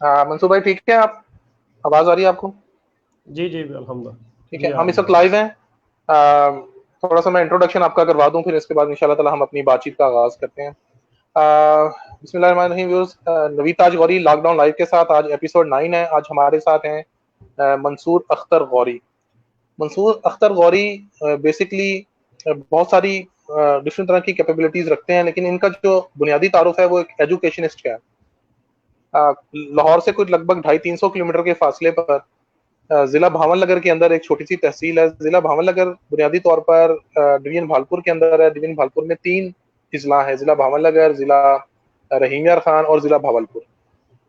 मंसूर भाई ठीक है आप? आवाज आ रही है आपको? जी जी अल्हम्दुलिल्लाह ठीक जी है, आ हम रही इस है वक्त आवाज़। लाइव हैं। थोड़ा सा मैं इंट्रोडक्शन आपका करवा दूं, फिर इसके बाद इंशाल्लाह ताला हम अपनी बातचीत का आगाज करते हैं। बिस्मिल्लाहिर्रहमानिर्रहीम व्यूअर्स, नवीद ताज गौरी लॉकडाउन लाइव के साथ आज एपिसोड 9 है। आज हमारे साथ हैं मंसूर अख्तर गौरी। मंसूर अख्तर गौरी बेसिकली बहुत सारी डिफरेंट तरह की कैपेबिलिटीज रखते हैं, लेकिन इनका जो बुनियादी तारुफ है वो एक एजुकेशनिस्ट का है। लाहौर से कुछ लगभग 250-300 किलोमीटर के फासले पर जिला भावलनगर के अंदर एक छोटी सी तहसील है। जिला भावलनगर बुनियादी तौर पर डिवीजन भालपुर के अंदर है। डिवीजन भालपुर में 3 अजला है: जिला भावलनगर, जिला रहीम यार खान और जिला भावलपुर।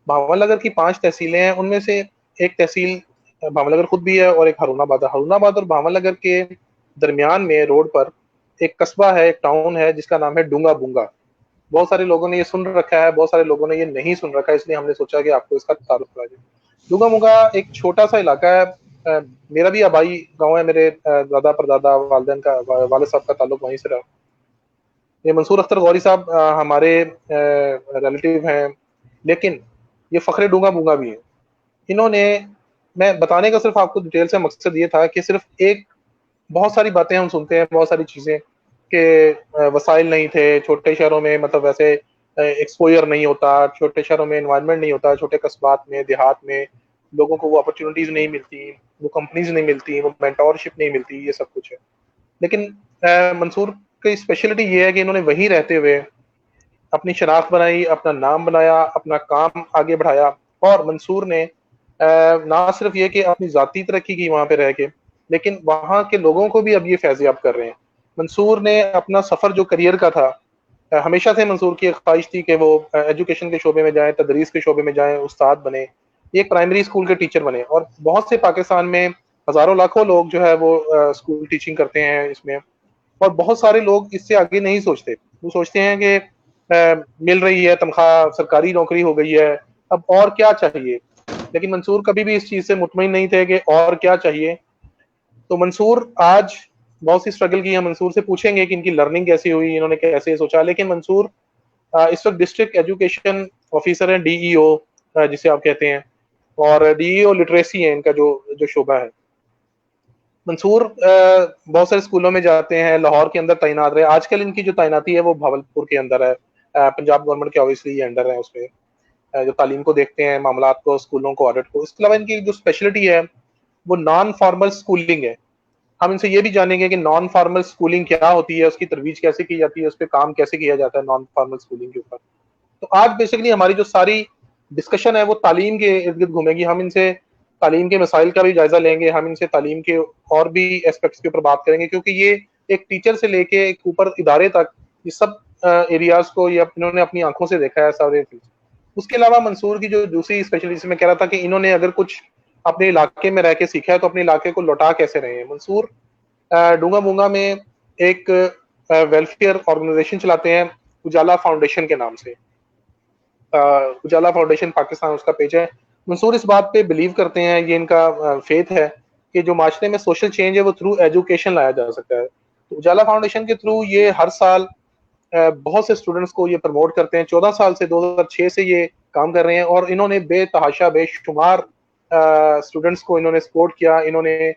भावलनगर की 5 तहसीलें हैं, उनमें से एक तहसील भावलनगर खुद भी है और एक हरुणाबाद है। हरुणाबाद और भावलनगर के दरमियान में रोड पर एक कस्बा है, एक टाउन है जिसका नाम है डूंगा बूंगा। बहुत सारे लोगों ने ये सुन रखा है, बहुत सारे लोगों ने ये नहीं सुन रखा है, इसलिए हमने सोचा कि आपको इसका तारुफ करा जाए। डूंगा मुगा एक छोटा सा इलाका है। मेरा भी आबाई गांव है। मेरे दादा परदादा वालदेन का वाले साहब का ताल्लुक वहीं से रहा। ये मंसूर अख्तर गौरी साहब हमारे रिलेटिव हैं, लेकिन ये फखरे डूंगा बूंगा भी हैं। इन्होंने, मैं बताने का सिर्फ आपको डिटेल से मकसद ये था कि सिर्फ एक, बहुत सारी बातें हम सुनते हैं, बहुत सारी चीजें कि वसाइल नहीं थे छोटे शहरों में, मतलब वैसे एक्सपोजर नहीं होता, छोटे शहरों में एनवायरनमेंट नहीं होता, छोटे कस्बात में देहात में लोगों को वो अपॉर्चुनिटीज नहीं मिलती, वो कंपनीज नहीं मिलती, वो मेंटोरशिप नहीं मिलती, ये सब कुछ है। लेकिन मंसूर की स्पेशलिटी ये है कि इन्होंने वहीं रहते हुए अपनी शनाख्त बनाई, अपना नाम बनाया, अपना काम आगे बढ़ाया। और मंसूर ने ना सिर्फ ये कि अपनी जाती तरक्की की वहां पे रह के, लेकिन वहां के लोगों को भी अब ये फैजियाब कर रहे हैं। मंसूर ने अपना सफर जो करियर का था, हमेशा से मंसूर की एक ख्वाहिश थी कि वो एजुकेशन के शोबे में जाएं, तदरीस के शोबे में जाएं, उस्ताद बने, एक प्राइमरी स्कूल के टीचर बने। और बहुत से पाकिस्तान में हजारों लाखों लोग जो है वो स्कूल टीचिंग करते हैं इसमें। और बहुत सारे लोग इससे आगे नहीं सोचते। वो सोचते हैं कि मिल रही है तनख्वाह, सरकारी नौकरी हो गई है, अब और क्या चाहिए। लेकिन मंसूर कभी भी इस चीज से मुतमईन नहीं थे कि और क्या चाहिए। तो मंसूर आज बहुत सी स्ट्रगल की है। मंसूर से पूछेंगे कि इनकी लर्निंग कैसी हुई, इन्होंने कैसे सोचा। लेकिन मंसूर इस वक्त डिस्ट्रिक्ट एजुकेशन ऑफिसर हैं, डीईओ जिसे आप कहते हैं, और डीईओ लिटरेसी है इनका जो जो शोबा है। मंसूर बहुत सारे स्कूलों में जाते हैं, लाहौर के अंदर तैनात रहे। आजकल इनकी जो तैनाती है वो भावलपुर के अंदर है। पंजाब गवर्नमेंट के ऑब्वियसली ये अंडर है उसमें। जो तालीम को देखते हैं, मामलात को, स्कूलों को, ऑडिट को। इसके अलावा इनकी जो स्पेशलिटी है वो नॉन फॉर्मल स्कूलिंग है। हम इनसे ये भी जानेंगे कि नॉन फॉर्मल स्कूलिंग क्या होती है, उसकी तरवीज कैसे की जाती है, उस पर काम कैसे किया जाता है नॉन फॉर्मल स्कूलिंग के ऊपर। तो आज बेसिकली हमारी जो सारी डिस्कशन है वो तालीम के इर्द गिर्द घूमेगी। हम इनसे तालीम के मसाइल का भी जायजा लेंगे, हम इनसे तालीम के और भी एस्पेक्ट्स के ऊपर बात करेंगे, क्योंकि ये एक टीचर से लेके एक ऊपर इदारे तक ये सब एरियाज को ये इन्होंने अपनी आंखों से देखा है सारे। उसके अलावा मंसूर की जो दूसरी स्पेशलिटी में कह रहा था कि इन्होंने अगर कुछ अपने इलाके में रह के सीखा है तो अपने इलाके को लौटा कैसे रहे हैं। मंसूर डूंगा मूंगा में एक वेलफेयर ऑर्गेनाइजेशन चलाते हैं, उजाला फाउंडेशन के नाम से। उजाला फाउंडेशन पाकिस्तान उसका पेज है। मंसूर इस बात पे बिलीव करते हैं, ये इनका फेथ है कि जो माशरे में सोशल चेंज है वो थ्रू एजुकेशन लाया जा सकता है। तो उजाला फाउंडेशन के थ्रू ये हर साल बहुत से स्टूडेंट्स को ये प्रमोट करते हैं। 14 साल से 2006 से ये काम कर रहे हैं और इन्होंने बेतहाशा बेशुमार स्टूडेंट्स को इन्होंने सपोर्ट किया। इन्होंने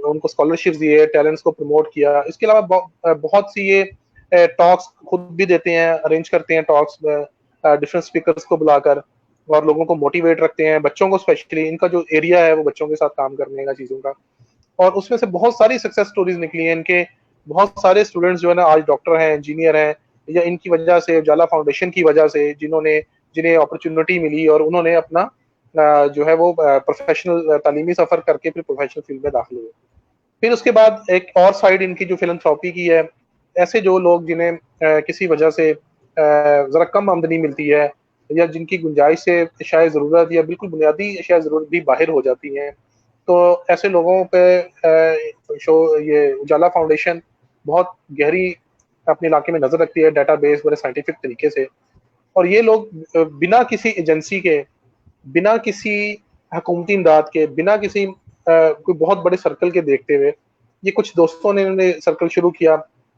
उनको स्कॉलरशिप दिए, टैलेंट्स को प्रमोट किया। इसके अलावा बहुत सी ये टॉक्स खुद भी देते हैं, अरेंज करते हैं टॉक्स डिफरेंट स्पीकर्स को बुलाकर, और लोगों को मोटिवेट रखते हैं, बच्चों को स्पेशली। इनका जो एरिया है वो बच्चों के साथ काम करने का, चीज़ों का। और उसमें से बहुत सारी सक्सेस स्टोरीज निकली हैं इनके। बहुत सारे स्टूडेंट्स जो है ना आज डॉक्टर हैं, इंजीनियर हैं, या इनकी वजह से, उजाला फाउंडेशन की वजह से, जिन्होंने जिन्हें अपॉर्चुनिटी मिली और उन्होंने अपना जो है वो प्रोफेशनल तालीमी सफर करके फिर प्रोफेशनल फील्ड में दाखिल हुए। फिर उसके बाद एक और साइड इनकी जो फिलंथ्रॉपी की है, ऐसे जो लोग जिन्हें किसी वजह से जरा कम आमदनी मिलती है, या जिनकी गुंजाइश से शायद ज़रूरत या बिल्कुल बुनियादी शायद ज़रूरत भी बाहर हो जाती हैं, तो ऐसे लोगों पे शो ये उजाला फाउंडेशन बहुत गहरी अपने इलाके में नजर रखती है, डेटाबेस बड़े साइंटिफिक तरीके से। और ये लोग बिना किसी एजेंसी के, बिना किसी हुकूमती इमदाद के, बिना किसी कोई बहुत बड़े सर्कल के देखते हुए, ये कुछ दोस्तों ने इन्होंने सर्कल शुरू किया।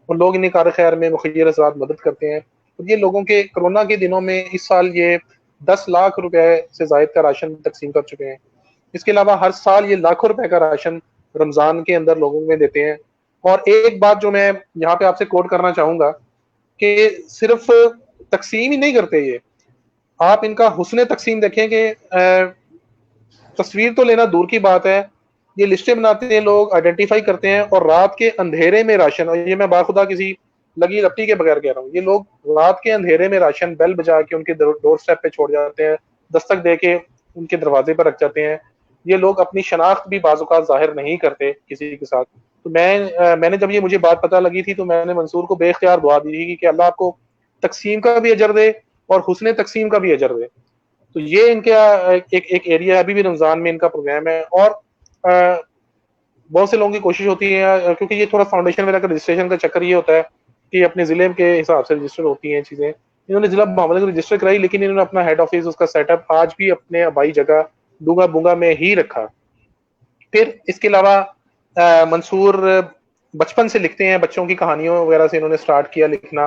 उन लोग इन्हें कार खैर में मुखैर हज़रात मदद करते हैं। और ये लोगों के कोरोना के दिनों में इस साल ये 10 लाख रुपए से जायद का राशन तकसीम कर चुके हैं। इसके अलावा हर साल ये लाखों रुपए का राशन रमजान के अंदर लोगों में देते हैं। और एक बात जो मैं यहाँ पे आपसे कोट करना चाहूंगा कि सिर्फ तकसीम ही नहीं करते ये, आप इनका हुस्न तकसीम देखें कि तस्वीर तो लेना दूर की बात है, ये लिस्टें बनाते हैं लोग, आइडेंटिफाई करते हैं और रात के अंधेरे में राशन, और ये मैं बाखुदा किसी लगी लपटी के बगैर कह रहा हूँ, ये लोग रात के अंधेरे में राशन बेल बजा के उनके डोर स्टेप पे छोड़ जाते हैं, दस्तक दे के उनके दरवाजे पर रख जाते हैं। ये लोग अपनी शनाख्त भी बाज़-औक़ात जाहिर नहीं करते किसी के साथ। तो मैंने जब ये मुझे बात पता लगी थी तो मैंने मंसूर को बेख्तियार दुआ दी थी कि अल्लाह आपको तकसीम का भी अजर दे और हुस्न तकसीम का भी अजर दे। तो ये इनका एक एरिया अभी भी रमजान में इनका प्रोग्राम है। और बहुत से लोगों की कोशिश होती है, क्योंकि ये थोड़ा फाउंडेशन वगैरह का रजिस्ट्रेशन का चक्कर ये होता है कि अपने जिले के हिसाब से रजिस्टर होती हैं चीजें। इन्होंने जिला भावनगर में रजिस्टर कराई, लेकिन इन्होंने अपना हेड ऑफिस, उसका सेटअप आज भी अपने आबाई जगह डूंगा बुंगा में ही रखा। फिर इसके अलावा मंसूर बचपन से लिखते हैं, बच्चों की कहानियों वगैरह से इन्होंने स्टार्ट किया लिखना,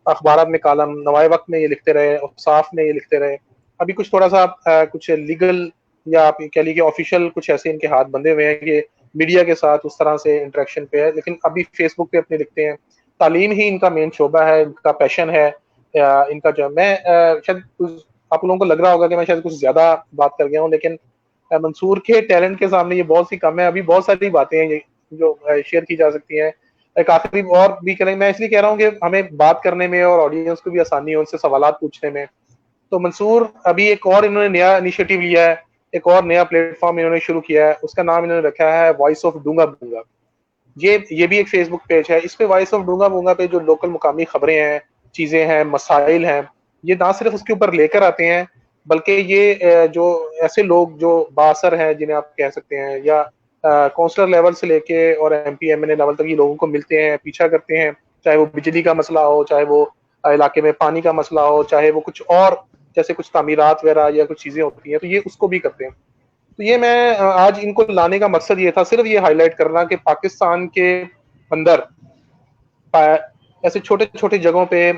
अखबारात में कालम, नवाए वक्त में ये लिखते रहे, साफ में ये लिखते रहे। अभी कुछ थोड़ा सा कुछ लीगल या आप कह लीजिए ऑफिशियल कुछ ऐसे इनके हाथ बंधे हुए हैं कि मीडिया के साथ उस तरह से इंटरेक्शन पे है, लेकिन अभी फेसबुक पे अपने लिखते हैं। तालीम ही इनका मेन शोबा है, इनका पैशन है। इनका जो मैं शायद आप लोगों को लग रहा होगा कि मैं शायद कुछ ज्यादा बात कर गया हूँ, लेकिन मंसूर के टैलेंट के सामने ये बहुत सी कम है। अभी बहुत सारी बातें हैं जो शेयर की जा सकती हैं। एक आखिरी और भी करें, मैं इसलिए कह रहा हूँ कि हमें बात करने में और ऑडियंस को भी आसानी हो उनसे सवालात पूछने में। तो मंसूर अभी एक और इन्होंने नया इनिशिएटिव लिया है, एक और नया प्लेटफॉर्म इन्होंने शुरू किया है, उसका नाम इन्होंने रखा है वॉइस ऑफ डूंगा बूंगा। ये भी एक फेसबुक पेज है। इस पे वॉइस ऑफ डूंगा बूंगा पे जो लोकल मुकामी खबरें हैं, चीजें हैं, मसाइल हैं, ये ना सिर्फ उसके ऊपर लेकर आते हैं, बल्कि ये जो ऐसे लोग जो बासर हैं, जिन्हें आप कह सकते हैं, या काउंसलर लेवल से लेके और एमपी एमएनए लेवल तक ये लोगों को मिलते हैं, पीछा करते हैं, चाहे वो बिजली का मसला हो, चाहे वो इलाके में पानी का मसला हो, चाहे वो कुछ और जैसे कुछ तामीरात वगैरह या कुछ चीजें होती हैं, तो ये उसको भी करते हैं। तो ये मैं आज इनको लाने का मकसद ये था, सिर्फ ये हाईलाइट करना कि पाकिस्तान के अंदर ऐसे छोटे छोटे जगहों पे,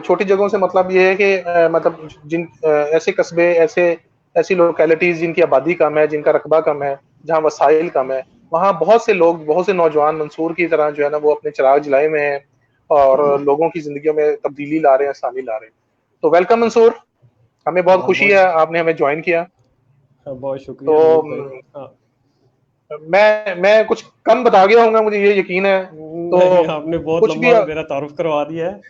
छोटी जगहों से मतलब ये है कि मतलब जिन ऐसे कस्बे, ऐसी लोकेलिटीज जिनकी आबादी कम है, जिनका रकबा कम है, जहाँ वसाइल कम है, वहाँ बहुत से लोग, बहुत से नौजवान मंसूर की तरह जो है ना वो अपने चिराग जलाए हुए हैं और लोगों की जिंदगियों में तब्दीली ला रहे हैं, आसानी ला रहे हैं। तो वेलकम मंसूर, हमें बहुत खुशी है आपने हमें ज्वाइन किया। बहुत शुक्रिया। तो मैं कुछ कम बता गया होगा, मुझे ये यकीन है। तो आपने बहुत लंबा मेरा तारुफ करवा दिया है।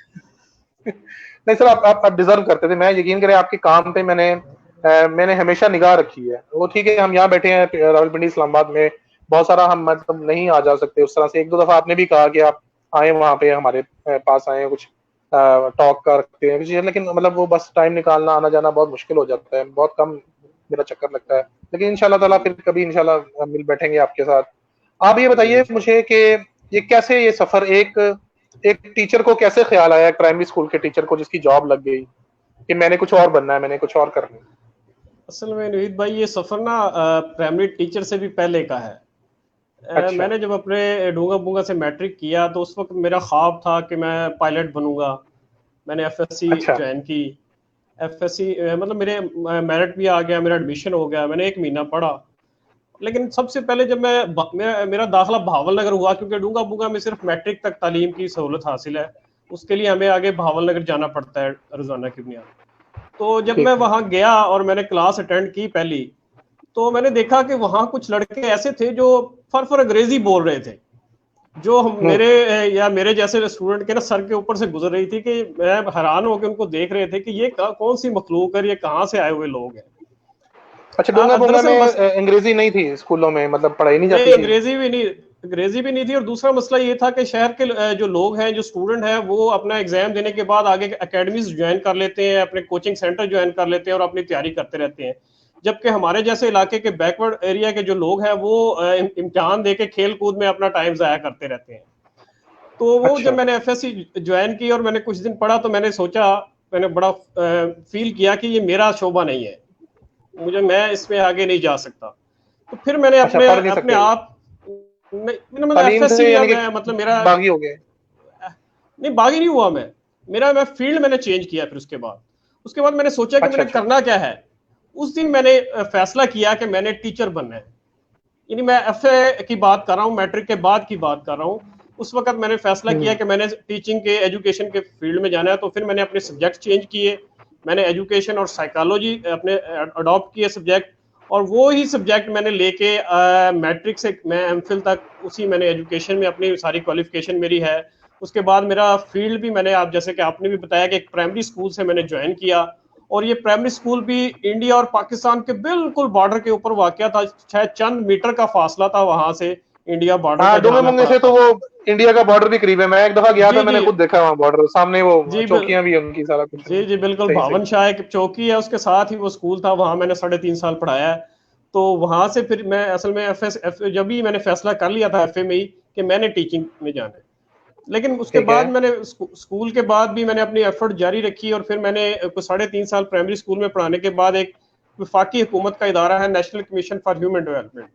नहीं सर, आप डिजर्व करते थे। मैं यकीन करें आपके काम पे मैंने हमेशा निगाह रखी है। वो ठीक है, हम यहाँ बैठे हैं रावलपिंडी इस्लामाबाद में, बहुत सारा हम मतलब नहीं आ जा सकते उस तरह से। एक दो दफा आपने भी कहा कि आप आए वहाँ पे हमारे पास आए, कुछ टॉक करते हैं, लेकिन मतलब वो बस टाइम निकालना, आना जाना बहुत मुश्किल हो जाता है, बहुत कम मेरा चक्कर लगता है। लेकिन इंशाल्लाह ताला फिर कभी इंशाल्लाह मिल बैठेंगे आपके साथ। आप ये बताइए मुझे कि ये कैसे, ये सफर एक टीचर को कैसे ख्याल आया, एक प्राइमरी स्कूल के टीचर को जिसकी जॉब लग गई कि मैंने कुछ और बनना है, मैंने कुछ और करना है? असल में नवीद भाई, ये सफर ना प्राइमरी टीचर से भी पहले का है। अच्छा। मैंने जब अपने डूंगा बुंगा से मैट्रिक किया तो उस वक्त मेरा ख्वाब था कि मैं पायलट बनूंगा। मैंने एफएससी ज्वाइन की। एफएससी मतलब मेरे मेरिट भी आ गया, मेरा एडमिशन हो गया, मैंने 1 महीना पढ़ा। लेकिन सबसे पहले जब मेरा दाखिला भावल नगर हुआ, क्योंकि डूंगा बुंगा में सिर्फ मैट्रिक तक तालीम की सहूलत हासिल है, उसके लिए हमें आगे भावल नगर जाना पड़ता है रोजाना की बुनियाद। तो जब मैं वहां गया और मैंने क्लास अटेंड की पहली, तो मैंने देखा कि वहां कुछ लड़के ऐसे थे जो फर अंग्रेजी बोल रहे थे, जो मेरे जैसे स्टूडेंट के ना सर के ऊपर से गुजर रही थी, कि मैं हैरान होकर उनको देख रहे थे कि ये कौन सी मखलूक है, ये कहाँ से आए हुए लोग हैं। अच्छा, डूंगा बुंगा में अंग्रेजी नहीं थी स्कूलों में, मतलब पढ़ाई नहीं जाती थी? अंग्रेजी भी नहीं थी। और दूसरा मसला ये था कि शहर के जो लोग हैं, जो स्टूडेंट हैं, वो अपना एग्जाम देने के बाद आगे एकेडमीज ज्वाइन कर लेते हैं, अपने कोचिंग सेंटर ज्वाइन कर लेते हैं और अपनी तैयारी करते रहते हैं। जबकि हमारे जैसे इलाके के बैकवर्ड एरिया के जो लोग हैं, वो इम्तिहान दे के खेल कूद में अपना टाइम जाया करते रहते हैं। तो वो जब मैंने एफएससी ज्वाइन की और मैंने कुछ दिन पढ़ा, तो मैंने सोचा, मैंने बड़ा फील किया कि ये मेरा शोबा नहीं है, मैं इसमें आगे नहीं जा सकता। तो फिर मैंने अपने आप मतलब मेरा बागी हो गया? नहीं, बागी नहीं हुआ मैं फील्ड मैंने चेंज किया। फिर उसके बाद उसके बाद मैंने सोचा कि मैंने करना क्या है। उस दिन मैंने फैसला किया कि मैंने टीचर बनना है। यानी मैं एफए की बात कर रहा हूँ, मैट्रिक के बाद की बात कर रहा हूँ। उस वक्त मैंने फैसला किया कि मैंने टीचिंग के एजुकेशन के फील्ड में जाना है। तो फिर मैंने अपने सब्जेक्ट चेंज किए, मैंने एजुकेशन और साइकोलॉजी अपने अडॉप्ट किए सब्जेक्ट, और वो ही सब्जेक्ट मैंने लेके मैट्रिक से मैं एमफिल तक उसी मैंने एजुकेशन में अपनी सारी क्वालिफिकेशन मेरी है। उसके बाद मेरा फील्ड भी मैंने, आप जैसे कि आपने भी बताया कि एक प्राइमरी स्कूल से मैंने ज्वाइन किया, और ये प्राइमरी स्कूल भी इंडिया और पाकिस्तान के बिल्कुल बॉर्डर के ऊपर वाक़या था। शायद चंद मीटर का फासला था वहां से इंडिया बॉर्डर का, जहां मैं से तो पढ़ा। वो इंडिया का बॉर्डर भी करीब है। मैं एक दफा गया था, जी मैंने जी खुद देखा वहाँ बॉर्डर सामने, वो जी चौकियां भी है उनकी, सारा कुछ। जी जी बिल्कुल, सही सही। भावन शाह एक चौकी है, उसके साथ ही वो स्कूल था, वहां मैंने 3.5 साल पढ़ाया है। तो वहां से फिर मैं असल में जब भी मैंने फैसला कर लिया था एफए में ही कि मैंने टीचिंग में जाना है। लेकिन उसके ठीक है। बाद मैंने स्कूल के बाद भी मैंने अपनी एफर्ट जारी रखी, और फिर मैंने 3.5 साल प्राइमरी स्कूल में पढ़ाने के बाद एक वफाकी हुकूमत का इदारा है, national commission for human development.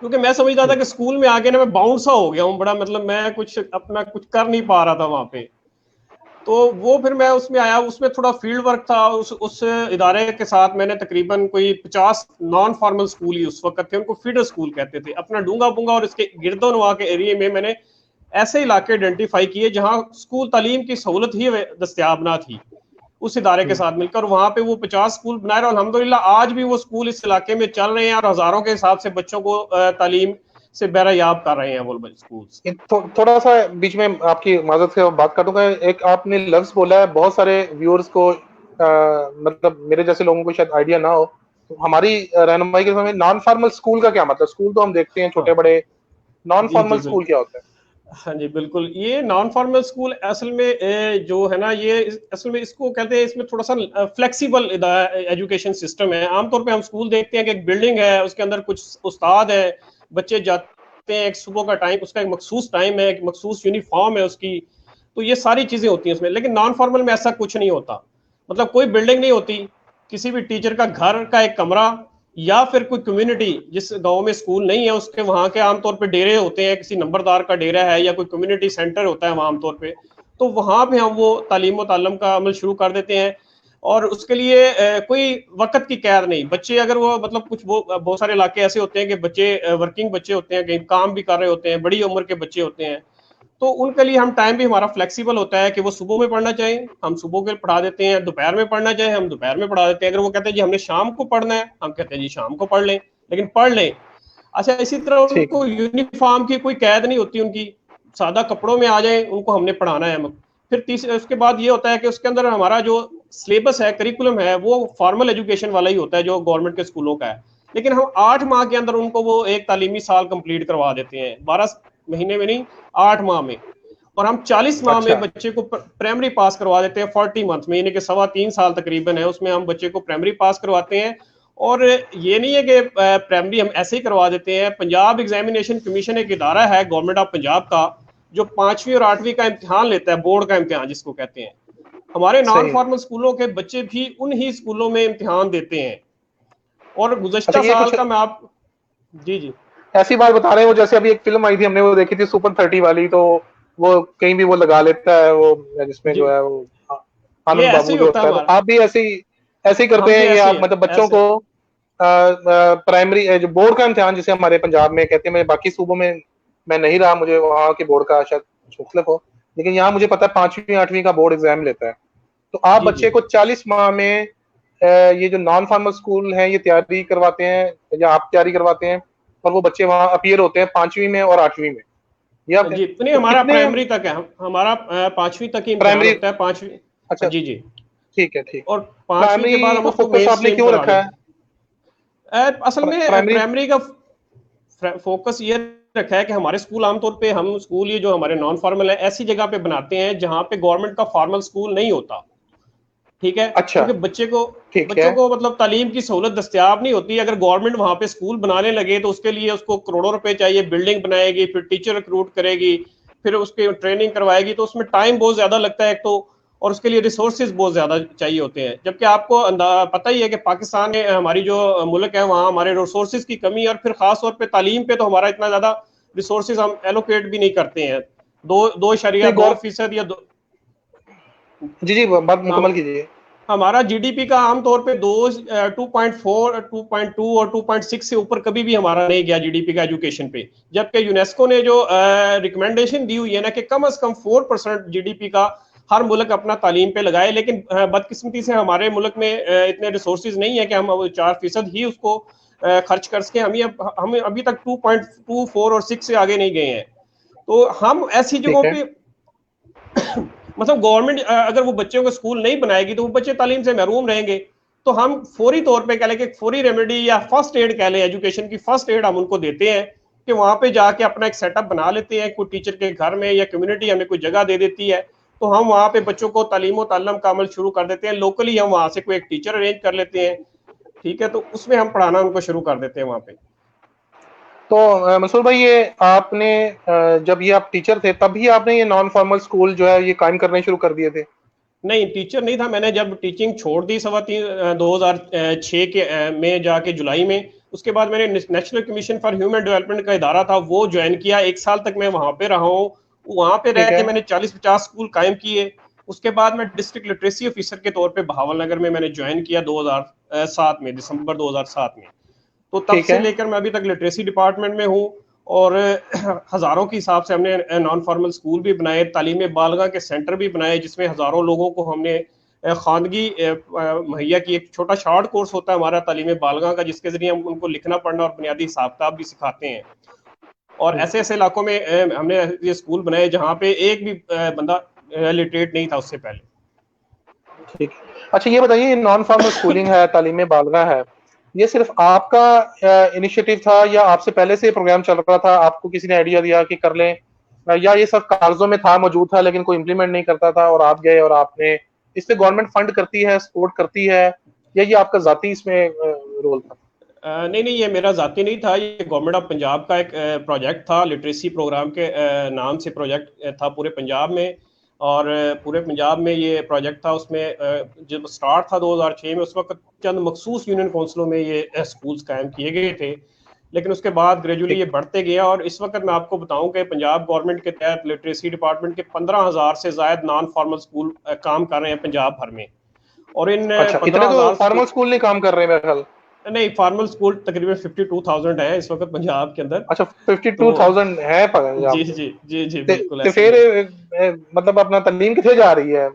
क्योंकि मैं समझता था कि स्कूल में आगे ना मैं बाउंड सा हो गया हूँ बड़ा, मतलब मैं कुछ अपना कुछ कर नहीं पा रहा था वहां पे। तो वो फिर मैं उसमें आया, उसमें थोड़ा फील्ड वर्क था। उस इदारे के साथ मैंने तकरीबन कोई 50 नॉन फॉर्मल स्कूल ही उस वक्त थे, उनको फीडर स्कूल कहते थे। अपना डूंगा बुंगा और इसके गिरदोनवा के एरिए में मैंने ऐसे इलाके आइडेंटिफाई किए जहां स्कूल तालीम की सहूलत ही दस्तियाब ना थी, उस इदारे के साथ मिलकर वहां पे वो 50 स्कूल बनाए, और अल्हम्दुलिल्लाह आज भी वो स्कूल इस इलाके में चल रहे हैं, और हजारों के हिसाब से बच्चों को तालीम से बहरायाब कर रहे हैं वो स्कूल। थोड़ा सा बीच में आपकी माजरत से बात कर दूंगा। एक आपने लफ्ज बोला है, बहुत सारे व्यूअर्स को मतलब मेरे जैसे लोगों को शायद आइडिया ना हो, तो हमारी रहनुमाई के समय नॉन फॉर्मल स्कूल का क्या मतलब? स्कूल तो हम देखते हैं छोटे हाँ बड़े, नॉन जी फॉर्मल जी स्कूल बिल्कुल। क्या होता है? हाँ जी बिल्कुल, ये नॉन फॉर्मल स्कूल असल में जो है ना, ये असल में इसको कहते हैं, इसमें थोड़ा सा फ्लेक्सिबल एजुकेशन सिस्टम है। आमतौर पे हम स्कूल देखते हैं कि एक बिल्डिंग है, उसके अंदर कुछ उस्ताद है, बच्चे जाते हैं, एक सुबह का टाइम, उसका एक मखसूस टाइम है, एक मखसूस यूनिफॉर्म है उसकी, तो ये सारी चीजें होती हैं उसमें। लेकिन नॉन फॉर्मल में ऐसा कुछ नहीं होता, मतलब कोई बिल्डिंग नहीं होती, किसी भी टीचर का घर का एक कमरा, या फिर कोई कम्युनिटी, जिस गांव में स्कूल नहीं है उसके वहां के आमतौर पे डेरे होते हैं, किसी नंबरदार का डेरा है या कोई कम्युनिटी सेंटर होता है वहां आमतौर पे, तो वहां पे हम वो तालीम और ताल्लुम का अमल शुरू कर देते हैं। और उसके लिए कोई वक्त की कैद नहीं। बच्चे अगर वो मतलब कुछ वो बहुत सारे इलाके ऐसे होते हैं कि बच्चे वर्किंग बच्चे होते हैं, कहीं काम भी कर रहे होते हैं, बड़ी उम्र के बच्चे होते हैं, तो उनके लिए हम टाइम भी हमारा फ्लेक्सिबल होता है कि वो सुबह में पढ़ना चाहें हम सुबह के पढ़ा देते हैं, दोपहर में पढ़ना चाहें हम दोपहर में पढ़ा देते हैं। अगर वो कहते हैं जी हमने शाम को पढ़ना है, हम कहते हैं जी शाम को पढ़ लें, लेकिन पढ़ लें। अच्छा, इसी तरह ठीक है। उनको यूनिफॉर्म की कोई कैद नहीं होती उनकी, सादा कपड़ों में आ जाए, उनको हमने पढ़ाना है। फिर तीसरे उसके बाद ये होता है कि उसके अंदर हमारा जो सिलेबस है, करिकुलम है, वो फॉर्मल एजुकेशन वाला ही होता है जो गवर्नमेंट के स्कूलों का है। लेकिन हम 8 माह के अंदर उनको वो एक तालीमी साल कंप्लीट करवा देते हैं, 12 महीने में नहीं, 8 माह में। और हम 40 माह अच्छा। में बच्चे को प्राइमरी पास करवा देते हैं, 40 मंथ में, यानी कि 3.25 साल तकरीबन है, उसमें हम बच्चे को प्राइमरी पास करवाते हैं। और ये नहीं है कि प्राइमरी हम ऐसे ही करवा देते हैं। पंजाब एग्जामिनेशन कमीशन एक इदारा है गवर्नमेंट ऑफ पंजाब का, जो 5वीं और 8वीं का इम्तिहान लेता है, बोर्ड का इम्तिहान जिसको कहते हैं। हमारे नॉन सही। फॉर्मल स्कूलों के बच्चे भी उन ही स्कूलों में इम्तिहान देते हैं। और अच्छा, गुज़श्ता ये साल कुछ का मैं आप, जी जी ऐसी बात बता रहे हैं, वो जैसे अभी एक फिल्म आई थी, हमने वो देखी थी सुपर 30 वाली, तो वो कहीं भी वो लगा लेता है वो, जिसमें जी, जो है वो ये आनंद ऐसे बाबू ही जो होता है होता है। तो हमारा। आप भी ऐसे ही हम करते भी हैं, या ऐसे आप ही मतलब बच्चों ऐसे को प्राइमरी जो बोर्ड का इम्तिहान, जिसे हमारे पंजाब में कहते हैं, मैं बाकी सूबों में मैं नहीं रहा, मुझे वहाँ के बोर्ड का शायद मुख्तलिफ हो, लेकिन यहाँ मुझे पता है 5वीं 8वीं का बोर्ड एग्जाम लेता है। तो आप जी बच्चे जी को 40 माह में ये जो नॉन फॉर्मल स्कूल है ये तैयारी करवाते हैं, या आप तैयारी करवाते हैं, और वो बच्चे वहां अपीयर होते हैं 5वीं में और 8वीं में, या जी, नहीं तो हमारा कितने प्राइमरी तक है, हमारा 5वीं तक ही इम्तिहान प्राइमरी? होता है, 5वीं। अच्छा, जी जी। ठीक है, ठीक। और 5वीं के बाद प्राइमरी हम को उसको फोकस मेन आपने स्ट्रीम क्यों करवा रखा लेते है? हैं। असल में प्राइमरी। प्राइमरी का फोकस ये रखा है कि हमारे स्कूल आमतौर पे, हम स्कूल ये जो हमारे नॉन फॉर्मल है ऐसी जगह पे बनाते हैं जहां पे गवर्नमेंट का फॉर्मल स्कूल नहीं होता। ठीक है, अच्छा, क्योंकि ठीक है। बच्चों को मतलब तालीम की सहूलत दस्तियाब नहीं होती। अगर गवर्नमेंट वहां पे स्कूल बनाने लगे तो उसके लिए उसको करोड़ों रुपए चाहिए, बिल्डिंग बनाएगी, फिर टीचर रिक्रूट करेगी, फिर उसकी ट्रेनिंग करवाएगी, तो उसमें टाइम बहुत ज्यादा लगता है एक तो, और उसके लिए रिसोर्सेज बहुत ज्यादा चाहिए होते हैं। जबकि आपको पता ही है कि पाकिस्तान में हमारी जो मुल्क है वहाँ हमारे रिसोर्सेज की कमी है, और फिर खास तौर पर तालीम पे तो हमारा इतना ज्यादा रिसोर्सेज हम एलोकेट भी नहीं करते हैं। दो दो नहीं, इशारिया दो गौर फीसद या दो। जी जी, बात नाम मुकम्मल कीजिए। हमारा जीडीपी का आमतौर पे 2.4, 2.2 और 2.6 से ऊपर कभी भी हमारा नहीं गया जीडीपी का एजुकेशन पे। जबकि यूनेस्को ने जो रिकमेंडेशन दी हुई है ना कि कम से कम 4% जीडीपी का हर मुल्क अपना तालीम पे लगाए, लेकिन बदकिस्मती से हमारे मुल्क में इतने रिसोर्सेज नहीं है कि हम 4% ही उसको खर्च कर सके। हम अभी तक 2.24 और 6 से आगे नहीं गए हैं। तो हम ऐसी जगहों ठीक है। पे मतलब गवर्नमेंट अगर वो बच्चों को स्कूल नहीं बनाएगी तो वो बच्चे तालीम से महरूम रहेंगे। तो हम फौरी तौर पे कह लें कि फौरी रेमेडी या फर्स्ट एड कह लें, एजुकेशन की फर्स्ट एड हम उनको देते हैं कि वहां पे जाके अपना एक सेटअप बना लेते हैं, कोई टीचर के घर में या कम्युनिटी हमें कोई जगह दे देती है, तो हम वहां पे बच्चों को तालीम और ताल्लुम का अमल शुरू कर देते हैं। लोकली हम वहां से कोई एक टीचर अरेंज कर लेते हैं, ठीक है, तो उसमें हम पढ़ाना उनको शुरू कर देते हैं वहां पे। तो मंसूर भाई, ये आपने जब ये आप टीचर थे तभी आपने ये नॉन फॉर्मल स्कूल जो है ये कायम करने शुरू कर दिए थे? नहीं, टीचर नहीं था। मैंने जब टीचिंग छोड़ दी 2006 के में जाके जुलाई में, उसके बाद मैंने national commission for human development का इदारा था वो ज्वाइन किया। 1 साल तक मैं वहां पे रहा हूँ। वहां पे रह ठीक के है। मैंने 40-50 स्कूल कायम किए। उसके बाद मैं डिस्ट्रिक्ट लिटरेसी ऑफिसर के तौर पे बहावलनगर में मैंने ज्वाइन किया 2007 में, दिसंबर 2007 में। तो तब ठीक से है। लेकर मैं अभी तक लिटरेसी डिपार्टमेंट में हूँ। और हजारों के हिसाब से हमने नॉन फॉर्मल स्कूल भी बनाए, तालीम बालगा के सेंटर भी बनाए, जिसमें हजारों लोगों को हमने खानगी मुहैया की। एक छोटा शॉर्ट कोर्स होता है हमारा तालीम बालगा का, जिसके जरिए हम उनको लिखना पढ़ना और बुनियादी हिसाब किताब भी सिखाते हैं। और ऐसे ऐसे इलाकों में हमने ये स्कूल बनाए जहाँ पे एक भी बंदा लिटरेट नहीं था उससे पहले। ठीक। अच्छा, ये बताइए, ये नॉन फॉर्मल स्कूलिंग है, तालीम बालगा है, ये सिर्फ आपका इनिशिएटिव था या आपसे पहले से प्रोग्राम चल रहा था, आपको किसी ने आइडिया दिया कि कर लें, या ये सब कागजों में था, मौजूद था, लेकिन कोई इम्प्लीमेंट नहीं करता था और आप गए और आपने इससे गवर्नमेंट फंड करती है, सपोर्ट करती है, या ये आपका जाती इसमें रोल था? नहीं नहीं, ये मेरा जाती नहीं था। ये गवर्नमेंट ऑफ पंजाब का एक प्रोजेक्ट था, लिटरेसी प्रोग्राम के नाम से प्रोजेक्ट था पूरे पंजाब में। और पूरे पंजाब में ये प्रोजेक्ट था। उसमें जब स्टार्ट था 2006 में, उस वक्त चंद मखसूस यूनियन काउंसिलों में ये स्कूल्स कायम किए गए थे, लेकिन उसके बाद ग्रेजुअली ठीक। ये बढ़ते गए। और इस वक्त मैं आपको बताऊं कि पंजाब गवर्नमेंट के तहत लिटरेसी डिपार्टमेंट के 15,000 से ज्यादा नॉन फॉर्मल स्कूल काम कर रहे हैं पंजाब भर में। और इन अच्छा, इतने तो 15,000 फॉर्मल स्कूल, स्कूल नहीं काम कर रहे मेरे ख्याल। नहीं, फॉर्मल स्कूल तकरीबन 52,000 है इस वक्त पंजाब के अंदर। अच्छा, तो 52,000 है पंजाब जी में? जी जी जी, बिल्कुल तो ऐसे ही फिर है। मतलब अपना तालीम कितने जा रही है?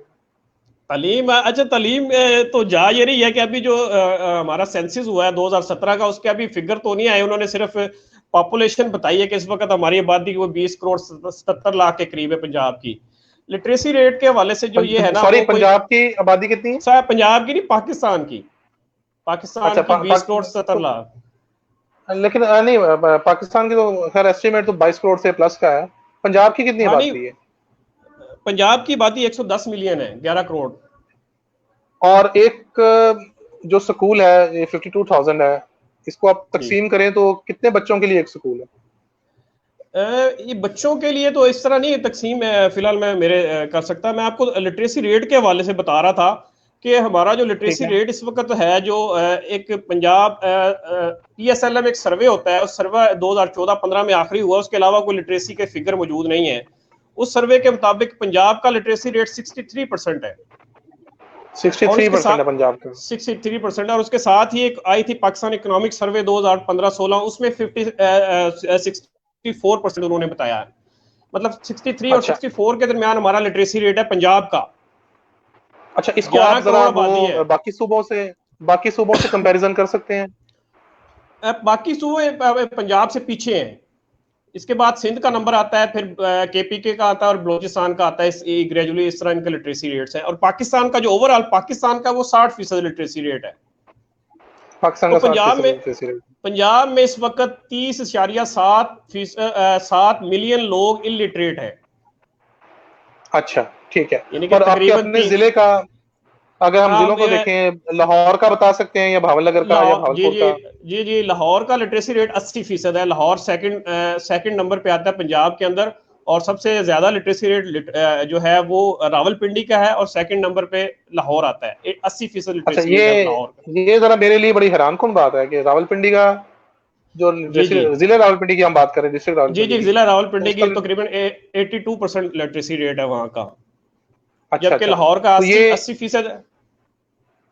तालीम, अच्छा तालीम तो जा ये रही है कि अभी जो हमारा सेंसस हुआ है 2017 का, उसके अभी फिगर तो नहीं आए। उन्होंने सिर्फ पॉपुलेशन बताई है कि इस वक्त हमारी आबादी वो 20 करोड़ 77 लाख के करीब है पंजाब की। लिटरेसी रेट के हवाले से जो ये है ना, सॉरी, वो कोई पंजाब की आबादी कितनी है? पंजाब की नहीं, पाकिस्तान की। पाकिस्तान अच्छा, की 20 करोड़ 77 तो लाख लेकिन नहीं, पाकिस्तान की तो खैर एस्टिमेट तो 22 करोड़ से प्लस का है। पंजाब की कितनी हाँ नहीं, आबादी है? पंजाब की आबादी 110 मिलियन है, 11 करोड़। और एक जो स्कूल है ये 52,000 है, इसको आप जी, तकसीम करें तो कितने बच्चों के लिए एक स्कूल है? ये बच्चों के लिए तो इस तरह नहीं तकसीम फिलहाल मैं मेरे कर सकता। मैं आपको लिटरेसी रेट के हवाले से बता रहा था कि हमारा जो ठीक लिटरेसी है। रेट इस वक्त है, जो एक पंजाब PSLM एक सर्वे होता है, उस सर्वे 2014-15 में आखिरी हुआ, उसके अलावा कोई लिटरेसी के फिगर मौजूद नहीं है। उस सर्वे के मुताबिक पंजाब का लिटरेसी रेट 63% है। और उसके 63% साथ है पंजाब का। 63%, और उसके साथ ही एक आई थी पाकिस्तान इकोनॉमिक सर्वे 2015-16, उसमें 64% उन्होंने बताया है। मतलब 63 और अच्छा। 64 के दरमियान हमारा लिटरेसी रेट है पंजाब का। अच्छा, इसको 11 आप जरा करोड़ वो आबादी है। बाकी सूबों से कंपैरिजन कर सकते हैं? बाकी सूबे पंजाब से पीछे हैं। इसके बाद सिंध का नंबर आता है, फिर KPK का आता है और बलोचिस्तान का आता है। ग्रेजुअली इस तरह इनके लिटरेसी रेट्स हैं। और पाकिस्तान का जो ओवरऑल पाकिस्तान का वो 60% लिटरेसी रेट है। पाकिस्तान तो का पंजाब 60% में लिटरेसी रेट। पंजाब में इस वक्त 30.7 मिलियन लोग इलिटरेट हैं। अच्छा, ठीक है। यानी कि और आपके तकरीबन अपने जिले का, अगर हम जिलों को तीन देखें, लाहौर का बता सकते हैं या भावलनगर का या लाहौर, जी भावलपुर जी का? जी जी, लाहौर का लिटरेसी रेट 80% है। लाहौर सेकंड नंबर पे आता है पंजाब के अंदर। और सबसे ज्यादा लिटरेसी रेट जो है वो रावलपिंडी का है, और सेकंड नंबर पे लाहौर आता है। 80% अच्छा, लिटरेसी रेट है लाहौर का। ये जरा मेरे लिए बड़ी हैरानकुन बात है कि रावलपिंडी का जो जी जी जिले रावलपिंडी की हम बात करें, डिस्ट्रिक्ट जी रावलपिंडी जी, की, जिला तो रावलपिंडी उसका। की तकरीबन 82% लिटरेसी रेट है वहाँ का। अच्छा, जबकि अच्छा। लाहौर का तो 80ये 80% है।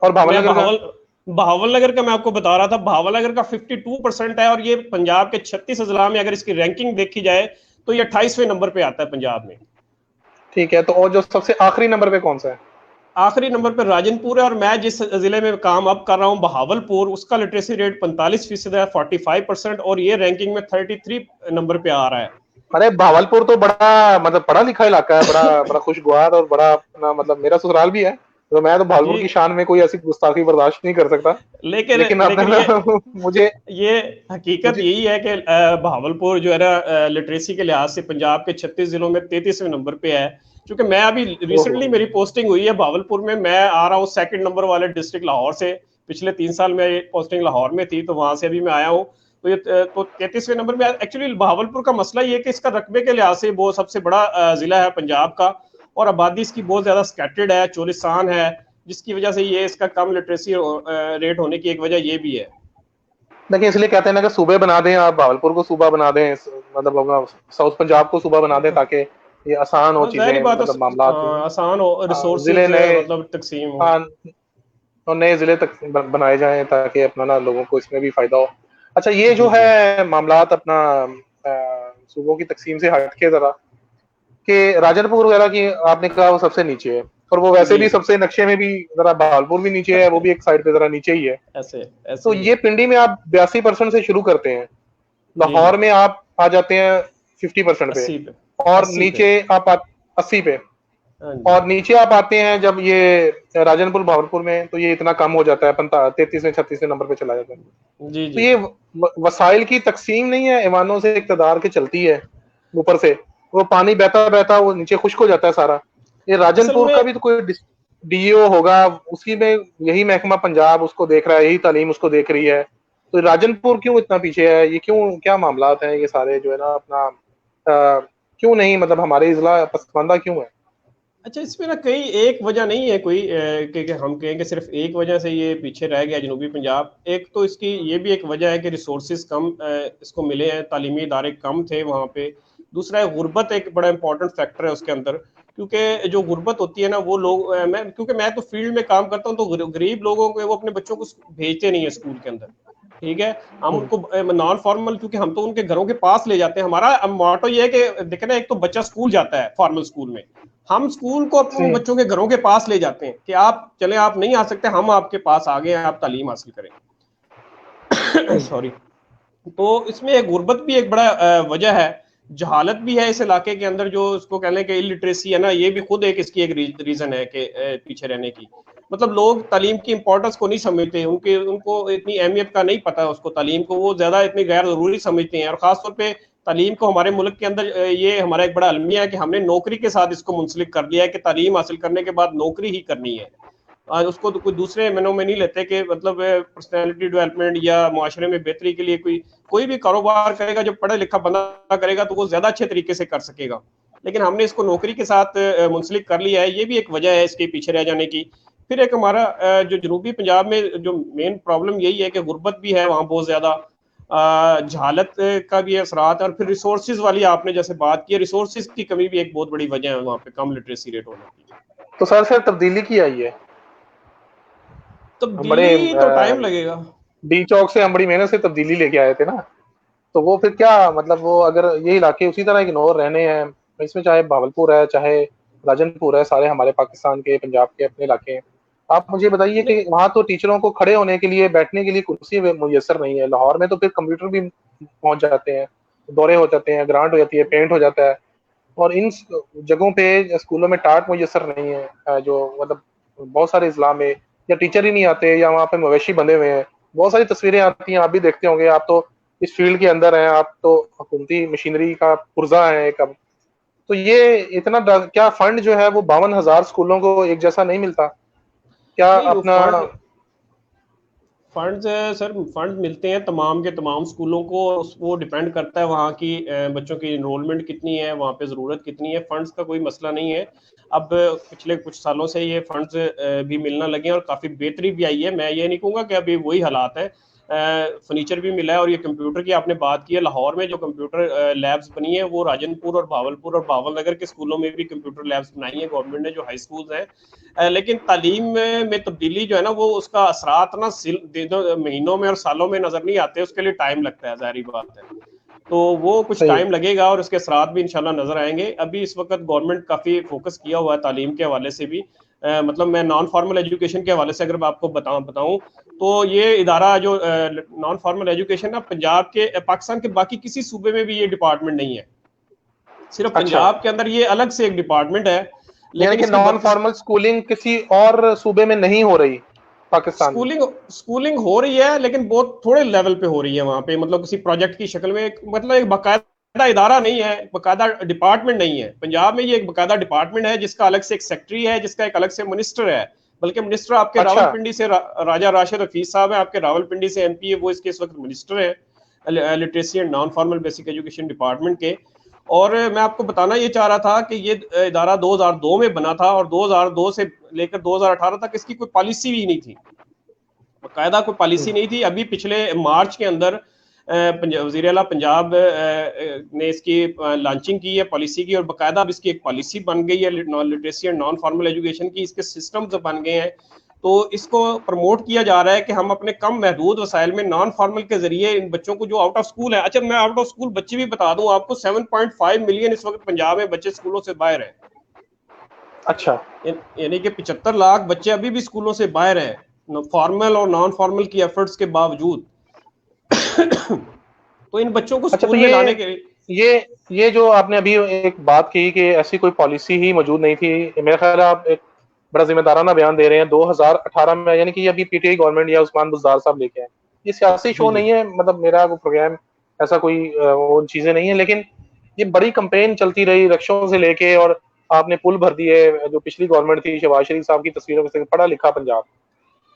और मैं भावनगर का? बहावल नगर का मैं आपको बता रहा था, बहावल नगर का 52% है, और ये पंजाब के 36 अजला में अगर इसकी रैंकिंग देखी जाए तो ये 28वें नंबर पे आता है पंजाब में। ठीक है, तो और जो सबसे आखिरी नंबर पे कौन सा है? आखिरी नंबर पर राजनपुर है, और मैं जिस जिले में काम अब कर रहा हूँ बहावलपुर, उसका लिटरेसी रेट 45% है, 45%, और ये रैंकिंग में 33 नंबर पे आ रहा है। अरे भावलपुर तो बड़ा मतलब पढ़ा लिखा इलाका है, बड़ा बड़ा खुशगवार और बड़ा अपना मतलब मेरा ससुराल भी है, तो मैं तो जी, भावलपुर की शान में कोई ऐसी गुस्ताखी बर्दाश्त नहीं कर सकता। लेकिन लेकिन आपने लेकिन ना मुझे ये हकीकत मुझे यही है कि बहावलपुर जो है ना लिटरेसी के लिहाज से पंजाब के 36 जिलों में 33वें नंबर पे है। क्योंकि मैं अभी ओहो, रिसेंटली मेरी पोस्टिंग हुई है बहावलपुर में, मैं आ रहा हूँ सेकंड नंबर वाले डिस्ट्रिक्ट लाहौर से। पिछले 3 साल में पोस्टिंग लाहौर में थी, तो वहां से अभी मैं आया हूँ। तो ये तो 33वें नंबर में एक्चुअली बहावलपुर का मसला ये है कि इसका रकबे के लिहाज से वो सबसे बड़ा जिला है पंजाब का, और आबादी इसकी बहुत ज्यादा स्कैटर्ड है, चोलिस्तान है, जिसकी वजह से ये इसका कम लिटरेसी रेट होने की एक वजह ये भी है। देखिए इसलिए कहते हैं ना कि सूबे बना दें, आप भावलपुर को सूबा बना दें, मतलब अपना साउथ पंजाब को सूबा बना दें, ताकि ये आसान हो हाँ जाहिर चीजें, बात है, मतलब मामला जो है आसान हो, जिले रिसोर्सेज नए, मतलब तकसीम हो। हाँ, और नए जिले तक बनाए जाएं ताकि अपना ना लोगों को इसमें भी फायदा हो। अच्छा, ये जो जी जी। है मामलात अपना सूबों की तकसीम से हटके जरा, कि राजनपुर वगैरह की आपने कहा वो सबसे नीचे है, और वो वैसे जी भी जी। सबसे नक्शे में भी जरा भावलपुर भी नीचे है, वो भी एक साइड पे जरा नीचे ही है। ऐसे ऐसे तो ही ये है। पिंडी में आप 82% से शुरू करते हैं, जी जी। लाहौर में आप आ जाते हैं 50% पे, 80 पे। और 80 पे। नीचे आप 80 पे, हाँ जी। और नीचे आप आते हैं जब ये राजनपुर भावलपुर में, तो ये इतना कम हो जाता है, 33वें 36वें नंबर पे चला जाता है। जी तो जी। ये वसाइल की तकसीम नहीं है, ईमानों से इक़्तिदार की चलती है ऊपर से, वो पानी बहता बहता वो नीचे खुश्क हो जाता है सारा। ये असल राजनपुर में का भी तो कोई डीओ होगा, उसी में यही महकमा पंजाब उसको देख रहा है, यही तालीम उसको देख रही है, तो राजनपुर क्यों इतना पीछे है? ये क्यों, क्या मामलात हैं ये सारे जो है ना अपना क्यों नहीं, मतलब हमारे इजला पसमानदा क्यों है? अच्छा, इसमें ना कई एक वजह नहीं है कोई कि हम कहें कि सिर्फ एक वजह से ये पीछे रह गया जनूबी पंजाब। एक तो इसकी ये भी एक वजह है कि रिसोर्सेज कम इसको मिले हैं, तालीमी इदारे कम थे वहाँ पे। दूसरा है गुर्बत, एक बड़ा इंपॉर्टेंट फैक्टर है उसके अंदर, क्योंकि जो गुर्बत होती है ना वो लोग मैं तो फील्ड में काम करता हूँ, तो गरीब लोगों को वो अपने बच्चों को भेजते नहीं है स्कूल के अंदर। ठीक है, हम उनको नॉन फॉर्मल, क्योंकि हम तो उनके घरों के पास ले जाते हैं। हमारा मोटो ये है कि देखे ना, एक तो बच्चा स्कूल जाता है फॉर्मल स्कूल में, हम स्कूल को अपने बच्चों के घरों के पास ले जाते हैं कि आप चले, आप नहीं आ सकते, हम आपके पास आ गए हैं, आप तालीम हासिल करें। सॉरी। तो इसमें एक गुर्बत भी एक बड़ा वजह है, जहालत भी है इस इलाके के अंदर, जो इसको कहने के इलिटरेसी है ना, ये भी खुद एक इसकी एक रीजन है कि पीछे रहने की। मतलब लोग तालीम की इंपॉर्टेंस को नहीं समझते, उनके उनको इतनी अहमियत का नहीं पता है उसको, तालीम को वो ज्यादा इतनी गैर जरूरी समझते हैं। और खासतौर पे तालीम को हमारे मुल्क के अंदर ये हमारा एक बड़ा अलमिया है कि हमने नौकरी के साथ इसको मुंसलिक कर दिया है कि तालीम हासिल करने के बाद नौकरी ही करनी है। उसको तो कोई दूसरे मैनों में नहीं लेते कि मतलब पर्सनैलिटी डेवलपमेंट या मुआशरे में बेहतरी के लिए कोई भी कारोबार करेगा, जो पढ़ा लिखा बंदा करेगा तो वो ज्यादा अच्छे तरीके से कर सकेगा। लेकिन हमने इसको नौकरी के साथ मुंसलिक कर लिया है, ये भी एक वजह है इसके पीछे रह जाने की। फिर एक हमारा जो जनूबी पंजाब में जो मेन प्रॉब्लम यही है कि गुर्बत भी है वहाँ बहुत ज्यादा, जहालत का भी असरात है, और फिर रिसोर्सेज वाली आपने जैसे बात की, रिसोर्सेज की कमी भी एक बहुत बड़ी वजह है वहाँ पे कम लिटरेसी रेट होने की। तो सर फिर तब्दीली की आई है, हम बड़े तब्दीली तो टाइम लगेगा। डी चौक से हम बड़ी मेहनत से तब्दीली लेके आए थे ना, तो वो फिर क्या मतलब, वो अगर ये इलाके उसी तरह इग्नोर रहने हैं, इसमें चाहे भावलपुर है चाहे राजनपुर है, सारे हमारे पाकिस्तान के पंजाब के अपने इलाके हैं, आप मुझे बताइए नहीं, कि वहाँ तो टीचरों को खड़े होने के लिए, बैठने के लिए कुर्सी मुयसर नहीं है। लाहौर में तो फिर कंप्यूटर भी पहुंच जाते हैं, दौरे हो जाते हैं, ग्रांट हो जाती है, पेंट हो जाता है, और इन जगहों पे स्कूलों में टाट मुयसर नहीं है, जो मतलब बहुत सारे इस्लाम में या टीचर ही नहीं आते, या वहाँ पे मवेशी बंधे हुए हैं। बहुत सारी तस्वीरें आती हैं, आप भी देखते होंगे, आप तो इस फील्ड के अंदर हैं, आप तो हुकूमती मशीनरी का पुर्जा है एक अब। तो ये इतना क्या फंड जो है वो 52,000 स्कूलों को एक जैसा नहीं मिलता क्या नहीं वो अपना? फंड्स सर, फंड मिलते हैं तमाम के तमाम स्कूलों को, वो डिपेंड करता है वहाँ की बच्चों की इनरोलमेंट कितनी है, वहाँ पे ज़रूरत कितनी है। फंड्स का कोई मसला नहीं है। अब पिछले कुछ सालों से ये फंड्स भी मिलना लगे हैं और काफ़ी बेहतरी भी आई है। मैं ये नहीं कहूँगा कि अभी वही हालात है, फर्नीचर भी मिला है। और ये कंप्यूटर की आपने बात की है, लाहौर में जो कंप्यूटर लैब्स बनी है वो राजनपुर और भावल नगर के स्कूलों में भी कंप्यूटर लैब्स बनाई है गवर्नमेंट ने, जो हाई स्कूल्स हैं। लेकिन तालीम में तब्दीली जो है ना, वो उसका असरात ना महीनों में और सालों में नजर नहीं आते, उसके लिए टाइम लगता है, जाहिर बात है। तो वो कुछ सही है। टाइम लगेगा और उसके असरात भी इंशाल्लाह नजर आएंगे। अभी इस वक्त गवर्नमेंट काफी फोकस किया हुआ है तालीम के हवाले से भी। मतलब मैं नॉन फॉर्मल एजुकेशन के हवाले से अगर मैं आपको बताऊं तो ये इदारा जो नॉन फॉर्मल एजुकेशन ना, पंजाब के, पाकिस्तान के बाकी किसी सूबे में भी ये डिपार्टमेंट नहीं है, सिर्फ अच्छा, पंजाब के अंदर ये अलग से एक डिपार्टमेंट है। यानी लेकिन कि इसकी नॉन बर्फ फॉर्मल स्कूलिंग किसी और सूबे में नहीं हो रही पाकिस्तान में? स्कूलिंग स्कूलिंग हो रही है, लेकिन बहुत थोड़े लेवल पे हो रही है वहां पे, मतलब किसी प्रोजेक्ट की शक्ल में। मतलब एक बाकायदा इदारा नहीं है, बाकायदा डिपार्टमेंट नहीं है। पंजाब में ये एक बाकायदा डिपार्टमेंट है जिसका अलग से एक सेक्रेटरी है, जिसका एक अलग से मिनिस्टर है। बल्कि मिनिस्टर आपके अच्छा। रावलपिंडी से राजा राशिद हफीज साहब है, आपके रावलपिंडी से एमपी है, वो इसके इस वक्त मिनिस्टर है literacy and non formal basic education department के। और मैं आपको बताना ये चाह रहा था कि ये इदारा 2002 में बना था, और 2002 से लेकर 2018 तक इसकी कोई पॉलिसी भी नहीं थी, बाकायदा कोई पॉलिसी नहीं थी। अभी पिछले मार्च के अंदर वज़ीर आला पंजाब ने इसकी लॉन्चिंग की है पॉलिसी की, और बाकायदा अब इसकी एक पॉलिसी बन गई है literacy and non formal education की, इसके सिस्टम्स बन गए हैं। तो इसको प्रमोट किया जा रहा है कि हम अपने कम महदूद वसाइल में नॉन फॉर्मल के जरिए इन बच्चों को जो आउट ऑफ स्कूल है, अच्छा मैं आउट ऑफ स्कूल बच्चे भी बता दूं आपको, 7.5 मिलियन इस वक्त पंजाब में बच्चे स्कूलों से बाहर हैं। अच्छा। यानी कि 75 लाख बच्चे अभी भी स्कूलों से बाहर हैं, फॉर्मल और नॉन फॉर्मल की एफर्ट्स के बावजूद। तो इन बच्चों को अच्छा, तो स्कूल में लाने के ये ये जो आपने अभी एक बात की कि ऐसी कोई पॉलिसी ही मौजूद नहीं थी, मेरा ख्याल है आप एक बड़ा जिम्मेदाराना बयान दे रहे हैं। 2018 में, यानी कि ये अभी पीटीआई गवर्नमेंट या उस्मान बुज़दार साहब लेके आए। ये सियासी जी शो जी नहीं है, मतलब मेरा वो प्रोग्राम ऐसा कोई वो चीजें नहीं है, लेकिन ये बड़ी कंपेन चलती रही रक्षों से लेके, और आपने पुल भर दिए। जो पिछली गवर्नमेंट थी शहबाज शरीफ साहब की तस्वीरों से, पढ़ा लिखा पंजाब।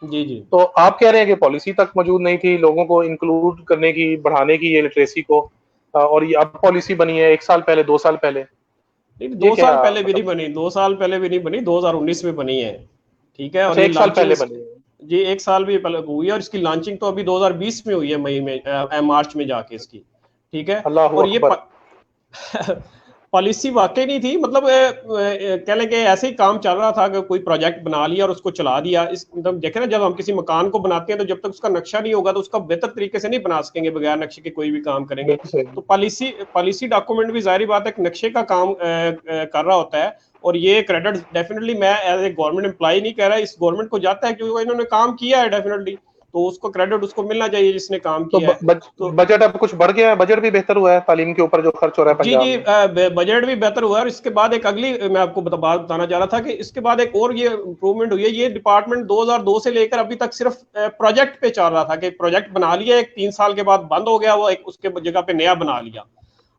जी जी। तो आप कह रहे हैं कि पॉलिसी तक मौजूद नहीं थी लोगों को इंक्लूड करने की, बढ़ाने की, ये लिटरेसी को, और ये अब पॉलिसी बनी है 1 साल पहले, 2 साल पहले? नहीं, ये 2 साल क्या पहले भी नहीं मतलब? बनी, 2 साल पहले भी नहीं बनी, 2019 में बनी है। ठीक है, और अच्छा, ये 1 साल लॉन्चिंग पहले इसकी, बनी है। जी 1 साल भी पहले हुई है, और इसकी लॉन्चिंग तो अभी 2020 में हुई है, मई में मार्च में जाके इसकी। ठीक है। अल्लाह और ये अकबर। पॉलिसी वाकई नहीं थी, मतलब कह लें कि ऐसे ही काम चल रहा था कि कोई प्रोजेक्ट बना लिया और उसको चला दिया। इस मतलब देखे ना, जब हम किसी मकान को बनाते हैं तो जब तक उसका नक्शा नहीं होगा तो उसका बेहतर तरीके से नहीं बना सकेंगे, बगैर नक्शे के कोई भी काम करेंगे। बिल्कुल सही। तो पॉलिसी पॉलिसी डॉक्यूमेंट भी जाहिर बात है नक्शे का काम कर रहा होता है। और ये क्रेडिट डेफिनेटली मैं एज ए गवर्नमेंट एम्प्लॉय नहीं कह रहा, इस गवर्नमेंट को जाता है क्योंकि इन्होंने काम किया है डेफिनेटली, तो उसको क्रेडिट उसको मिलना चाहिए जिसने काम तो किया है। तो बजट अब कुछ बढ़ गया है, बजट भी बेहतर हुआ है तालीम के ऊपर जो खर्च हो रहा है जी पंजाब जी, में? बजट भी बेहतर हुआ है। और इसके बाद एक अगली मैं आपको बात बताना चाह रहा था कि इसके बाद एक और ये इम्प्रूवमेंट हुई है। ये डिपार्टमेंट 2002 से लेकर अभी तक सिर्फ प्रोजेक्ट पे चल रहा था कि प्रोजेक्ट बना लिया, एक 3 साल के बाद बंद हो गया वो, एक उसके जगह पे नया बना लिया।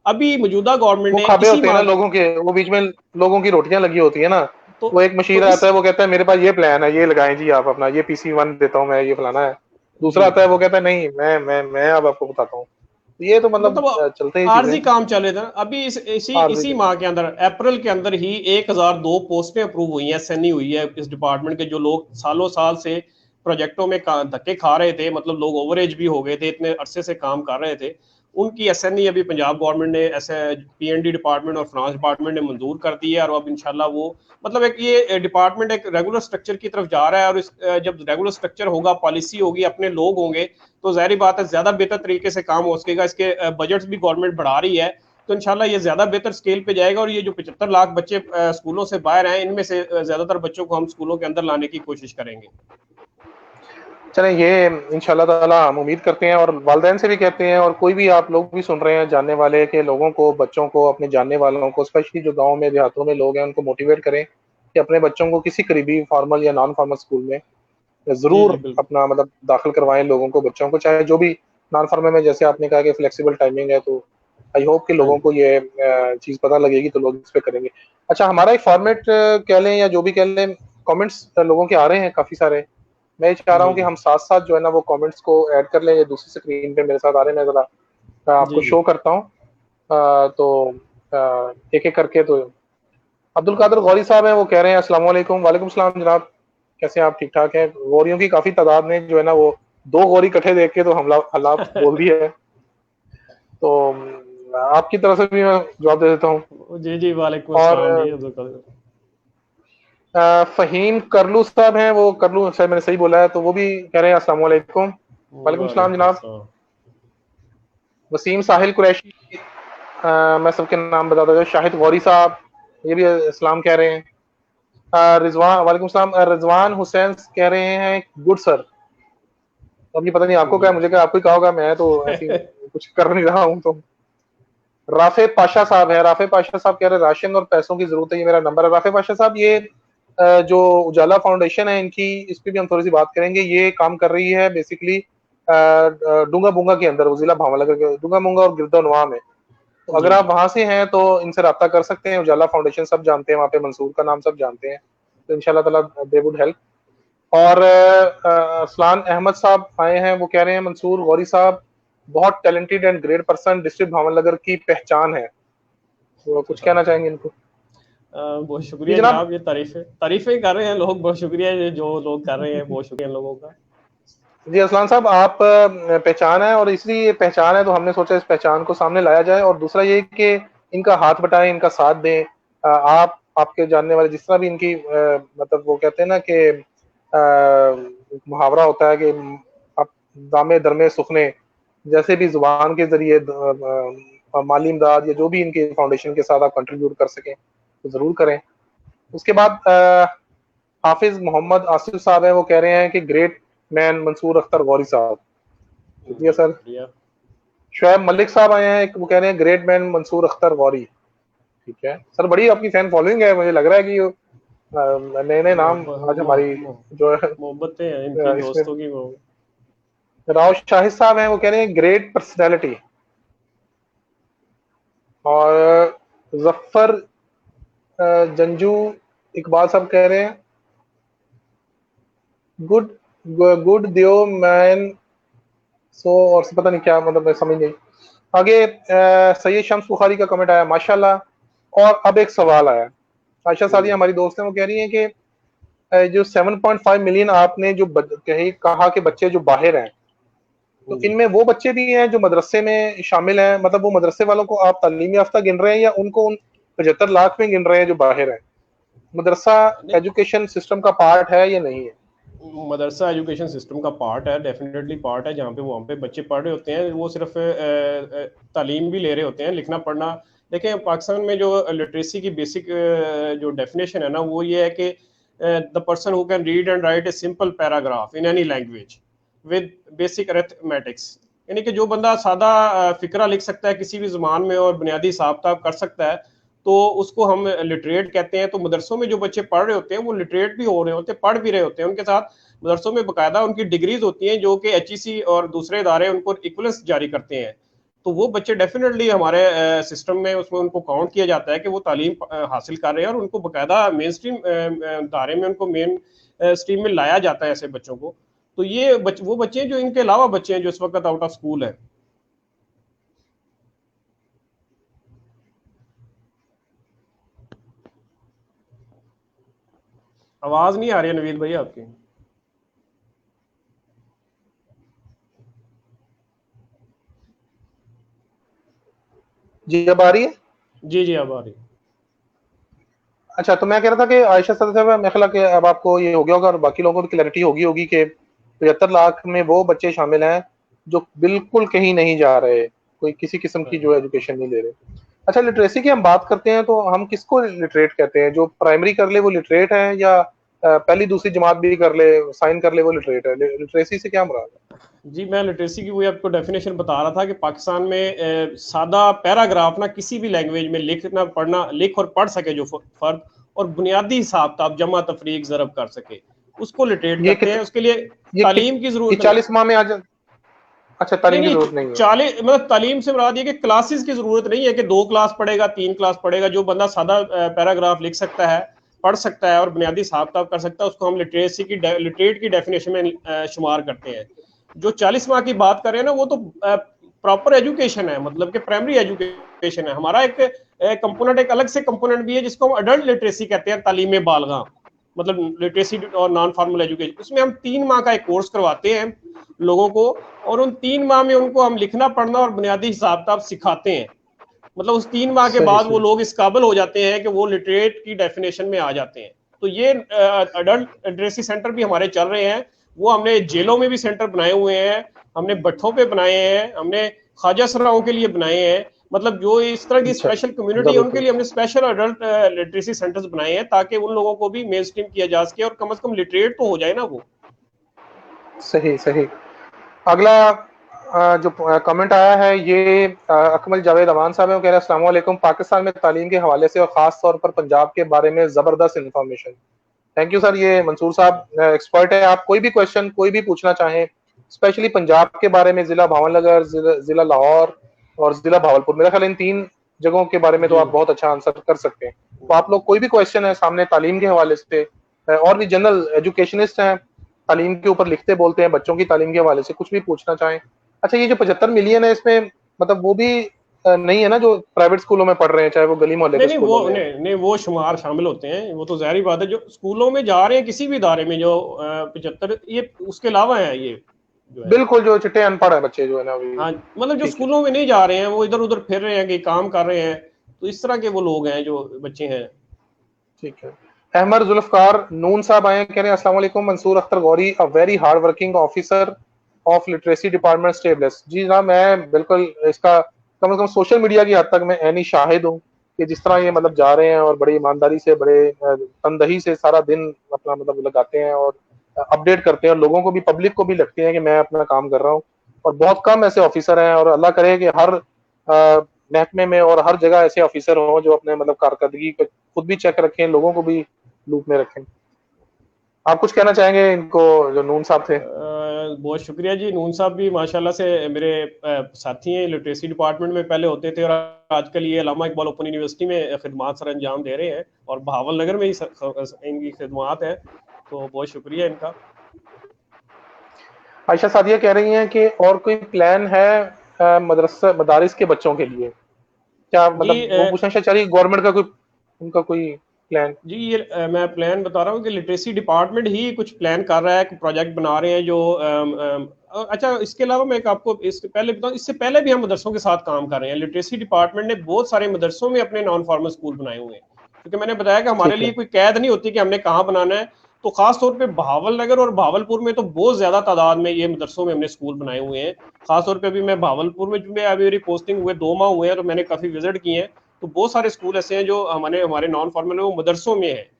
अभी मौजूदा गवर्नमेंट वो ने खाबे इसी होते हैं ना माह लोगों के, वो बीच में लोगों की रोटियां लगी होती है ना। तो वो एक तो मशीर इस आता है, वो कहता है मेरे पास ये प्लान है, ये लगाएं जी आप अपना, ये PC1 देता हूँ मैं, ये फलाना है। दूसरा जी आता है, वो कहता है नहीं, मैं अब आपको बताता हूँ। तो ये तो मतलब मतलब चलते ही चीजें आरजी काम चले थे। अभी इसी आर्जी इसी के। माह के अंदर अप्रैल के अंदर ही 1002 पोस्टें अप्रूव हुई हैं, एसएनई हुई है इस डिपार्टमेंट के। जो लोग सालों साल से प्रोजेक्टों में धक्के खा रहे थे, मतलब लोग ओवरेज भी हो गए थे, इतने अरसे से काम कर रहे थे, उनकी एसएनई अभी पंजाब गवर्नमेंट ने, ऐसे पीएनडी डिपार्टमेंट और फाइनेंस डिपार्टमेंट ने मंजूर कर दी है। और अब इंशाल्लाह वो, मतलब एक ये डिपार्टमेंट एक रेगुलर स्ट्रक्चर की तरफ जा रहा है। और इस जब रेगुलर स्ट्रक्चर होगा, पॉलिसी होगी, अपने लोग होंगे, तो जाहिर बात है ज्यादा बेहतर तरीके से काम हो सकेगा। इसके बजट्स भी गवर्नमेंट बढ़ा रही है, तो इंशाल्लाह ये ज्यादा बेहतर स्केल पे जाएगा। और ये जो 75 लाख बच्चे स्कूलों से बाहर हैं, इनमें से ज्यादातर बच्चों को हम स्कूलों के अंदर लाने की कोशिश करेंगे। चलें, ये इंशाल्लाह ताला हम उम्मीद करते हैं, और वालिदैन से भी कहते हैं, और कोई भी आप लोग भी सुन रहे हैं जानने वाले के लोगों को, बच्चों को, अपने जानने वालों को, स्पेशली जो गांव में देहातों में लोग हैं, उनको मोटिवेट करें कि अपने बच्चों को किसी करीबी फॉर्मल या नॉन फॉर्मल स्कूल में जी जी जरूर बिल्कुल। अपना मतलब दाखिल करवाएं लोगों को, बच्चों को, चाहे जो भी नॉन फॉर्मल में, जैसे आपने कहा कि फ्लेक्सिबल टाइमिंग है, तो आई होप कि हाँ लोगों जी को ये चीज पता लगेगी तो लोग इस पे करेंगे। अच्छा, हमारा एक फॉर्मेट कह लें या जो भी कह लें, कमेंट्स लोगों के आ रहे हैं काफी सारे। मैं ये चाह रहा हूँ जी कि जी हम साथ साथ जो है ना वो कमेंट्स को ऐड कर लें। ये दूसरी स्क्रीन पे मेरे साथ आ रहे हैं, मैं जरा आपको जी जी। शो करता हूँ। तो एक एक करके। तो अब्दुल कादिर गौरी साहब हैं, वो कह रहे हैं अस्सलाम वालेकुम। वालेकुम सलाम जनाब, कैसे हैं आप? ठीक ठाक हैं? गौरियों की काफी तादाद में जो है ना वो 2 गौरी इकट्ठे देख के तो हमला हल्ला बोल दिया है। तो आपकी तरफ से भी मैं जवाब दे देता हूँ। जी जी, वालेकुम और अस्सलाम जी, अब्दुल कादिर। फहीम करलू साहब हैं, वो करलू शायद मैंने सही बोला है, तो वो भी कह रहे हैं अस्सलाम वालेकुम। वालेकुम सलाम वालेकुम जनाब। अस्सलाम। वसीम साहिल कुरैशी, मैं सबके नाम बता देता हूँ। शाहिद गौरी साहब, ये भी इस्लाम कह रहे हैं। रिजवान, वालेकुम सलाम। रिजवान हुसैन कह रहे हैं गुड सर। अब ये पता नहीं आपको क्या, मुझे क्या आपको ही कहा होगा, मैं तो ऐसी कुछ कर नहीं रहा हूँ। तो राफे पाशा साहब है, राफे पाशा साहब कह रहे हैं राशन और पैसों की जरूरत है, ये मेरा नंबर है। राफे पाशा साहब, ये जो उजाला फाउंडेशन है इनकी, इस पे भी हम थोड़ी सी बात करेंगे। ये काम कर रही है बेसिकली डूंगा बुंगा के अंदर, वो जिला भावनगर के डूंगा बुंगा और गिरदोनवा में। तो अगर जी आप जी। वहां से हैं तो इनसे रब्ता कर सकते हैं। उजाला फाउंडेशन सब जानते हैं, वहाँ पे मंसूर का नाम सब जानते हैं, तो इंशाल्लाह ताला दे वुड हेल्प। और अरसलान अहमद साहब आए हैं, वो कह रहे हैं मंसूर गौरी साहब बहुत talented and great person, district Bhavnagar की पहचान है। तो कुछ कहना चाहेंगे इनको? बहुत जी शुक्रिया जनाब। जनाब, ये तारीफें कर रहे हैं लोग, बहुत शुक्रिया, ये जो लोग कर रहे हैं बहुत शुक्रिया इन लोगों का। जी असलान साहब, आप पहचान है, और इसलिए ये पहचान है तो हमने सोचा इस पहचान को सामने लाया जाए। और दूसरा ये कि इनका हाथ बटाएं, इनका साथ दें। आप, आपके जानने वाले, जिस तरह भी इनकी मतलब वो कहते हैं ना कि मुहावरा होता है कि आप दामे दरमे सुखने, जैसे भी जुबान के जरिए माली इमदाद या जो भी इनके फाउंडेशन के साथ आप कंट्रीब्यूट कर सकें तो जरूर करें। उसके बाद हाफिज मोहम्मद आसिफ साहब है, वो कह रहे हैं कि ग्रेट मैन मंसूर अख्तर गौरी साहब। शुक्रिया बहुत सर। शुक्रिया। शुएब मलिक साहब आए हैं, वो कह रहे हैं ग्रेट मैन मंसूर अख्तर गौरी। ठीक है सर, बड़ी आपकी फैन फॉलोइंग है, मुझे लग रहा है कि नए नए नाम आज हमारी जो है मोहब्बतें हैं इनकी, इसमें। दोस्तों की वो। राव शाहिद साहब हैं, वो कह रहे हैं ग्रेट पर्सनैलिटी। और जफर जंजू इकबाल साहब कह रहे हैं गुड गुड दियो मैन। सो और से पता नहीं क्या मतलब, मैं समझ नहीं। आगे सैयद शम्स बुखारी का कमेंट आया, माशाल्लाह। और अब एक सवाल आया, आयशा सादिया हमारी दोस्त हैं, वो कह रही हैं कि जो 7.5 मिलियन आपने जो कहा कि बच्चे जो बाहर हैं, तो जी इनमें वो बच्चे भी हैं जो मदरसे में शामिल हैं? मतलब वो मदरसे वालों को आप तालीम याफ्ता गिन रहे हैं या उनको उन 75 लाख में गिन रहे हैं जो बाहर हैं? मदरसा नहीं, एजुकेशन सिस्टम का पार्ट है या नहीं है? मदरसा एजुकेशन सिस्टम का पार्ट है, डेफिनेटली पार्ट है। जहाँ पे वहाँ पे बच्चे पढ़ रहे होते हैं, वो सिर्फ तालीम भी ले रहे होते हैं, लिखना पढ़ना। देखें, पाकिस्तान में जो लिटरेसी की बेसिक जो डेफिनेशन है ना, वो ये है कि the person who can read and right a simple paragraph in any language with basic arithmetics. यानी कि जो बंदा सादा फिक्रा लिख सकता है किसी भी ज़ुबान में और बुनियादी हिसाब किताब कर सकता है, तो उसको हम लिटरेट कहते हैं। तो मदरसों में जो बच्चे पढ़ रहे होते हैं वो लिटरेट भी हो रहे होते हैं, पढ़ भी रहे होते हैं। उनके साथ मदरसों में बाकायदा उनकी डिग्रीज होती हैं, जो कि एचईसी और दूसरे इदारे उनको इक्वलेंस जारी करते हैं। तो वो बच्चे डेफिनेटली हमारे सिस्टम में उसमें उनको काउंट किया जाता है कि वो तालीम हासिल कर रहे हैं, और उनको बाकायदा मेन स्ट्रीम इदारे में उनको मेन स्ट्रीम में लाया जाता है ऐसे बच्चों को। तो ये वो बच्चे हैं जो इनके अलावा बच्चे हैं जो इस वक्त आउट ऑफ स्कूल है। आवाज नहीं आ रही है नवीद भाई आपकी। जी अब आ रही है? जी जी, अब आ रही। अच्छा, तो मैं कह रहा था कि आयशा साहब, मैं ख्याल है कि अब आपको ये हो गया होगा और बाकी लोगों को भी क्लैरिटी होगी होगी कि 75 लाख में वो बच्चे शामिल हैं जो बिल्कुल कहीं नहीं जा रहे, कोई किसी किस्म की जो एजुकेशन नहीं ले रहे। अच्छा, लिटरेसी की हम बात करते हैं तो हम किसको लिटरेट कहते हैं? जो प्राइमरी कर ले वो लिटरेट है, या पहली दूसरी जमात भी कर ले, साइन कर ले, वो लिटरेट है? लिटरेसी से क्या मुराद है? जी, मैं लिटरेसी की वही आपको डेफिनेशन बता रहा था कि पाकिस्तान में सादा पैराग्राफ ना किसी भी लैंग्वेज में लिखना पढ़ना, लिख और पढ़ सके जो फर्द, और बुनियादी हिसाब किताब जमा तफरीक ज़रब कर सके, उसको लिटरेट ये करते हैं। उसके लिए तालीम की ये जरूरत नहीं। 40 माह में आज? अच्छा, नहीं तालीम की नहीं, जरूरत नहीं है। 40 मतलब तालीम से मुराद ये कि क्लासेस की जरूरत नहीं है कि 2 क्लास पढ़ेगा, 3 क्लास पढ़ेगा। जो बंदा सादा पैराग्राफ लिख सकता है, पढ़ सकता है और बुनियादी हिसाब किताब कर सकता है, उसको हम लिटरेसी की लिटरेट की डेफिनेशन में शुमार करते हैं। जो 40 माह की बात कर रहे हैं ना, वो तो प्रॉपर एजुकेशन है, मतलब कि प्राइमरी एजुकेशन है। हमारा एक कंपोनेंट, एक अलग से कंपोनेंट भी है जिसको हम अडल्ट लिटरेसी कहते हैं, तालीम बालगा, मतलब लिटरेसी और नॉन फॉर्मल एजुकेशन। उसमें हम 3 माह का एक कोर्स करवाते हैं लोगों को, और उन 3 माह में उनको हम लिखना पढ़ना और बुनियादी हिसाब किताब सिखाते हैं। मतलब उस 3 माह के बाद वो लोग इस काबिल हो जाते हैं कि वो लिटरेट की डेफिनेशन में आ जाते हैं। तो ये अडल्ट लिटरेसी सेंटर भी हमारे चल रहे हैं। वो हमने जेलों में भी सेंटर बनाए हुए हैं, हमने भट्ठों पे बनाए हैं, हमने ख्वाजा सराओं के लिए बनाए हैं। मतलब जो इस तरह की स्पेशल कम्युनिटी है उनके लिए हमने स्पेशल अडल्ट लिटरेसी सेंटर्स बनाए हैं, ताकि उन लोगों को भी मेन स्ट्रीम किया जा सके और कम से कम लिटरेट तो हो जाए ना वो। सही सही। अगला जो कमेंट आया है ये अकमल जावेद अमान साहब है, वो कह रहे हैं अस्सलाम वालेकुम, पाकिस्तान में तालीम के हवाले से और खास तौर पर पंजाब के बारे में जबरदस्त इंफॉर्मेशन। Thank you sir. ये मंसूर साहब एक्सपर्ट है, आप कोई भी क्वेश्चन कोई भी पूछना चाहें स्पेशली पंजाब के बारे में, जिला भावनगर, जिला लाहौर और जिला भावलपुर, मेरा ख्याल इन 3 जगहों के बारे में तो आप बहुत अच्छा आंसर कर सकते हैं। तो आप लोग कोई भी क्वेश्चन है सामने तालीम के हवाले से, और भी जनरल एजुकेशनिस्ट हैं, तालीम के ऊपर लिखते बोलते हैं, बच्चों की तालीम के हवाले से कुछ भी पूछना चाहें। अच्छा, ये जो 75 मिलियन है इसमें मतलब वो भी नहीं है ना जो प्राइवेट स्कूलों में पढ़ रहे हैं, चाहे वो गली मोहल्ले के स्कूलों में? नहीं, वो शुमार शामिल होते हैं, वो तो जाहिर बात है। जो स्कूलों में जा रहे हैं किसी भी इदारे में, जो 75, ये उसके अलावा है, ये जो है बिल्कुल जो चिट्टे अनपढ़ है बच्चे जो है ना। हाँ, मतलब जो स्कूलों में नहीं जा रहे हैं, वो इधर उधर फिर रहे हैं, कि काम कर रहे हैं, तो इस तरह के वो लोग हैं जो बच्चे हैं। ठीक है। अहमद जुल्फकार नून साहब आए, कह रहे हैं अस्सलाम वालेकुम, Mansoor Akhtar Gauri a very hard working officer of literacy department stay blessed. जी जनाब, मैं बिल्कुल इसका कम से कम सोशल मीडिया की हद तक मैं ऐनी शाहिद हूँ कि जिस तरह ये मतलब जा रहे हैं और बड़ी ईमानदारी से, बड़े तनदही से सारा दिन अपना मतलब लगाते हैं और अपडेट करते हैं, और लोगों को भी, पब्लिक को भी लगते हैं कि मैं अपना काम कर रहा हूँ। और बहुत कम ऐसे ऑफिसर हैं, और अल्लाह करे कि हर महकमे में और हर जगह ऐसे ऑफिसर हों जो अपने मतलब कारकर्दगी को खुद भी चेक रखें, लोगों को भी लूप में रखें। आप कुछ कहना चाहेंगे इनको, जो नून साहब थे? बहुत शुक्रिया जी। नून साहब भी माशाल्लाह से मेरे साथी हैं, लिटरेसी डिपार्टमेंट में पहले होते थे और आजकल ये अल्लामा इकबाल ओपन यूनिवर्सिटी में खिदमात सर अंजाम दे रहे हैं, और बहावल नगर में ही इनकी खिदमात है, तो बहुत शुक्रिया इनका। आयशा सादिया कह रही हैं कि और कोई प्लान है मदरसा मदारिस के बच्चों के लिए? क्या मतलब वो पूछना चाहिए गवर्नमेंट का कोई उनका कोई प्लान? जी, ये मैं प्लान बता रहा हूँ कि लिटरेसी डिपार्टमेंट ही कुछ प्लान कर रहा है, प्रोजेक्ट बना रहे हैं जो अच्छा, इसके अलावा मैं आपको इससे पहले बताऊँ, इससे पहले भी हम मदरसों के साथ काम कर रहे हैं। लिटरेसी डिपार्टमेंट ने बहुत सारे मदरसों में अपने नॉन फॉर्मल स्कूल बनाए हुए हैं, क्योंकि मैंने बताया कि हमारे लिए कोई कैद नहीं होती कि हमने कहाँ बनाना है। तो खास तौर पे बहावल नगर और भावलपुर में तो बहुत ज्यादा तादाद में ये मदरसों में हमने स्कूल बनाए हुए हैं। खास तौर पे अभी मैं भावलपुर में, चूंकि अभी मेरी पोस्टिंग हुए 2 माह हुए हैं, तो मैंने काफी विजिट किए हैं, तो बहुत सारे स्कूल ऐसे हैं जो हमारे नॉन फॉर्मल है वो मदरसों में है।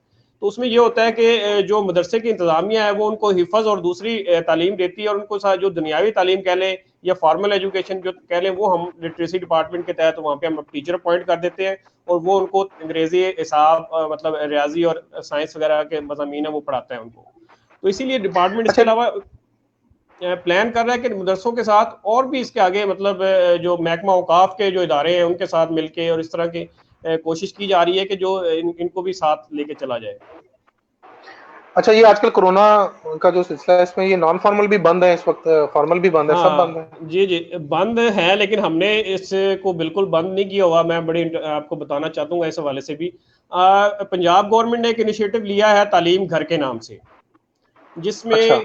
तो उसमें ये होता है कि जो मदरसे की इंतजामिया है वो उनको हिफज और दूसरी तालीम देती है, और उनको साथ जो दुनियावी तालीम कह लें या फॉर्मल एजुकेशन जो कह लें, वो हम लिटरेसी डिपार्टमेंट के तहत वहाँ पे हम टीचर अपॉइंट कर देते हैं, और वो उनको अंग्रेजी, हिसाब, मतलब रियाजी और साइंस वगैरह के मज़ामीन है वो पढ़ाता है उनको। तो इसीलिए डिपार्टमेंट इसके अलावा प्लान कर रहा है कि मदरसों के साथ और भी इसके आगे मतलब जो महकमा औकाफ के जो इदारे हैं उनके साथ मिलके, और इस तरह की कोशिश की जा रही है कि जो इनको भी साथ लेके चला जाए। अच्छा, ये आजकल कोरोना का जो सिलसिला है इसमें ये नॉन फॉर्मल भी बंद है इस वक्त, फॉर्मल भी बंद है, सब बंद है? जी जी, बंद है, लेकिन हमने इसको बिल्कुल बंद नहीं किया हुआ। मैं बड़ी आपको बताना चाहता हूँ इस हवाले से भी। पंजाब गवर्नमेंट ने एक इनिशिएटिव लिया है तालीम घर के नाम से, जिसमें अच्छा।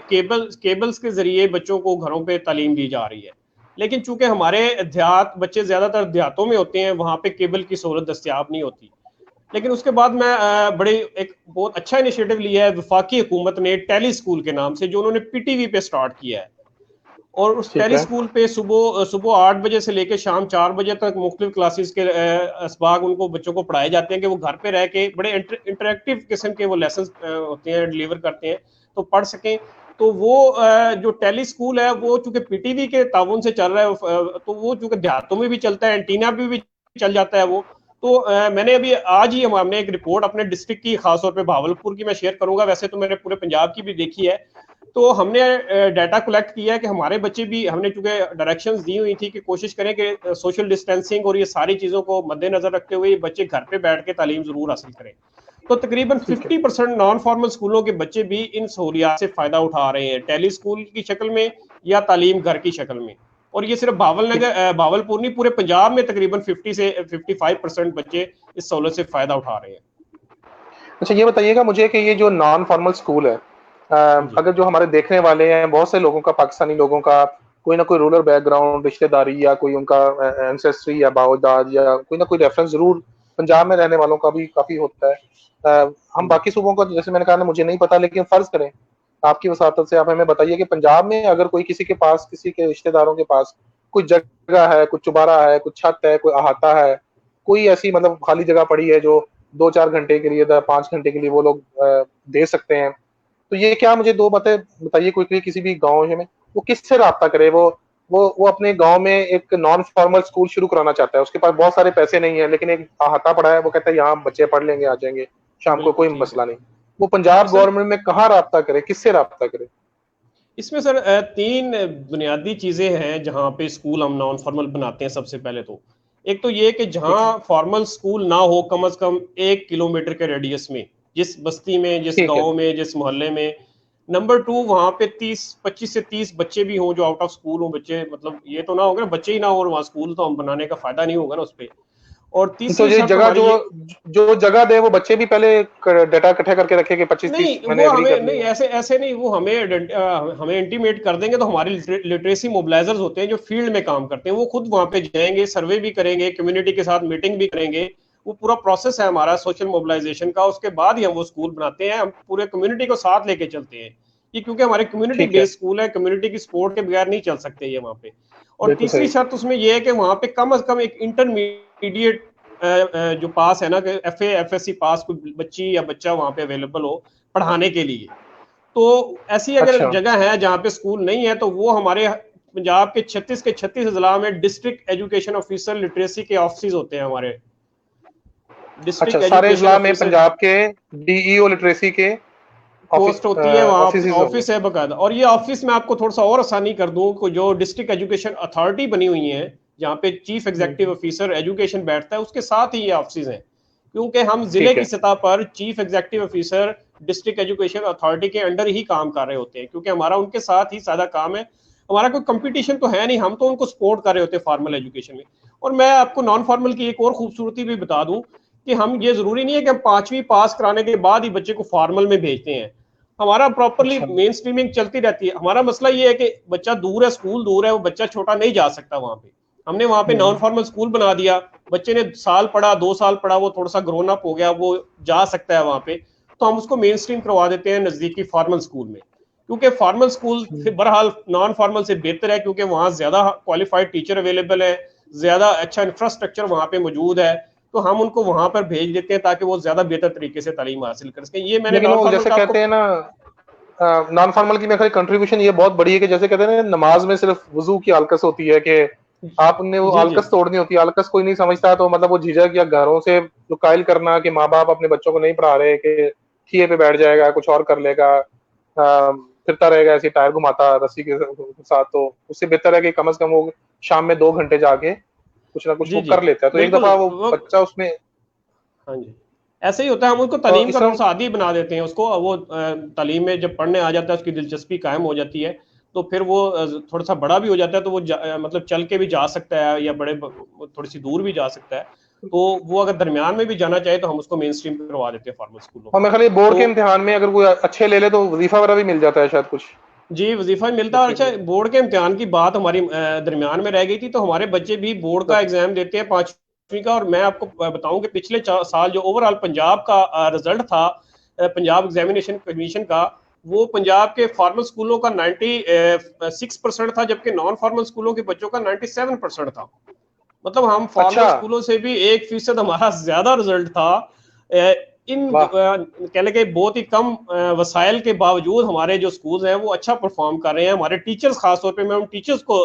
केबल्स के जरिए बच्चों को घरों पे तालीम दी जा रही है। लेकिन चूंकि हमारे देहात, बच्चे ज्यादातर देहातों में होते हैं, वहां पे केबल की सहूलत दस्तियाब नहीं होती। लेकिन उसके बाद मैं बड़े एक बहुत अच्छा इनिशिएटिव लिया है वफाकी हुकूमत ने, टेली स्कूल के नाम से, जो उन्होंने पीटीवी पे स्टार्ट किया है। और उस टेली स्कूल पे सुबह 8 बजे से लेकर शाम 4 बजे तक मुख्तलिफ क्लासेस के असबाग उनको बच्चों को पढ़ाए जाते हैं, कि वो घर पे रह के बड़े इंटरेक्टिव किस्म के वो लेसन होते हैं, डिलीवर करते हैं, तो पढ़ सकें। तो वो जो टेली स्कूल है वो चूंकि पीटीवी के ताउन से चल रहा है, तो वो चूंकि देहातों में भी चलता है, एंटीना भी चल जाता है वो। तो मैंने अभी आज ही हमने एक रिपोर्ट अपने डिस्ट्रिक्ट की, खासतौर पे भावलपुर की मैं शेयर करूंगा, वैसे तो मैंने पूरे पंजाब की भी देखी है। तो हमने डाटा कलेक्ट किया है कि हमारे बच्चे भी, हमने चूंकि डायरेक्शंस दी हुई थी कि कोशिश करें कि सोशल डिस्टेंसिंग और ये सारी चीज़ों को मद्देनजर रखते हुए बच्चे घर पे बैठ के तालीम जरूर हासिल करें। तो तकरीबन 50% नॉन फॉर्मल स्कूलों के बच्चे भी इन सहूलियात से फ़ायदा उठा रहे हैं, टेली स्कूल की शक्ल में या तालीम घर की शक्ल में। और ये सिर्फ भावलपुर नहीं, पूरे पंजाब में तकरीबन 50 से 55% बच्चे इस सहूलत से फ़ायदा उठा रहे हैं। अच्छा, ये बताइएगा मुझे कि ये जो नॉन फॉर्मल स्कूल है अगर जो हमारे देखने वाले हैं, बहुत से लोगों का, पाकिस्तानी लोगों का कोई ना कोई रूरल बैकग्राउंड, रिश्तेदारी या कोई उनका एंसेस्ट्री या बाओदाद या कोई ना कोई रेफरेंस जरूर पंजाब में रहने वालों का भी काफी होता है। हम बाकी सूबों का जैसे मैंने कहा ना, मुझे नहीं पता, लेकिन फर्ज करें आपकी वसातत से आप हमें बताइए कि पंजाब में अगर कोई किसी के पास, किसी के रिश्तेदारों के पास कोई जगह है, कुछ चुबारा है, कुछ छत है, कोई अहाता है, कोई ऐसी मतलब खाली जगह पड़ी है जो 2-4 घंटे के लिए, 5 घंटे के लिए वो लोग दे सकते हैं, तो ये क्या, मुझे दो बातें बताइए क्विकली। किसी भी गांव में वो किससे राब्ता करे? वो अपने गांव में एक नॉन फॉर्मल स्कूल शुरू कराना चाहता है, उसके पास बहुत सारे पैसे नहीं है, लेकिन एक अहाता पड़ा है, वो कहता है यहाँ बच्चे पढ़ लेंगे, आ जाएंगे शाम को, कोई मसला नहीं। वो पंजाब गवर्नमेंट में कहाँ राब्ता करे, किससे राब्ता करे? इसमें सर 3 बुनियादी चीजें हैं जहाँ पे स्कूल हम नॉन फॉर्मल बनाते हैं। सबसे पहले तो एक तो ये कि जहाँ फॉर्मल स्कूल ना हो, कम से कम 1 किलोमीटर के रेडियस में, जिस बस्ती में, जिस गांव में, जिस मोहल्ले में। नंबर 2, वहाँ पे 25 से 30 बच्चे भी हों जो आउट ऑफ स्कूल हो बच्चे, मतलब ये तो ना होगा बच्चे ही ना हो, वहाँ स्कूल तो हम बनाने का फायदा नहीं होगा ना उस पर। और तो तीसरी ये शर्त जगह हमारी जो जगह दे, वो बच्चे भी पहले डाटा इकट्ठा करके रखे कि 25-30 नहीं, मैंने वो एग्री हमें कर ली नहीं, है। ऐसे ऐसे नहीं, वो हमें इंटीमेट कर देंगे। तो हमारे लिटरेसी मोबिलाइजर्स होते हैं जो फील्ड में काम करते हैं, वो खुद वहां पे जाएंगे, सर्वे भी करेंगे, कम्युनिटी के साथ मीटिंग भी करेंगे। वो पूरा प्रोसेस है हमारा सोशल मोबिलाइजेशन का। उसके बाद ही हम वो स्कूल बनाते हैं, हम पूरे कम्युनिटी को साथ लेके चलते हैं। ये क्योंकि हमारे कम्युनिटी ठीक है, बेस्ड स्कूल है, कम्युनिटी की सपोर्ट के बगैर नहीं चल सकते ये वहाँ पे। और बिल्कुल तीसरी सही। शर्त उसमें यह है कि वहाँ पे कम से कम एक इंटरमीडिएट जो पास है ना, कि FA FSC पास कोई बच्ची या बच्चा वहाँ पे अवेलेबल हो पढ़ाने के लिए। तो ऐसी अगर अच्छा जगह है जहाँ पे स्कूल नहीं है, तो वो हमारे पंजाब के 36 जिला में डिस्ट्रिक्ट एजुकेशन ऑफिसर लिटरेसी के ऑफिस होते हैं हमारे। अच्छा, डिस्ट्रिक्ट सारे एजुकेशन इजला में ऑफिसर पंजाब के डीईओ लिटरेसी के पोस्ट होती है, वहाँ ऑफिस होंगे। ऑफिस है बकायदा। और ये ऑफिस में आपको थोड़ा सा और आसानी कर दूं, जो डिस्ट्रिक्ट एजुकेशन अथॉरिटी बनी हुई है, जहाँ पे चीफ एग्जीक्यूटिव ऑफिसर एजुकेशन बैठता है, उसके साथ ही ये ऑफिस हैं। क्योंकि हम जिले ठीक की है, सतह पर chief executive officer district education authority के अंडर ही काम कर रहे होते हैं, क्योंकि हमारा उनके साथ ही सादा काम है। हमारा कोई कंपटीशन तो है नहीं, हम तो उनको सपोर्ट कर रहे होते हैं फॉर्मल एजुकेशन में। और मैं आपको नॉन फॉर्मल की एक और खूबसूरती भी बता दूं कि हम, ये जरूरी नहीं है कि हम 5वीं पास कराने के बाद ही बच्चे को फॉर्मल में भेजते हैं। हमारा प्रॉपरली अच्छा, मेन स्ट्रीमिंग चलती रहती है। हमारा मसला ये है कि बच्चा दूर है, स्कूल दूर है, वो बच्चा छोटा नहीं जा सकता वहां पे। हमने वहां पे नॉन फॉर्मल स्कूल बना दिया, बच्चे ने साल पढ़ा, 2 साल पढ़ा, वो थोड़ा सा ग्रोन अप हो गया, वो जा सकता है वहां पे। तो हम उसको मेन स्ट्रीम करवा देते हैं नजदीकी फॉर्मल स्कूल में। क्योंकि फॉर्मल स्कूल बहरहाल नॉन फॉर्मल से बेहतर है, क्योंकि वहां ज्यादा क्वालिफाइड टीचर अवेलेबल है, ज्यादा अच्छा इंफ्रास्ट्रक्चर वहां पे मौजूद है। तो हम उनको वहां पर भेज देते हैं ताकि वो ज्यादा बेहतर तरीके से तालीम हासिल कर सकें। ये मैंने लेकिन नॉन वो फॉर्मल जैसे का आपको। कहते हैं ना, नॉन फॉर्मल की मेरे ख्याल कंट्रीब्यूशन ये बहुत बड़ी है कि जैसे कहते हैं ना, नमाज में सिर्फ वजू की अलकस होती है कि आपने वो जी जी। अलकस तोड़नी होती है, अलकस कोई नहीं समझता, तो मतलब वो झिझक या घरों से जो कायल करना कि माँ बाप अपने बच्चों को नहीं पढ़ा रहे, कि ठिए पे बैठ जाएगा, कुछ और कर लेगा, फिरता रहेगा ऐसे टायर घुमाता रस्सी के साथ, तो उससे बेहतर है कि कम से कम वो शाम में 2 घंटे जाके कुछ ना कुछ जी वो जी कर लेता है, तो एक बिल्कुल दफा वो वो। बच्चा उसमें हाँ जी, ऐसे ही होता है। हम उसको तालीम का थोड़ा इसमें। सा आदी बना देते हैं उसको। वो तालीम में जब पढ़ने आ जाता है, उसकी दिलचस्पी कायम हो जाती है, तो फिर वो थोड़ा सा बड़ा भी हो जाता है, तो वो मतलब चल के भी जा सकता है, या थोड़ी सी दूर भी जा सकता है। तो वो अगर दरमियान में भी जाना चाहे तो हम उसको मेन स्ट्रीम करवा देते हैं फॉर्मल स्कूलों और में। मैं खाली बोर्ड के तो इम्तिहान में अगर कोई अच्छे ले ले तो वजीफा वगैरह भी मिल जाता है शायद कुछ जी, वजीफा मिलता है। और बच्चे अच्छा, को। बोर्ड के इम्तिहान की बात हमारी दरमियान में रह गई थी। तो हमारे बच्चे भी बोर्ड का एग्जाम देते हैं 5वीं का। और मैं आपको बताऊं कि पिछले साल जो ओवरऑल पंजाब का रिजल्ट था, पंजाब एग्जामिनेशन कमीशन का, वो पंजाब के फॉर्मल स्कूलों का 96% था, जबकि नॉन फॉर्मल स्कूलों के बच्चों का 97% था। मतलब हम अच्छा, फॉर्मल स्कूलों से भी 1% हमारा ज्यादा रिजल्ट था। इन वाह। कह लें कि बहुत ही कम वसाइल के बावजूद हमारे जो स्कूल हैं वो अच्छा परफॉर्म कर रहे हैं। हमारे टीचर्स, खासतौर पे मैं उन टीचर्स को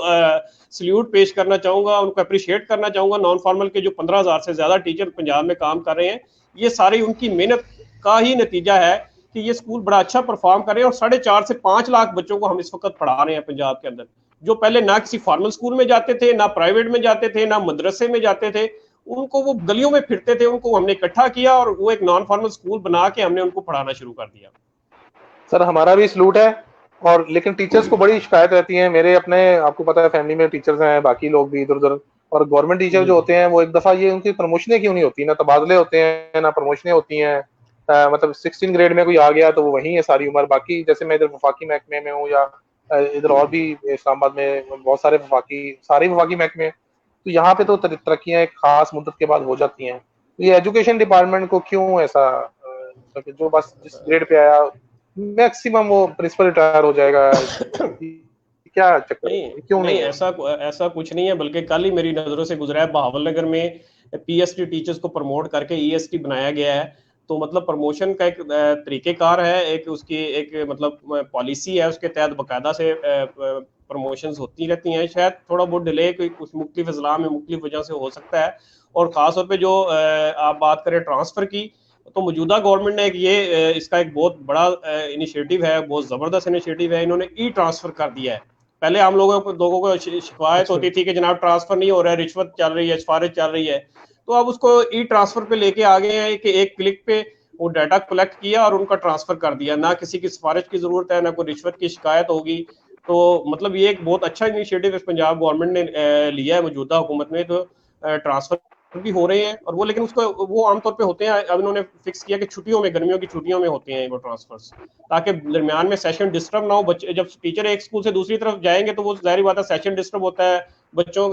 सल्यूट पेश करना चाहूंगा, उनको अप्रिशिएट करना चाहूंगा। नॉन फॉर्मल के जो 15,000 से ज्यादा टीचर पंजाब में काम कर रहे हैं, ये सारी उनकी मेहनत का ही नतीजा है कि ये स्कूल बड़ा अच्छा परफॉर्म कर रहे हैं। और 4.5 से 5 लाख बच्चों को हम इस वक्त पढ़ा रहे हैं पंजाब के अंदर, जो पहले ना किसी फॉर्मल स्कूल में जाते थे, ना प्राइवेट में जाते थे, ना मदरसे में जाते थे। उनको वो गलियों में फिरते थे, उनको हमने इकट्ठा किया और वो एक नॉन फॉर्मल स्कूल बना के हमने उनको पढ़ाना शुरू कर दिया। सर हमारा भी सलूट है। और लेकिन टीचर्स को बड़ी शिकायत रहती है मेरे अपने, आपको पता है फैमिली में टीचर्स हैं, बाकी लोग भी इधर उधर। और गवर्नमेंट टीचर जी जो जी। होते हैं वो एक दफा ये उनकी प्रमोशनें क्यों नहीं होती, ना तबादले होते हैं ना प्रमोशनें होती हैं, मतलब 16 ग्रेड में कोई आ गया तो वो वहीं है सारी उम्र। बाकी जैसे मैं इधर वफाकी महकमे में हूँ, या इधर और भी इस्लामाबाद में बहुत सारे वफाकी महकमे हैं, तो यहाँ पे तो तरक्कियां एक खास मुद्दत के बाद हो जाती हैं। तो ये एजुकेशन डिपार्टमेंट को क्यों ऐसा, मतलब जो बस जिस ग्रेड पे आया मैक्सिमम वो प्रिंसिपल रिटायर हो जाएगा, क्या चक्कर है, नहीं क्यों नहीं, नहीं है? ऐसा ऐसा कुछ नहीं है, बल्कि कल ही मेरी नज़रों से गुजरा है, बहावलनगर में पीएसटी टीचर्स को प्रमोट करके ईएसटी बनाया गया है। तो मतलब प्रमोशन का एक तरीकेकार है, एक उसकी एक मतलब पॉलिसी है, उसके तहत बाकायदा से प्रमोशंस होती रहती हैं। शायद थोड़ा बहुत डिले कोई कुछ मुख्तलिफ अजला में मुख्तलिफ वजह से हो सकता है। और ख़ास तौर पे जो आप बात करें ट्रांसफ़र की, तो मौजूदा गवर्नमेंट ने एक ये इसका एक बहुत बड़ा इनिशिएटिव है, बहुत ज़बरदस्त इनिशिएटिव है, इन्होंने ई ट्रांसफ़र कर दिया है। पहले हम लोगों को शिकायत अच्छा। होती थी कि जनाब ट्रांसफर नहीं हो रहा है, रिश्वत चल रही है, सिफारिश चल रही है। तो अब उसको ई ट्रांसफर पे लेके आ गए हैं कि एक क्लिक पे वो डाटा कलेक्ट किया और उनका ट्रांसफर कर दिया, ना किसी की सिफारिश की जरूरत है, ना कोई रिश्वत की शिकायत होगी। तो मतलब ये एक बहुत अच्छा इनिशिएटिव पंजाब गवर्नमेंट ने लिया है मौजूदा हुकूमत में। तो ट्रांसफर भी हो रहे हैं और वो, लेकिन उसको वो आमतौर पे होते हैं, अब इन्होंने फिक्स किया कि छुट्टियों में, गर्मियों की छुट्टियों में होते हैं वो ट्रांसफर्स, ताकि दरमियान में सेशन डिस्टर्ब ना हो। बच्चे जब टीचर एक स्कूल से दूसरी तरफ जाएंगे तो वो जाहिर बात है सेशन डिस्टर्ब होता है, बच्चों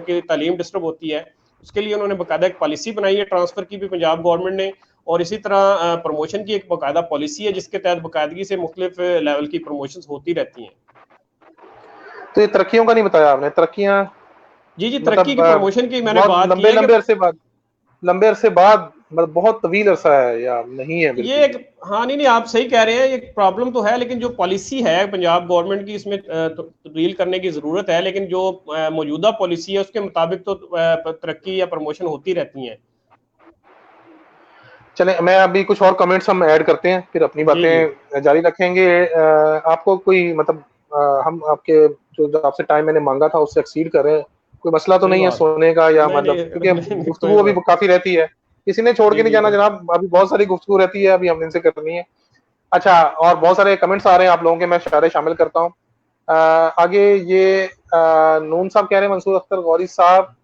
की तालीम डिस्टर्ब होती है। उसके लिए उन्होंने बाकायदा एक पॉलिसी बनाई है ट्रांसफर की भी पंजाब गवर्नमेंट ने, और इसी तरह प्रमोशन की एक बाकायदा पॉलिसी है जिसके तहत बाकायदगी से मुख्तलिफ लेवल की प्रमोशन होती रहती हैं। तो ये तरक्कियों का नहीं बताया आपने, तरक्कियां जी जी, तरक्की मतलब की प्रमोशन की मैंने बहुत बात की लंबे है कि लंबे अरसे बाद, मतलब बहुत तवील अरसा है या नहीं है ये बिल्कुल एक, भी? हाँ नहीं नहीं, आप सही कह रहे हैं, ये प्रॉब्लम तो है, लेकिन जो पॉलिसी है पंजाब गवर्नमेंट की, इसमें तब्दील करने की जरूरत है। लेकिन जो मौजूदा पॉलिसी है उसके मुताबिक तो तरक्की या प्रमोशन होती रहती है। चलें, मैं अभी कुछ और कमेंट्स हम ऐड करते हैं, फिर अपनी जी जी बातें जारी रखेंगे। आपको कोई मतलब हम आपके जो आपसे टाइम मैंने मांगा था उससे एक्सीड कर रहे हैं, कोई मसला तो सही नहीं है बात। सोने का, या नहीं मतलब नहीं क्योंकि नहीं, नहीं कोई गुफ्तगू अभी बात। काफी रहती है, किसी ने छोड़ जी के नहीं जी जाना कोई। जनाब, अभी बहुत सारी गुफ्तगू रहती है, अभी हमने इनसे करनी है। अच्छा, और बहुत सारे कमेंट्स आ रहे हैं आप लोगों के, मैं सारे शामिल करता हूँ। आगे ये नून साहब कह रहे हैं, मंसूर अख्तर गौरी साहब,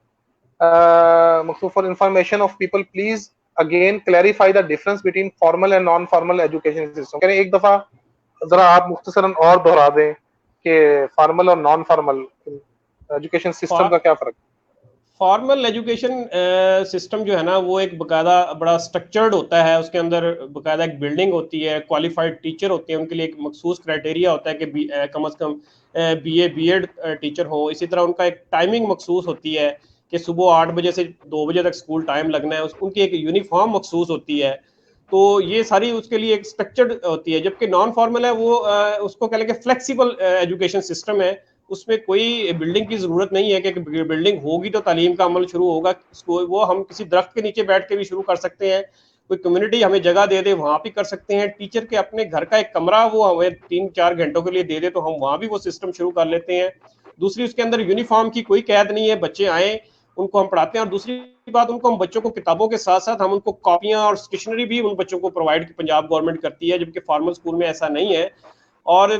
मखसूस for information of people please again clarify the difference between formal and non formal education system. कह रहे हैं एक दफा जरा आप मुख्तसरन और दोहरा दें कि फॉर्मल और नॉन फॉर्मल एजुकेशन सिस्टम का क्या फर्क फॉर्मल एजुकेशन सिस्टम जो है ना, वो एक बकायदा बड़ा स्ट्रक्चर्ड होता है, उसके अंदर बकायदा एक बिल्डिंग होती है, क्वालिफाइड टीचर होते हैं, उनके लिए एक मखसूस क्राइटेरिया होता है कि कम अज़ कम बीए बीएड टीचर हो। इसी तरह उनका एक टाइमिंग मखसूस होती है कि सुबह 8 बजे से 2 बजे तक स्कूल टाइम लगना है, उनकी एक यूनिफॉर्म मखसूस होती है। तो ये सारी उसके लिए एक स्ट्रक्चर्ड होती है। जबकि नॉन फॉर्मल है वो उसको कह लेंगे फ्लेक्सिबल एजुकेशन सिस्टम है। उसमें कोई बिल्डिंग की जरूरत नहीं है कि बिल्डिंग होगी तो तालीम का अमल शुरू होगा। वो हम किसी दरख्त के नीचे बैठ के भी शुरू कर सकते हैं, कोई कम्युनिटी हमें जगह दे दे वहां भी कर सकते हैं। टीचर के अपने घर का एक कमरा वो हमें 3-4 घंटों के लिए दे दे तो हम वहां भी वो सिस्टम शुरू कर लेते हैं। दूसरी, उसके अंदर यूनिफॉर्म की कोई कैद नहीं है, बच्चे आए उनको हम पढ़ाते हैं। और दूसरी बात, उनको हम बच्चों को किताबों के साथ साथ हम उनको कॉपियां और स्टेशनरी भी उन बच्चों को प्रोवाइड पंजाब गवर्नमेंट करती है, जबकि फॉर्मल स्कूल में ऐसा नहीं है। और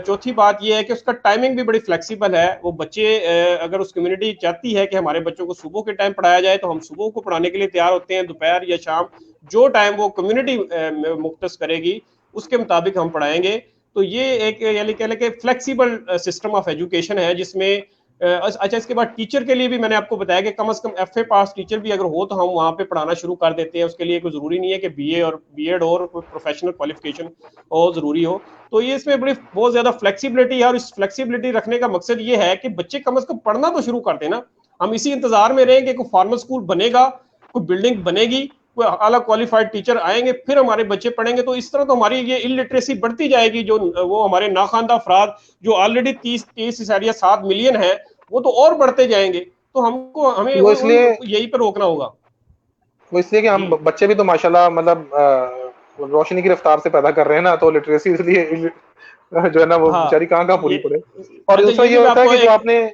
चौथी बात यह है कि उसका टाइमिंग भी बड़ी फ्लेक्सिबल है। वो बच्चे अगर उस कम्युनिटी चाहती है कि हमारे बच्चों को सुबह के टाइम पढ़ाया जाए तो हम सुबह को पढ़ाने के लिए तैयार होते हैं, दोपहर या शाम जो टाइम वो कम्युनिटी मुख्तस करेगी उसके मुताबिक हम पढ़ाएंगे। तो ये एक यानी कह लें कि फ्लेक्सिबल सिस्टम ऑफ एजुकेशन है जिसमें अच्छा, इसके बाद टीचर के लिए भी मैंने आपको बताया कि कम से कम एफए पास टीचर भी अगर हो तो हम वहाँ पे पढ़ाना शुरू कर देते हैं। उसके लिए कोई जरूरी नहीं है कि बीए और बीएड और कोई प्रोफेशनल क्वालिफिकेशन हो जरूरी हो। तो ये इसमें बड़ी बहुत ज्यादा फ्लेक्सिबिलिटी है, और इस फ्लेक्सिबिलिटी रखने का मकसद ये है कि बच्चे कम से कम पढ़ना तो शुरू कर देना। हम इसी इंतजार में रहेंगे कि कोई फॉर्मल स्कूल बनेगा, कोई बिल्डिंग बनेगी, कोई आला क्वालिफाइड टीचर आएंगे, फिर हमारे बच्चे पढ़ेंगे। तो इस तरह तो हमारी ये इलिटरेसी बढ़ती जाएगी। जो वो हमारे नाखानदा अफराद जो ऑलरेडी 30-30 या 7 मिलियन है, वो तो और बढ़ते जाएंगे। तो हमको हमें वो इसलिए यही पर रोकना होगा। वो इसलिए कि हम जी बच्चे भी तो माशाल्लाह मतलब रोशनी की रफ्तार से पैदा कर रहे हैं ना, तो लिटरेसी इसलिए जो है ना वो हाँ। बेचारी कहाँ कहाँ पूरी ये पड़े। और अच्छा, दूसरा ये भी ये मैं होता है आपको कि जो एक आपने,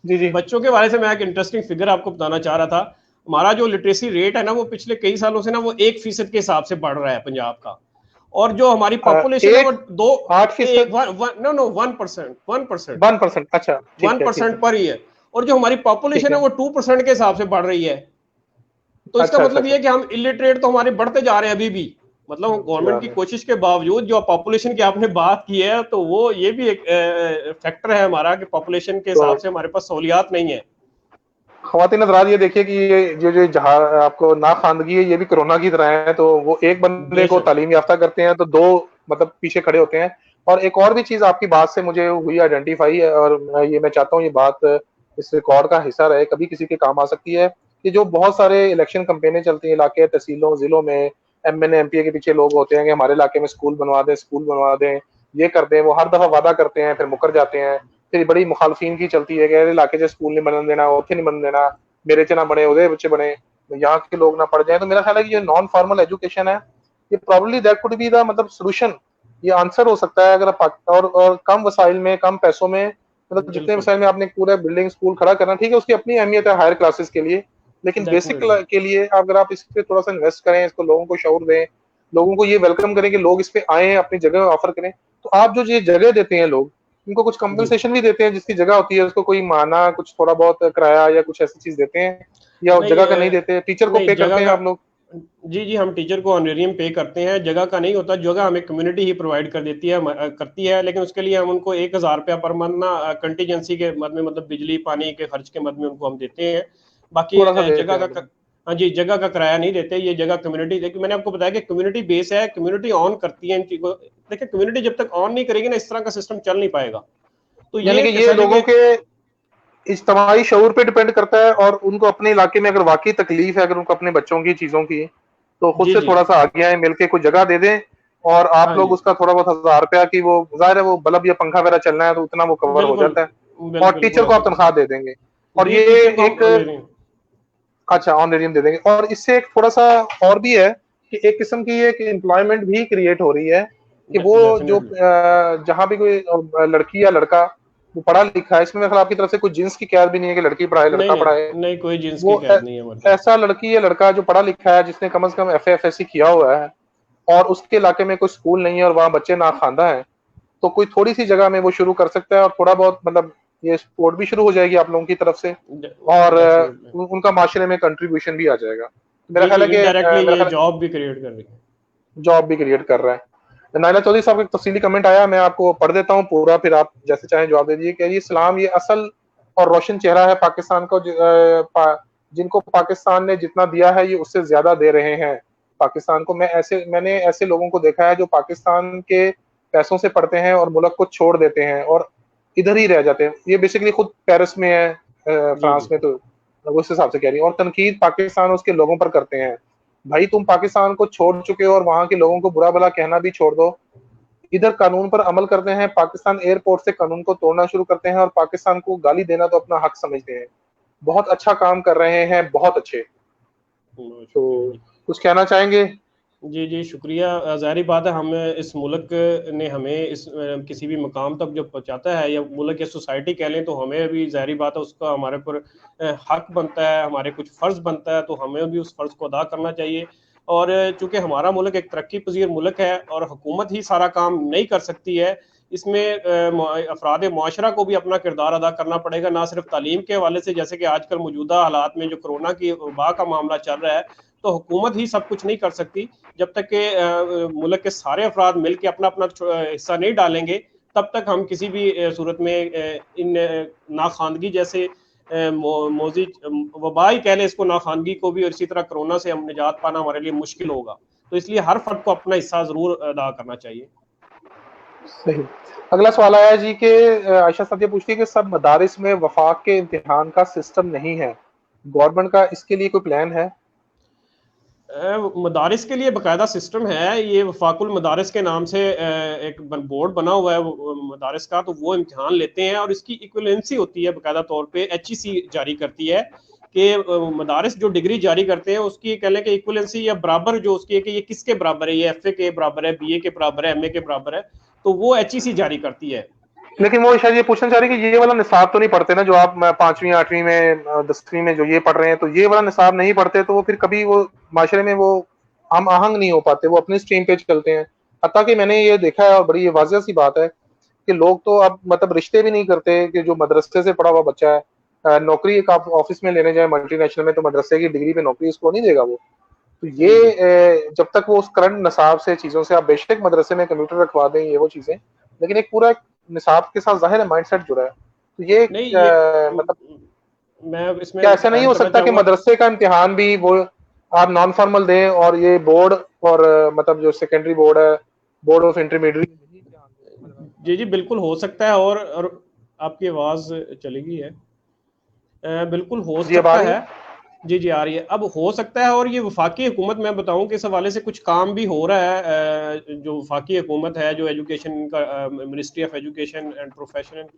जी जी, बच्चों के बारे से मैं एक इंटरेस्टिंग फिगर आपको बताना चाह रहा था। हमारा जो लिटरेसी रेट है ना, वो पिछले कई सालों से ना वो 1% के हिसाब से बढ़ रहा है पंजाब का। और जो हमारी पॉपुलेशन है वो एक दो 8%, नो नो 1%, 1%, 1%, अच्छा ठीक वन है ठीक परसेंट है पर ईयर। और जो हमारी ठीक पॉपुलेशन है है। वो 2% के हिसाब से बढ़ रही है। तो इसका अच्छा अच्छा मतलब ये अच्छा। है कि हम इलिटरेट तो हमारे बढ़ते जा रहे हैं अभी भी। मतलब गवर्नमेंट की कोशिश के बावजूद जो पॉपुलेशन की आपने बात की है, तो वो ये भी एक फैक्टर है हमारा कि पॉपुलेशन के हिसाब तो से हमारे पास सहूलियात नहीं है। ख्वातीन हज़रात ये देखिए कि ये जो जहाँ आपको नाखानदगी है ये भी कोरोना की तरह है। तो वो एक बंदे को बेशक। तालीम याफ्ता करते हैं तो दो मतलब पीछे खड़े होते हैं। और एक और भी चीज आपकी बात से मुझे हुई आइडेंटिफाई है, और मैं चाहता हूँ ये बात इस रिकॉर्ड का हिस्सा रहे, कभी किसी के काम आ सकती है कि जो बहुत सारे इलेक्शन कैंपेनें चलती हैं इलाके तहसीलों जिलों में, एमएनए एमपीए के पीछे लोग होते हैं कि हमारे इलाके में स्कूल बनवा दें, ये कर दें। वो हर दफा वादा करते हैं फिर मुकर जाते हैं। फिर बड़ी मुखालफिन की चलती है कि इलाके से स्कूल नहीं बनने देना, उसे नहीं बनने देना, मेरे च ना बने उहदे बच्चे बने, यहाँ के लोग ना पढ़ जाए। तो मेरा ख्याल है कि ये नॉन फॉर्मल एजुकेशन है, ये probably that could be the मतलब सोल्यूशन, ये आंसर हो सकता है अगर और कम वसाइल में कम पैसों में, मतलब जितने बिल्कुल। वसाइल में आपने पूरा बिल्डिंग स्कूल खड़ा करना, ठीक है उसकी अपनी अहमियत है हायर क्लासेस के लिए, लेकिन बेसिक डेफिनेटली। के लिए अगर आप इस पे थोड़ा सा इन्वेस्ट करें, इसको लोगों को शऊर दें, लोगों को ये वेलकम करें कि लोग इस पे आए अपनी जगह ऑफर करें। तो आप जो ये जगह देते हैं लोग, उनको कुछ जी कंपनसेशन भी देते हैं, जिसकी जगह होती है उसको कोई माना कुछ थोड़ा बहुत किराया या कुछ ऐसी चीज देते हैं, या नहीं जगह का नहीं देते, टीचर को नहीं, पे जगह करते हैं का। आप लोग? जी जी, हम टीचर को ऑनरेरियम पे करते हैं, जगह का नहीं होता, जगह हमें कम्युनिटी ही प्रोवाइड कर देती है, करती है, लेकिन उसके लिए हम उनको 1,000 रुपया पर मंथ ना कंटीजेंसी के मद में, मतलब बिजली पानी के खर्च के मद में उनको हम देते हैं। बाकी थोड़ा सा देते जगह हैं आप का लोग? हाँ जी, जगह का किराया नहीं देते, ये जगह कम्युनिटी, देखिए मैंने आपको बताया कि कम्युनिटी बेस है, कम्युनिटी ऑन करती है इन चीजों। देखिए कम्युनिटी जब तक ऑन नहीं करेगी ना, इस तरह का सिस्टम चल नहीं पाएगा। तो यानी ये कि ये फैसिलिटी। लोगों के इज्तमाही शऊर पे डिपेंड करता है, और उनको अपने इलाके में अगर वाकई तकलीफ है अगर उनको अपने बच्चों की चीजों की, तो खुद जी से जी। थोड़ा सा आगे आए, मिलके कोई जगह दे दें, और आप हाँ लोग जी। उसका थोड़ा बहुत 1,000 रुपया की, वो जाहिर है वो बल्ब या पंखा वगैरह चलना है तो उतना वो कवर हो बिल्कुल जाता है, और टीचर बिल्कुल को आप आपकी बात तनख्वाह दे देंगे। सही। और जी, ये टीचर को हम एक ऑनरेरियम। अच्छा ऑनरेरियम दे देंगे, और इससे एक थोड़ा सा और भी है कि एक किस्म की एक एम्प्लॉयमेंट भी क्रिएट हो रही है कि वो जो डेफिनेटली। जहाँ भी कोई लड़की या लड़का वो पढ़ा लिखा है, इसमें मेरे ख्याल आपकी तरफ से कोई जिन्स की कैद भी नहीं है कि लड़की पढ़ाए नहीं लड़का पढ़ाए। नहीं नहीं, कोई जींस की वो कैद नहीं है हमारे पास। ऐसा लड़की या लड़का जो पढ़ा लिखा है जिसने कम से कम एफएफएससी किया हुआ है, और उसके इलाके में कोई स्कूल नहीं है और वहाँ बच्चे ना खानदा है, तो कोई थोड़ी सी जगह में वो शुरू कर सकता है, और थोड़ा बहुत मतलब ये सपोर्ट भी शुरू हो जाएगी आप लोगों की तरफ से, और डेफिनेटली। उनका माशरे में कंट्रीब्यूशन भी आ जाएगा। तो मेरा जी जी, ख्याल है कि इनडायरेक्टली मेरा ये ख्याल जॉब भी क्रिएट कर रही है। जॉब भी क्रिएट कर रहा है। नायला चौधरी साहब का एक तफसीली कमेंट आया, मैं आपको पढ़ देता हूँ पूरा, फिर आप जैसे चाहें जवाब दे दीजिए कि ये इस्लाम ये असल और रोशन चेहरा है पाकिस्तान को, जिनको पाकिस्तान ने जितना दिया है ये उससे ज्यादा दे रहे हैं पाकिस्तान को। मैंने ऐसे लोगों को देखा है जो पाकिस्तान के पैसों से पढ़ते हैं और मुल्क को छोड़ देते हैं और इधर ही रह जाते हैं। ये बेसिकली खुद पेरिस में है, जी जी। फ्रांस में, तो उस हिसाब से कह रही है, और तनकीद पाकिस्तान उसके लोगों पर करते हैं। भाई तुम पाकिस्तान को छोड़ चुके हो और वहां के लोगों को बुरा भला कहना भी छोड़ दो, इधर कानून पर अमल करते हैं, पाकिस्तान एयरपोर्ट से कानून को तोड़ना शुरू करते हैं और पाकिस्तान को गाली देना तो अपना हक समझते हैं। बहुत अच्छा काम कर रहे हैं, बहुत अच्छे। बहुत तो शुक्रिया जी। कुछ कहना चाहेंगे? जी जी, शुक्रिया। ज़ाहिर बात है, हम इस मुल्क ने हमें इस किसी भी मकाम तक जब पहुँचाता है, या मुल्क या सोसाइटी कह लें, तो हमें भी ज़ाहिर बात है उसका हमारे ऊपर हक बनता है, हमारे कुछ फ़र्ज़ बनता है, तो हमें भी उस फ़र्ज़ को अदा करना चाहिए। और चूँकि हमारा मुल्क एक तरक्की पज़ीर मुल्क है और हुकूमत ही सारा काम नहीं कर सकती है, इसमें अफ़राद मुआशरा को भी अपना किरदार अदा करना पड़ेगा, ना सिर्फ तालीम के हवाले से, जैसे कि आजकल मौजूदा हालात में जो कोरोना की वबा का मामला चल रहा है, तो हुकूमत ही सब कुछ नहीं कर सकती। जब तक कि मुल्क के सारे अफराद मिल के अपना अपना हिस्सा नहीं डालेंगे, तब तक हम किसी भी सूरत में इन नाखानदगी जैसे मोजी वबा ही कह लें इसको, नाखानगी को भी, और इसी तरह कोरोना से हम निजात पाना हमारे लिए मुश्किल होगा। तो इसलिए हर फर्द को अपना हिस्सा जरूर अदा करना चाहिए। सही। अगला सवाल आया जी कि आयशा साहब ये पूछती है कि सब मदारिस में वफाक के इम्तिहान का सिस्टम नहीं है, गवर्नमेंट का इसके लिए कोई प्लान है? मदारिस के लिए बाकायदा सिस्टम है, ये वफाकुल मदारिस के नाम से एक बोर्ड बना हुआ है मदारिस का, तो वो इम्तिहान लेते हैं और इसकी इक्वलेंसी होती है, बाकायदा तौर पे HEC जारी करती है कि मदारिस जो डिग्री जारी करते हैं उसकी कह लें कि इक्वलेंसी या बराबर जो उसकी है कि ये किसके बराबर है, ये FA के बराबर है, BA के बराबर है, MA के बराबर है, तो वो HEC जारी करती है। लेकिन वो शायद ये पूछना चाह रही है कि ये वाला निसाब तो नहीं पढ़ते ना, जो आप 5वीं 8वीं में 10वीं में जो ये पढ़ रहे हैं, तो ये वाला निसाब नहीं पढ़ते, तो वो फिर कभी वो माशरे में वो हम आहंग नहीं हो पाते, वो अपनी स्ट्रीम पे चलते हैं। हत्ता कि मैंने ये देखा है, और बड़ी ये वाजिया सी बात है कि लोग तो अब मतलब रिश्ते भी नहीं करते कि जो मदरसे से पढ़ा हुआ बच्चा है नौकरी एक आप ऑफिस में लेने जाए मल्टीनेशनल में, तो मदरसे की डिग्री पे नौकरी उसको नहीं देगा वो। तो ये जब तक वो उस करंट निसाब से चीजों से, आप बेशक मदरसे में कंप्यूटर रखवा दें, ये वो चीजें, लेकिन एक पूरा निसाब के साथ जाहिर है माइंडसेट जुड़ा है। तो ये नहीं ये मतलब मैं इसमें क्या ऐसा नहीं ऐड हो करना सकता कि चाहूंगा। मदरसे का इम्तिहान भी वो आप नॉन फॉर्मल दें और ये बोर्ड और मतलब जो सेकेंडरी बोर्ड है, बोर्ड ऑफ इंटरमीडिएट, जी जी बिल्कुल हो सकता है। और आपकी आवाज़ चली गई है। बिल्कुल हो जी अब आ सकता रही है। है। जी जी आ रही है। अब हो सकता है, और ये वफाकी हुकूमत, मैं बताऊं कि इस हवाले से कुछ काम भी हो रहा है। जो वफाकी हुकूमत है, जो एजुकेशन का ministry of education and profession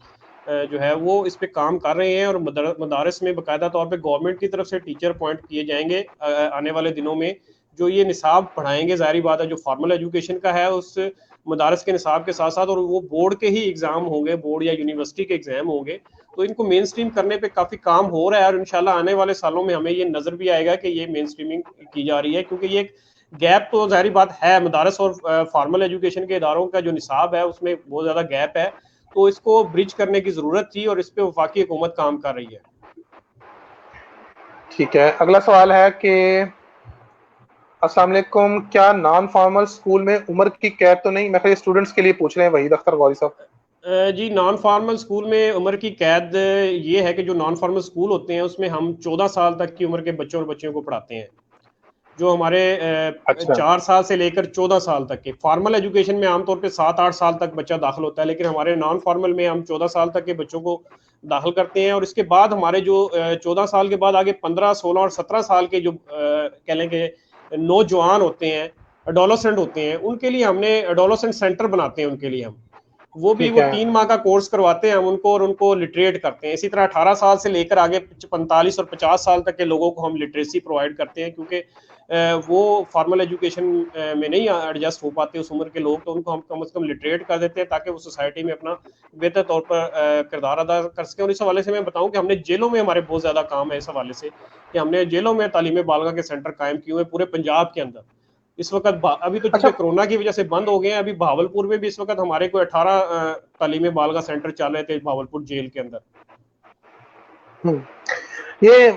जो है, वो इस पे काम कर रहे हैं। और मदारस में बाकायदा तौर पे गवर्नमेंट की तरफ से टीचर अपॉइंट किए जाएंगे आने वाले दिनों में, जो ये निसाब पढ़ाएंगे। ज़ाहिर बात है, जो फॉर्मल एजुकेशन का है उस मदारस के निसाब के साथ साथ, और वो बोर्ड के ही एग्ज़ाम होंगे, बोर्ड या यूनिवर्सिटी के एग्ज़ाम होंगे। तो इनको मेन स्ट्रीम करने पे काफ़ी काम हो रहा है, और इंशाल्लाह आने वाले सालों में हमें ये नज़र भी आएगा कि ये मेन स्ट्रीमिंग की जा रही है। क्योंकि ये एक गैप तो ज़ाहिर बात है, मदारस और फॉर्मल एजुकेशन के इदारों का जो निसाब है उसमें बहुत ज़्यादा गैप है। तो इसको ब्रिज करने की ज़रूरत थी, और इस पर वफाकी हुकूमत काम कर रही है। ठीक है, अगला सवाल है कि अस्सलाम वालेकुम, क्या नॉन फॉर्मल स्कूल में उम्र की कैद तो नहीं? मैं ख्याल स्टूडेंट्स के लिए पूछ रहे हैं, वहीद अख्तर गौरी साहब। जी, नॉन फॉर्मल स्कूल में उम्र की कैद ये है कि जो नॉन फॉर्मल स्कूल होते हैं उसमें हम 14 साल तक की उम्र के बच्चों और बच्चियों को पढ़ाते हैं। जो हमारे अच्छा 4 साल से लेकर 14 साल तक के, फॉर्मल एजुकेशन में आमतौर पे 7-8 साल तक बच्चा दाखिल होता है, लेकिन हमारे नॉन फॉर्मल में हम 14 साल तक के बच्चों को दाखिल करते हैं। और इसके बाद हमारे जो 14 साल के बाद आगे 15, 16 और 17 साल के जो कह लें कि नौजवान होते हैं, एडोलसेंट होते हैं, उनके लिए हमने एडोलसेंट सेंटर बनाते हैं। उनके लिए हम वो भी ठीक वो है। 3 माह का कोर्स करवाते हैं हम उनको, और उनको लिटरेट करते हैं। इसी तरह 18 साल से लेकर आगे 45 और 50 साल तक के लोगों को हम लिटरेसी प्रोवाइड करते हैं, क्योंकि वो फॉर्मल एजुकेशन में नहीं एडजस्ट हो पाते उस उम्र के लोग। तो उनको हम कम से कम लिटरेट कर देते हैं, ताकि वो सोसाइटी में अपना बेहतर तौर पर किरदार अदा कर सकें। और इस हवाले से मैं बताऊं कि हमने जेलों में, हमारे बहुत ज़्यादा काम है इस हवाले से, कि हमने जेलों में तालीम बालगा के सेंटर कायम किए हुए पूरे पंजाब के अंदर। इस वक्त अभी तो चूंकि अच्छा। कोरोना की वजह से बंद हो गए हैं, अभी भावलपुर में भी इस वक्त हमारे को 18 तालीम बालगा सेंटर चल रहे थे भावलपुर जेल के अंदर। हम्म, ये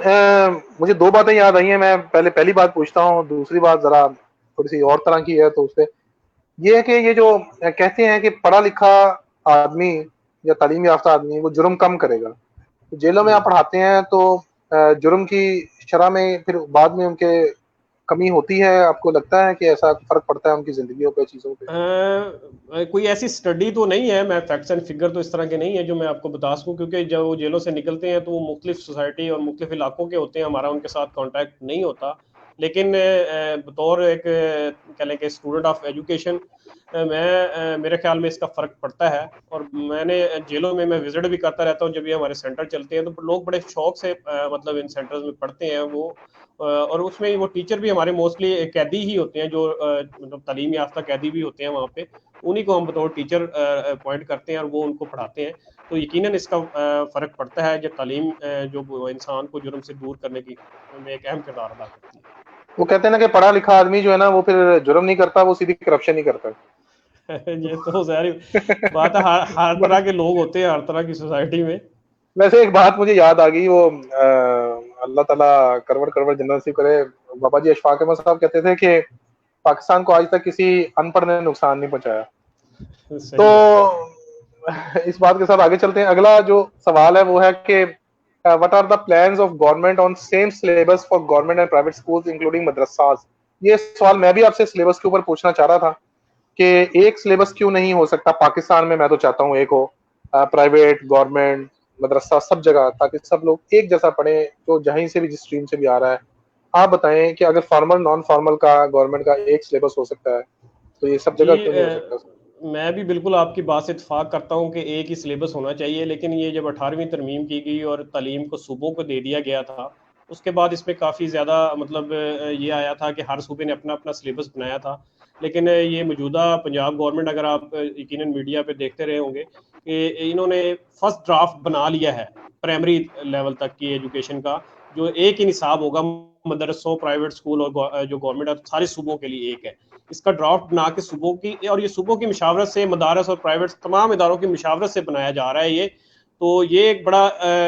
मुझे दो बातें याद आई हैं। मैं पहले पहली बात पूछता हूँ, दूसरी बात जरा थोड़ी सी और तरह की है। तो उससे ये है कि ये जो कहते हैं कि पढ़ा लिखा आदमी या तालीम याफ्ता आदमी वो जुर्म कम करेगा, तो जेलों में आप पढ़ाते हैं तो जुर्म की शरह में फिर बाद में उनके कमी होती है? आपको लगता है कि ऐसा फर्क पड़ता है उनकी जिंदगियों पे, चीजों पे? कोई ऐसी स्टडी तो नहीं है, मैं फैक्ट्स एंड फिगर तो इस तरह के नहीं है जो मैं आपको बता सकूं, क्योंकि जब वो जेलों से निकलते हैं तो वो मुख्तलिफ सोसाइटी और मुख्तलिफ इलाकों के होते हैं, हमारा उनके साथ कॉन्टैक्ट नहीं होता। लेकिन बतौर एक कह लें कि स्टूडेंट ऑफ एजुकेशन, मैं मेरे ख्याल में इसका फ़र्क पड़ता है। और मैंने जेलों में मैं विज़िट भी करता रहता हूँ, जब ये हमारे सेंटर चलते हैं तो लोग बड़े शौक से मतलब इन सेंटर्स में पढ़ते हैं वो। और उसमें वो टीचर भी हमारे मोस्टली कैदी ही होते हैं, जो मतलब तालीम याफ्ता कैदी भी होते हैं वहाँ पे। उन्हीं को हम बतौर टीचर अपॉइंट करते हैं और वो उनको पढ़ाते हैं। तो यकीनन इसका फ़र्क पड़ता है, जब तालीम जो इंसान को जुर्म से दूर करने की में एक अहम किरदार अदा करती है। वो कहते हैं ना कि पढ़ा लिखा आदमी जो है ना वो फिर जुर्म नहीं करता, वो सीधी करप्शन ही करता ये तो सारी बात है, हर है। तरह के लोग होते हैं हर तरह की सोसाइटी में। वैसे एक बात मुझे याद आ गई, वो अल्लाह ताला करवट करवट जन्नत नसीब करे, बाबा जी अशफाक अहमद साहब कहते थे कि पाकिस्तान को आज तक किसी अनपढ़ ने नुकसान नहीं पहुंचाया। सही है। तो इस बात के साथ आगे चलते हैं। अगला जो सवाल है वो है कि what are the plans of government on same syllabus for government and private schools including madrasas? ये सवाल मैं भी आपसे सिलेबस के ऊपर पूछना चाह रहा था कि एक सिलेबस क्यों नहीं हो सकता पाकिस्तान में? मैं तो चाहता हूँ एक हो, प्राइवेट गवर्नमेंट मदरसा सब जगह, ताकि सब लोग एक जैसा पढ़े, जो जहीं से भी जिस स्ट्रीम से भी आ रहा है। आप बताएं कि अगर फॉर्मल नॉन फॉर्मल का गवर्नमेंट का एक सिलेबस हो सकता है, तो ये सब जी जगह क्यों नहीं हो सकता? मैं भी बिल्कुल आपकी बात से इत्तेफाक करता हूँ कि एक ही सिलेबस होना चाहिए। लेकिन ये जब 18वीं तरमीम की गई और तालीम को सूबों को दे दिया गया था, उसके बाद इसमें काफ़ी ज़्यादा मतलब ये आया था कि हर सूबे ने अपना अपना सिलेबस बनाया था। लेकिन ये मौजूदा पंजाब गवर्नमेंट, अगर आप यकीनन मीडिया पे देखते रहे होंगे कि इन्होंने फर्स्ट ड्राफ्ट बना लिया है प्राइमरी लेवल तक की एजुकेशन का, जो एक ही निसाब होगा मदरसों, प्राइवेट स्कूल और जो गवर्नमेंट है सारे सूबों के लिए एक है। इसका ड्राफ्ट बना के सूबों की, और ये सूबों की मशावरत से, मदारस और प्राइवेट तमाम इदारों की मशावरत से बनाया जा रहा है ये। तो ये एक बड़ा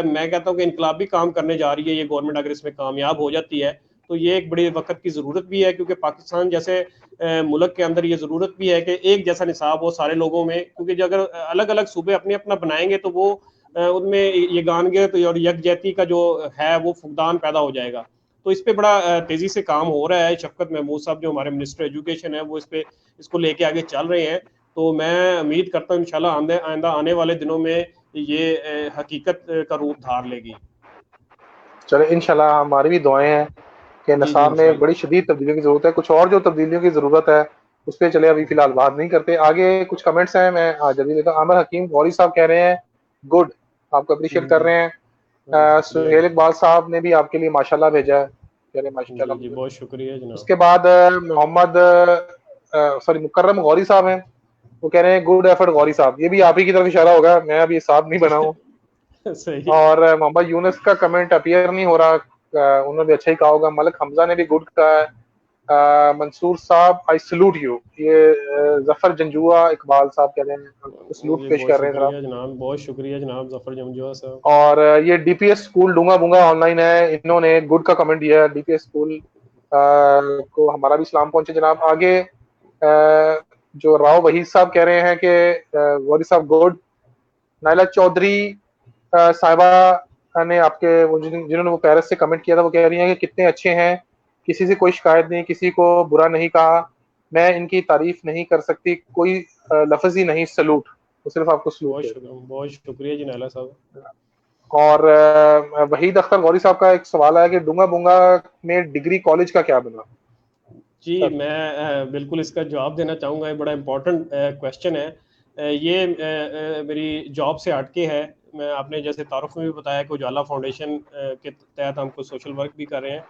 मैं कहता हूँ कि इनकलाबी काम करने जा रही है ये गवर्नमेंट, अगर इसमें कामयाब हो जाती है तो ये एक बड़ी वक्त की ज़रूरत भी है, क्योंकि पाकिस्तान जैसे मुल्क के अंदर ये ज़रूरत भी है कि एक जैसा निसाब हो सारे लोगों में, क्योंकि जो अगर अलग अलग सूबे अपने अपना बनाएंगे तो वो उनमें ये गानगियत और यकजहती का जो है वो फुकदान पैदा हो जाएगा। तो इस पे बड़ा तेज़ी से काम हो रहा है। शफकत महमूद साहब जो हमारे मिनिस्टर एजुकेशन है वो इसको लेके आगे चल रहे हैं। तो मैं उम्मीद करता हूँ इंशाल्लाह आइंदा आने वाले दिनों में ये हकीकत का रूप धार लेगी। चले इंशाल्लाह, हमारी भी दुआएं हैं कि जी जी निसाब में बड़ी शदीद तब्दीलियों की जरूरत है। कुछ और जो तब्दीलियों की जरूरत है उस पर चले अभी फिलहाल बात नहीं करते। आगे कुछ कमेंट्स हैं, मैं जल्दी लेता हूँ। आमिर हकीम गौरी साहब कह रहे हैं गुड, आपको अप्रिशिएट कर जी रहे हैं। शुक्रिया सुहेल इकबाल साहब ने भी आपके लिए माशाल्लाह भेजा है, कह रहे हैं जी जी माशाल्लाह। बहुत शुक्रिया उसके जनाब। बाद मोहम्मद सॉरी मुकर्रम गौरी साहब हैं, वो कह रहे हैं गुड एफर्ट गौरी साहब। ये भी आप ही की तरफ इशारा होगा, मैं अभी साहब नहीं बना हूँ। सही। और मोहम्मद यूनुस का कमेंट अपीयर नहीं हो रहा, उन्होंने भी अच्छा ही कहा होगा। मलिक हमजा ने भी गुड कहा है। मंसूर साहब आई सलूट यू, ये जफर जंजुआ इकबाल साहब कह रहे हैं, आपको सलूट जी पेश बहुत कर रहे हैं जनाब। शुक्रिया जनाब, बहुत शुक्रिया जनाब जफर जमजुआ साहब। और ये डीपीएस स्कूल डूंगा बूंगा ऑनलाइन है, इन्होंने गुड का कमेंट दिया है। डीपीएस स्कूल को हमारा भी सलाम पहुंचे जनाब। आगे जो राव वहीद साहब कह रहे हैं कि गौरी साहब गुड। नाइला चौधरी साहिबा ने आपके जिन्होंने वो पेरिस से कमेंट किया था, वो कह रही हैं कि कितने अच्छे हैं, किसी से कोई शिकायत नहीं, किसी को बुरा नहीं कहा, मैं इनकी तारीफ नहीं कर सकती, कोई लफ्ज ही नहीं, सलूट। वो सिर्फ आपको सलूट है। बहुत शुक्रिया जी नाला साहब। और वहीद अख्तर गौरी साहब का एक सवाल है कि डूंगा बूंगा में डिग्री कॉलेज का क्या बना जी सर? मैं बिल्कुल इसका जवाब देना चाहूँगा, ये बड़ा इम्पोर्टेंट क्वेश्चन है। ये मेरी जॉब से हटके है। मैं आपने जैसे तारुफ में भी बताया कि उजाला फाउंडेशन के तहत हम कुछ सोशल वर्क भी कर रहे हैं,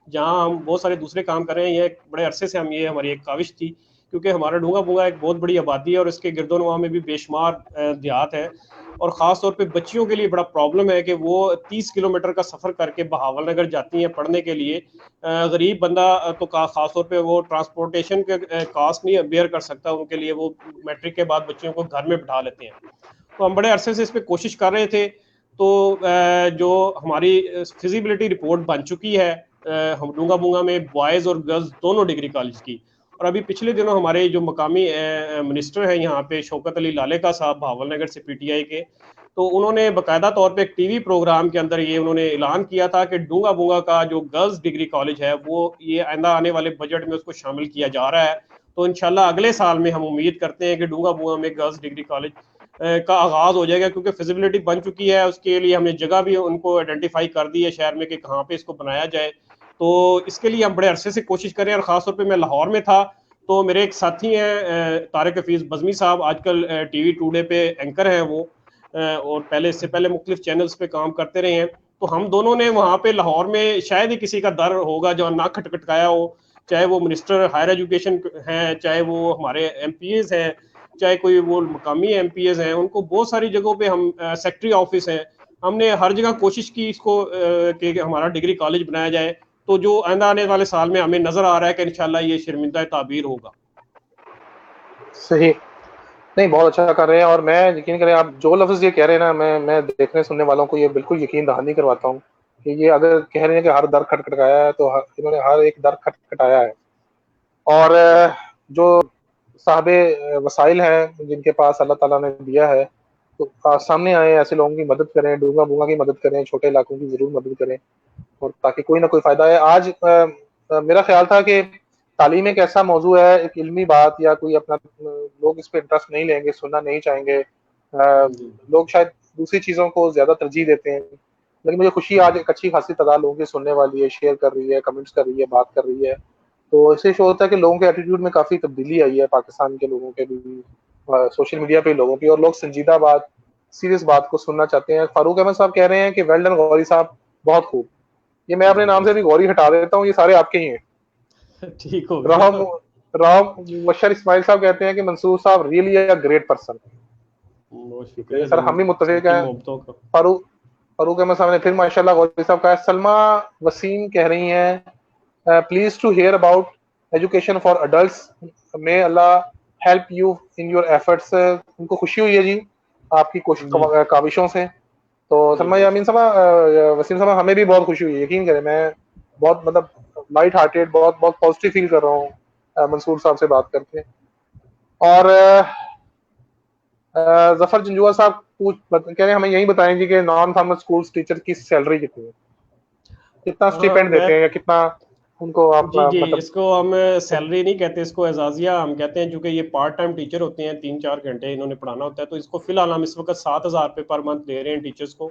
जहाँ हम बहुत सारे दूसरे काम कर रहे हैं। ये बड़े अरसे से हम ये हमारी एक काविश थी, क्योंकि हमारा डूंगा बूंगा एक बहुत बड़ी आबादी है और इसके गिरदोनवा में भी बेशुमार देहात है, और ख़ास तौर पे बच्चियों के लिए बड़ा प्रॉब्लम है कि वो 30 किलोमीटर का सफ़र करके बहावल नगर जाती हैं पढ़ने के लिए। गरीब बंदा तो ख़ास तौर पे वो ट्रांसपोर्टेशन के कास्ट नहीं बेयर कर सकता, उनके लिए वो मैट्रिक के बाद बच्चियों को घर में बिठा लेते हैं। तो हम बड़े अरसे से इस पर कोशिश कर रहे थे। तो जो हमारी फिजिबिलिटी रिपोर्ट बन चुकी है हम डूंगा बूंगा में बॉयज़ और गर्ल्स दोनों डिग्री कॉलेज की। और अभी पिछले दिनों हमारे जो मकामी मिनिस्टर हैं यहाँ पे शौकत अली लालेका साहब भावल नगर से पीटीआई के, तो उन्होंने बाकायदा तौर पे एक टीवी प्रोग्राम के अंदर ये उन्होंने ऐलान किया था कि डूंगा बूंगा का जो गर्ल्स डिग्री कॉलेज है वो ये आइंदा आने वाले बजट में उसको शामिल किया जा रहा है। तो इंशाल्लाह अगले साल में हम उम्मीद करते हैं कि डूंगा बूंगा में गर्ल्स डिग्री कॉलेज का आगाज हो जाएगा, क्योंकि फिजिबिलिटी बन चुकी है। उसके लिए हमने जगह भी उनको आइडेंटिफाई कर दी है शहर में कि कहाँ पे इसको बनाया जाए। तो इसके लिए हम बड़े अरसे से कोशिश कर रहे हैं, और ख़ासतौर पे मैं लाहौर में था तो मेरे एक साथी हैं तारिक हफीज़ बज़मी साहब, आजकल टीवी टुडे पे एंकर हैं वो, और पहले इससे पहले मुख्तलिफ चैनल्स पे काम करते रहे हैं। तो हम दोनों ने वहाँ पे लाहौर में शायद ही किसी का दर होगा जो ना खटखटाया हो, चाहे वो मिनिस्टर हायर एजुकेशन हैं, चाहे वो हमारे MPs हैं, चाहे कोई वो मकामी MPs हैं, उनको बहुत सारी जगहों पे हम सेक्रेटरी ऑफिस है, हमने हर जगह कोशिश की इसको कि हमारा डिग्री कॉलेज बनाया जाए। तो जो आइंदा आने वाले साल में हमें नजर आ रहा है कि इंशाल्लाह ये शर्मिंदा ताबीर होगा। सही, नहीं बहुत अच्छा कर रहे हैं। और मैं यकीन करें, आप जो लफ्ज़ ये कह रहे हैं ना, मैं देखने सुनने वालों को ये बिल्कुल यकीन दहानी करवाता हूँ कि ये अगर कह रहे हैं कि हर दर खटखटाया है, तो इन्होंने हर एक दर खटखटाया है। और जो साहबे वसाइल हैं जिनके पास अल्लाह ताला ने दिया है, तो सामने आए, ऐसे लोगों की मदद करें, डूंगा बूंगा की मदद करें, छोटे इलाकों की जरूर मदद करें, और ताकि कोई ना कोई फायदा है। आज मेरा ख्याल था कि तालीम एक ऐसा मौजू है, एक इल्मी बात, या कोई अपना लोग इस पे इंटरेस्ट नहीं लेंगे, सुनना नहीं चाहेंगे, लोग शायद दूसरी चीज़ों को ज़्यादा तरजीह देते हैं। लेकिन मुझे खुशी आज एक अच्छी खासी तादाद लोगों की सुनने वाली है, शेयर कर रही है, कमेंट्स कर रही है, बात कर रही है। तो इससे शो होता है कि लोगों के एटीट्यूड में काफ़ी तब्दीली आई है, पाकिस्तान के लोगों के भी, सोशल मीडिया पे लोगों की, और लोग संजीदा बात, सीरियस बात को सुनना चाहते हैं। फारूक अहमद साहब कह रहे हैं कि वेल डन गौरी साहब, बहुत खूब। ये मैं अपने नाम से भी गौरी हटा देता हूँ, ये सारे आपके ही हैं। ठीक हो राम गया। राम मुबशर इस्माइल साहब कहते हैं कि मंसूर साहब रियली अ ग्रेट पर्सन। बहुत ठीक है शुक्रिया सर, हम भी मुत्तफिक सबकी हैं। मोहब्बतों का। फारूक फारूक अहमद साहब ने फिर माशाल्लाह गौरी साहब का है। सलमा वसीम कह रही हैं please to hear about education for adults, may अल्लाह help you in your efforts. उनको खुशी हुई है जी आपकी कोशिश जी काविशों से। तो जी सलमा जी यामीन साहब, वसीम साहब, हमें भी बहुत खुशी हुई है, यकीन करें। मैं बहुत मतलब लाइट हार्टेड, बहुत बहुत पॉजिटिव फील कर रहा हूँ मंसूर साहब से बात करके। और जफर जंजुआ साहब कह रहे हैं हमें यही बताएंगे कि नॉन फार्मल स्कूल टीचर की सैलरी कितनी है, कितना स्टिपेंड मैं देते हैं, या कितना उनको आप जी जी, मतलब। इसको हम सैलरी नहीं कहते, इसको एजाजिया हम कहते हैं, क्योंकि ये पार्ट टाइम टीचर होते हैं, 3-4 घंटे इन्होंने पढ़ाना होता है। तो इसको फिलहाल हम इस वक्त 7,000 रुपये पर मंथ दे रहे हैं टीचर्स को।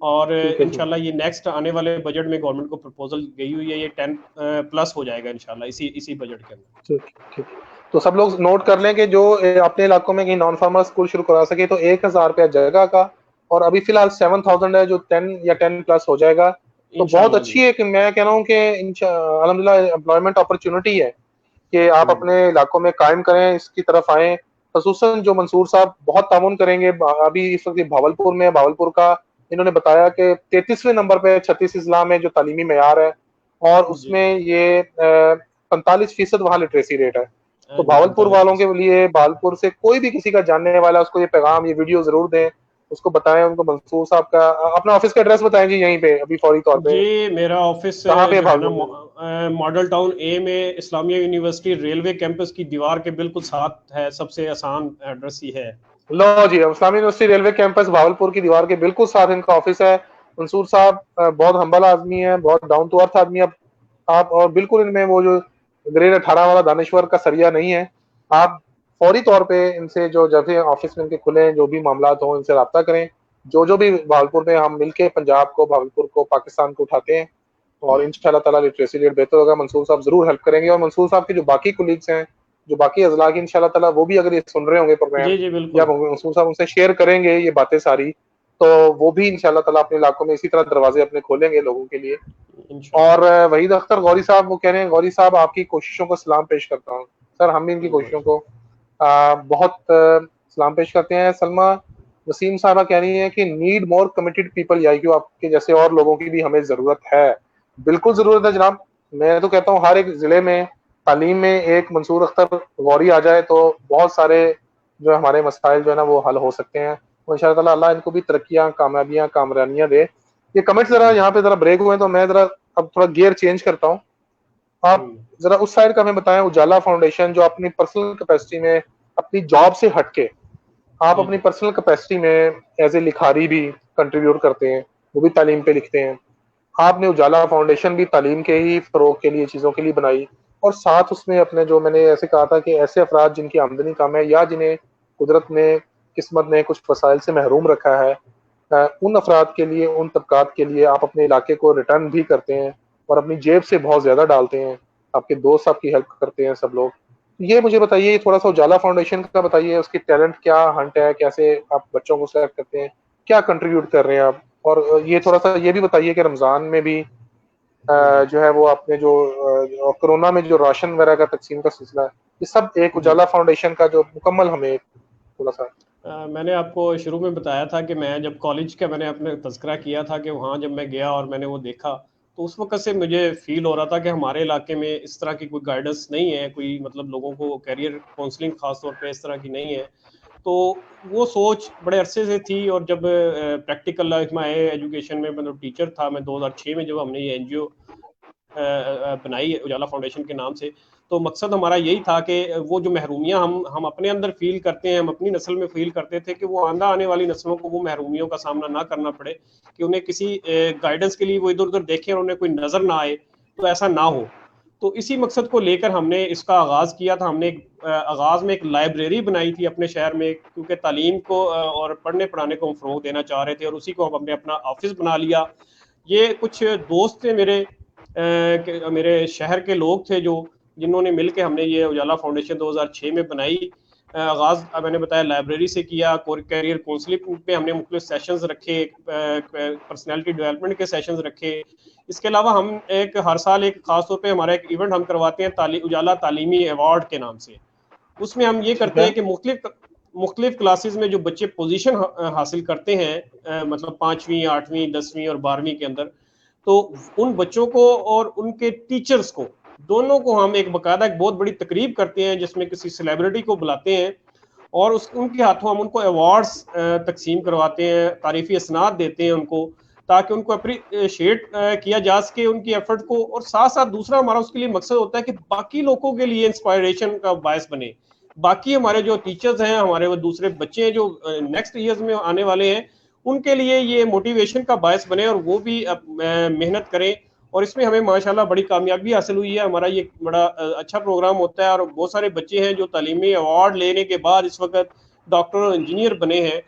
और ठीक है जी। इंशाल्लाह ये नेक्स्ट आने वाले बजट में गवर्नमेंट को प्रपोजल गई हुई है, ये 10 प्लस हो जाएगा इंशाल्लाह इसी इसी बजट के अंदर। ठीक ठीक। तो सब लोग नोट कर लें कि जो अपने इलाकों में कहीं नॉन फार्मल स्कूल शुरू करा सके तो 1,000 रुपया जगह का, और अभी फिलहाल 7,000 है जो 10 या 10 प्लस हो जाएगा। तो बहुत इंशाल्लाह जी। अच्छी है कि मैं कह रहा हूँ कि अल्हम्दुलिल्लाह एम्प्लॉयमेंट अपॉर्चुनिटी है कि आप अपने इलाकों में कायम करें, इसकी तरफ आए। खसूसन जो मंसूर साहब बहुत ताउन करेंगे, अभी इस वक्त भावलपुर में, भावलपुर का इन्होंने बताया कि 33वें नंबर पे 36 इस्लाम में जो तालीमी मेयार है, और जी उसमें ये 45% वहाँ लिटरेसी रेट है। तो जी, भावलपुर वालों 45%। के लिए, भावलपुर से कोई भी किसी का जानने वाला, उसको ये पैगाम, ये वीडियो जरूर दें, उसको बताएं, उनको मंसूर साहब का अपना ऑफिस का एड्रेस बताएं जी, यहीं पे अभी फौरी तौर पे जी मेरा ऑफिस कहाँ पे है जो है ना, भावलपुर में? मॉडल टाउन ए में इस्लामिया यूनिवर्सिटी रेलवे कैंपस की दीवार के बिल्कुल साथ है, सबसे आसान एड्रेस ही है। लो जी, इस्लामी यूनिवर्सिटी रेलवे कैंपस भावलपुर की दीवार के बिल्कुल साथ इनका ऑफिस है। मंसूर साहब बहुत हम्बल आदमी है, बहुत डाउन टू अर्थ आदमी है आप, और बिल्कुल इनमें वो जो ग्रेड 18 वाला दानिश्वर का सरिया नहीं है। आप फौरी तौर पे इनसे, जो जब भी ऑफिस में इनके खुले, जो भी मामला हो, इनसे रब्ता करें। जो भी भावलपुर में हम मिलके पंजाब को, भावलपुर को, पाकिस्तान को उठाते हैं, और इंशाल्लाह ताला लिटरेसी रेट बेहतर होगा। मंसूर साहब जरूर हेल्प करेंगे, और मंसूर साहब के जो बाकी कुलीग्स हैं, जो बाकी अजला की, इंशाल्लाह ताला वो भी अगर ये सुन रहे होंगे प्रोग्राम, जी जी या बिल्कुल। मंसूर साहब उनसे शेयर करेंगे ये बातें सारी, तो वो भी इंशाल्लाह ताला अपने इलाकों में इसी तरह दरवाजे अपने खोलेंगे लोगों के लिए। इंशाल्लाह। और वहीद अख्तर गौरी साहब वो कह रहे हैं, गौरी साहब आपकी कोशिशों को सलाम पेश करता हूँ। सर हम भी इनकी कोशिशों को बहुत सलाम पेश करते हैं। सलमा वसीम साहबा कह रही है कि नीड मोर कमिटेड पीपल, या क्यों आपके जैसे और लोगों की भी हमें जरूरत है। बिल्कुल जरूरत है जनाब। मैं तो कहता हूँ हर एक जिले में तालीम में एक मंसूर अख्तर गौरी आ जाए तो बहुत सारे जो हमारे मसाइल जो है ना वो हल हो सकते हैं। और इंशाअल्लाह ताला अल्लाह इनको भी तरक्कियां, कामयाबियां, कामरानियां दे। ये कमेंट जरा यहाँ पे जरा ब्रेक हुए, तो मैं जरा अब थोड़ा गियर चेंज करता हूँ। आप जरा उस साइड का हमें बताएं, उजाला फाउंडेशन जो अपनी पर्सनल कैपेसिटी में, अपनी जॉब से हटके आप जी अपनी जी पर्सनल कैपेसिटी में एज ए लिखारी भी कंट्रीब्यूट करते हैं, वो भी तालीम पे लिखते हैं। आपने उजाला फाउंडेशन भी तालीम के ही फरोग के लिए, चीज़ों के लिए बनाई, और साथ उसमें अपने, जो मैंने ऐसे कहा था कि ऐसे अफराद जिनकी आमदनी कम है, या जिन्हें कुदरत ने, किस्मत ने कुछ वसाइल से महरूम रखा है, उन अफराद के लिए, उन तबकात के लिए आप अपने इलाके को रिटर्न भी करते हैं, और अपनी जेब से बहुत ज़्यादा डालते हैं। आपके दोस्त आपकी हेल्प करते हैं, सब लोग। ये मुझे बताइए, थोड़ा सा उजाला फाउंडेशन का बताइए, उसकी टैलेंट क्या हंट है, कैसे आप बच्चों को सेलेक्ट करते हैं, क्या कंट्रीब्यूट कर रहे हैं आप? और ये थोड़ा सा ये भी बताइए कि रमज़ान में भी जो है वो आपने जो कोरोना में जो राशन वगैरह का तकसीम का सिलसिला है, ये सब एक जी। उजाला फाउंडेशन का जो मुकम्मल हमें थोड़ा सा। मैंने आपको शुरू में बताया था कि मैं जब कॉलेज का मैंने अपने तज़किरा किया था कि वहाँ जब मैं गया और मैंने वो देखा, तो उस वक़्त से मुझे फ़ील हो रहा था कि हमारे इलाके में इस तरह की कोई गाइडेंस नहीं है, कोई मतलब लोगों को करियर काउंसलिंग ख़ास तौर पे इस तरह की नहीं है। तो वो सोच बड़े अरसे से थी, और जब प्रैक्टिकल लाइफ में आए एजुकेशन में, मतलब टीचर था मैं 2006 में, जब हमने ये एनजीओ बनाई उजाला फाउंडेशन के नाम से, तो मकसद हमारा यही था कि वो जो महरूमियाँ हम अपने अंदर फील करते हैं, हम अपनी नस्ल में फील करते थे, कि वो आंदा आने वाली नस्लों को वो महरूमियों का सामना ना करना पड़े, कि उन्हें किसी गाइडेंस के लिए वो इधर उधर देखें और उन्हें कोई नज़र ना आए, तो ऐसा ना हो। तो इसी मकसद को लेकर हमने इसका आगाज़ किया था। हमने आगाज़ में एक लाइब्रेरी बनाई थी अपने शहर में, क्योंकि तालीम को और पढ़ने पढ़ाने को हम फ़रोग़ देना चाह रहे थे, और उसी को हमने अपना ऑफिस बना लिया। ये कुछ दोस्त थे मेरे, मेरे शहर के लोग थे जो, जिन्होंने मिल के हमने ये उजाला फाउंडेशन 2006 में बनाई। आगाज़ मैंने बताया लाइब्रेरी से किया, कैरियर काउंसलिंग पे हमने मुख्तलिफ सेशंस रखे, पर्सनैलिटी डेवलपमेंट के सेशंस रखे। इसके अलावा हम एक हर साल एक ख़ास तौर पे हमारा एक इवेंट हम करवाते हैं, उजाला तालीमी अवार्ड के नाम से। उसमें हम ये ठीक करते है। हैं कि मुख्तलिफ क्लासेस में जो बच्चे पोजीशन हासिल करते हैं, मतलब 5वीं 8वीं 10वीं और 12वीं के अंदर, तो उन बच्चों को और उनके टीचर्स को, दोनों को हम एक बाकायदा एक बहुत बड़ी तकरीब करते हैं, जिसमें किसी सेलिब्रिटी को बुलाते हैं, और उनके हाथों हम उनको अवार्ड्स तकसीम करवाते हैं, तारीफी असनाद देते हैं उनको, ताकि उनको अप्रिशिएट किया जा सके उनकी एफर्ट को, और साथ साथ दूसरा हमारा उसके लिए मकसद होता है कि बाकी लोगों के लिए इंस्पायरेशन का बायस बने। बाकी हमारे जो टीचर्स हैं, हमारे वो दूसरे बच्चे हैं जो नेक्स्ट ईयर्स में आने वाले हैं, उनके लिए ये मोटिवेशन का बायस बने और वो भी मेहनत करें। और इसमें हमें माशाल्लाह बड़ी कामयाबी हासिल हुई है। हमारा ये बड़ा अच्छा प्रोग्राम होता है और बहुत सारे बच्चे हैं जो तालीमी अवार्ड लेने के बाद इस वक्त डॉक्टर और इंजीनियर बने हैं।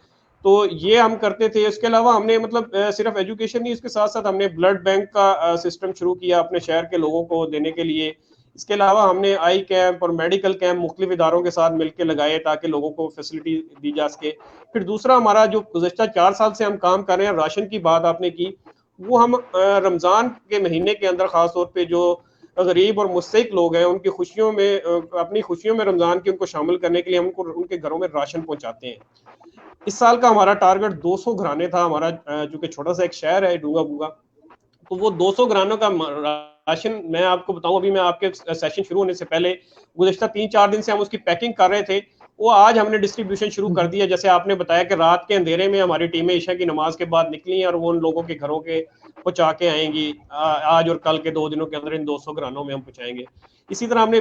तो ये हम करते थे। इसके अलावा हमने मतलब सिर्फ एजुकेशन नहीं, इसके साथ साथ हमने ब्लड बैंक का सिस्टम शुरू किया अपने शहर के लोगों को देने के लिए। इसके अलावा हमने आई कैंप और मेडिकल कैंप मुख्तलिफ इदारों के साथ मिलकर लगाए ताकि लोगों को फैसिलिटी दी जा सके। फिर दूसरा हमारा जो गुज़श्ता 4 साल से हम काम कर रहे हैं, राशन की बात आपने की, वो हम रमज़ान के महीने के अंदर ख़ास तौर पे जो गरीब और मुस्तहिक लोग हैं उनकी खुशियों में अपनी खुशियों में रमज़ान की उनको शामिल करने के लिए हम उनको उनके घरों में राशन पहुंचाते हैं। इस साल का हमारा टारगेट 200 घराने था। हमारा जो कि छोटा सा एक शहर है डूंगा बूंगा, तो वो 200 घरानों का राशन मैं आपको बताऊं, अभी मैं आपके सेशन शुरू होने से पहले गुज़श्ता 3-4 दिन से हम उसकी पैकिंग कर रहे थे। वो आज हमने डिस्ट्रीब्यूशन शुरू कर दिया। जैसे आपने बताया कि रात के अंधेरे में हमारी टीमें ईशा की नमाज के बाद निकली हैं और वो उन लोगों के घरों के पहुंचा के आएंगी। आज और कल के 2 दिनों के अंदर इन 200 घरानों में हम पहुंचाएंगे। इसी तरह हमने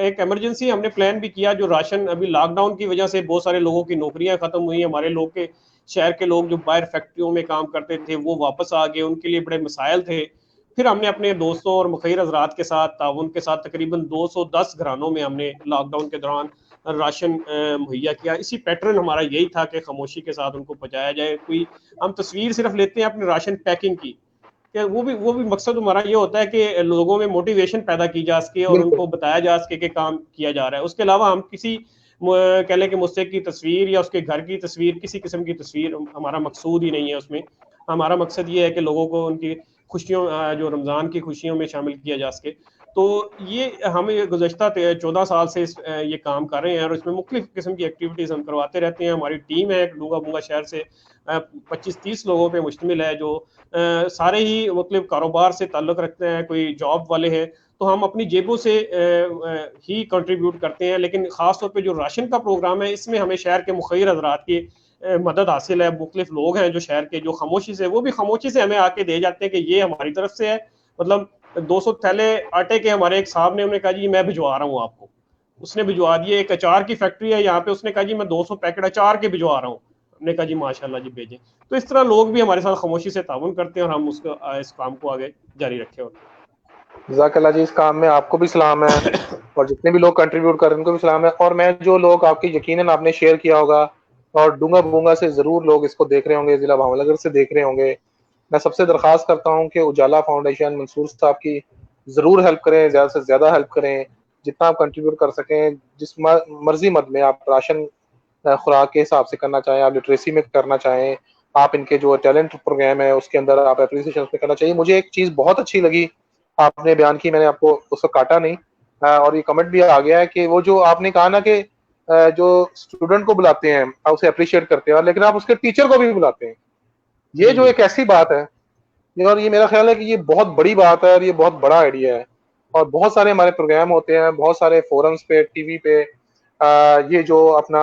एक इमरजेंसी हमने प्लान भी किया। जो राशन अभी लॉकडाउन की वजह से बहुत सारे लोगों की नौकरियां खत्म हुई, हमारे लोग के शहर के लोग जो बाहर फैक्ट्रियों में काम करते थे वो वापस आ गए, उनके लिए बड़े मसाइल थे। फिर हमने अपने दोस्तों और मुखिर हजरात के साथ ताउन के साथ तकरीबन 210 घरानों में हमने लॉकडाउन के दौरान राशन मुहैया किया। इसी पैटर्न हमारा यही था कि खामोशी के साथ उनको पहुंचाया जाए। कोई हम तस्वीर सिर्फ लेते हैं अपने राशन पैकिंग की, कि वो भी मकसद हमारा ये होता है कि लोगों में मोटिवेशन पैदा की जा सके और उनको बताया जा सके कि काम किया जा रहा है। उसके अलावा हम किसी कह लें कि मुस्तहिक की तस्वीर या उसके घर की तस्वीर, किसी किस्म की तस्वीर हमारा मकसूद ही नहीं है। उसमें हमारा मकसद ये है कि लोगों को उनकी खुशियों जो रमज़ान की खुशियों में शामिल किया जा सके। तो ये हम गुज़श्ता 14 साल से ये काम कर रहे हैं और इसमें मुख्तलिफ किस्म की एक्टिविटीज़ हम करवाते रहते हैं। हमारी टीम है डूंगा बूंगा शहर से 25-30 लोगों पे मुश्तमिल है, जो सारे ही मुख्तलिफ कारोबार से ताल्लुक़ रखते हैं, कोई जॉब वाले हैं। तो हम अपनी जेबों से ही कंट्रीब्यूट करते हैं। लेकिन ख़ास तौर पे जो राशन का प्रोग्राम है, इसमें हमें शहर के मुखिर हज़रात की मदद हासिल है। मुख्तलिफ लोग हैं जो शहर के, जो खामोशी से, वो भी खामोशी से हमें आके दे जाते हैं कि ये हमारी तरफ से है। मतलब 200 थैले आटे के हमारे एक साहब ने उन्हें कहा जी मैं भिजवा रहा हूँ आपको, उसने भिजवा दिए। एक अचार की फैक्ट्री है यहाँ पे, उसने कहा जी मैं 200 पैकेट अचार के भिजवा रहा हूँ। हमने कहा जी माशाल्लाह जी भेजें। तो इस तरह लोग भी हमारे साथ खामोशी से ताउन करते हैं और हम उसको इस काम को आगे जारी रखें। और जज़ाकल्लाह जी, इस काम में आपको भी सलाम है और जितने भी लोग कंट्रीब्यूट कर रहे हैं उनको भी सलाम है। और मैं जो लोग आपकी यकीनन आपने शेयर किया होगा और डूंगा बूंगा से ज़रूर लोग इसको देख रहे होंगे, ज़िला भावनगर से देख रहे होंगे, मैं सबसे दरख्वास्त करता हूँ कि उजाला फाउंडेशन मंसूर साहब की ज़रूर हेल्प करें, ज़्यादा से ज़्यादा हेल्प करें, जितना आप कंट्रीब्यूट कर सकें। जिस मर्जी मद में आप राशन खुराक के हिसाब से करना चाहें, आप लिटरेसी में करना चाहें, आप इनके जो टैलेंट प्रोग्राम है उसके अंदर आप एप्रिसिएशन में करना चाहिए। मुझे एक चीज़ बहुत अच्छी लगी आपने बयान की, मैंने आपको उसको काटा नहीं और ये कमेंट भी आ गया है कि वो जो आपने कहा ना कि जो स्टूडेंट को बुलाते हैं आप उसे अप्रिशिएट करते हैं, लेकिन आप उसके टीचर को भी बुलाते हैं। ये जो एक ऐसी बात है, और ये मेरा ख्याल है कि ये बहुत बड़ी बात है और ये बहुत बड़ा आइडिया है। और बहुत सारे हमारे प्रोग्राम होते हैं, बहुत सारे फोरम्स पे, टीवी पे ये जो अपना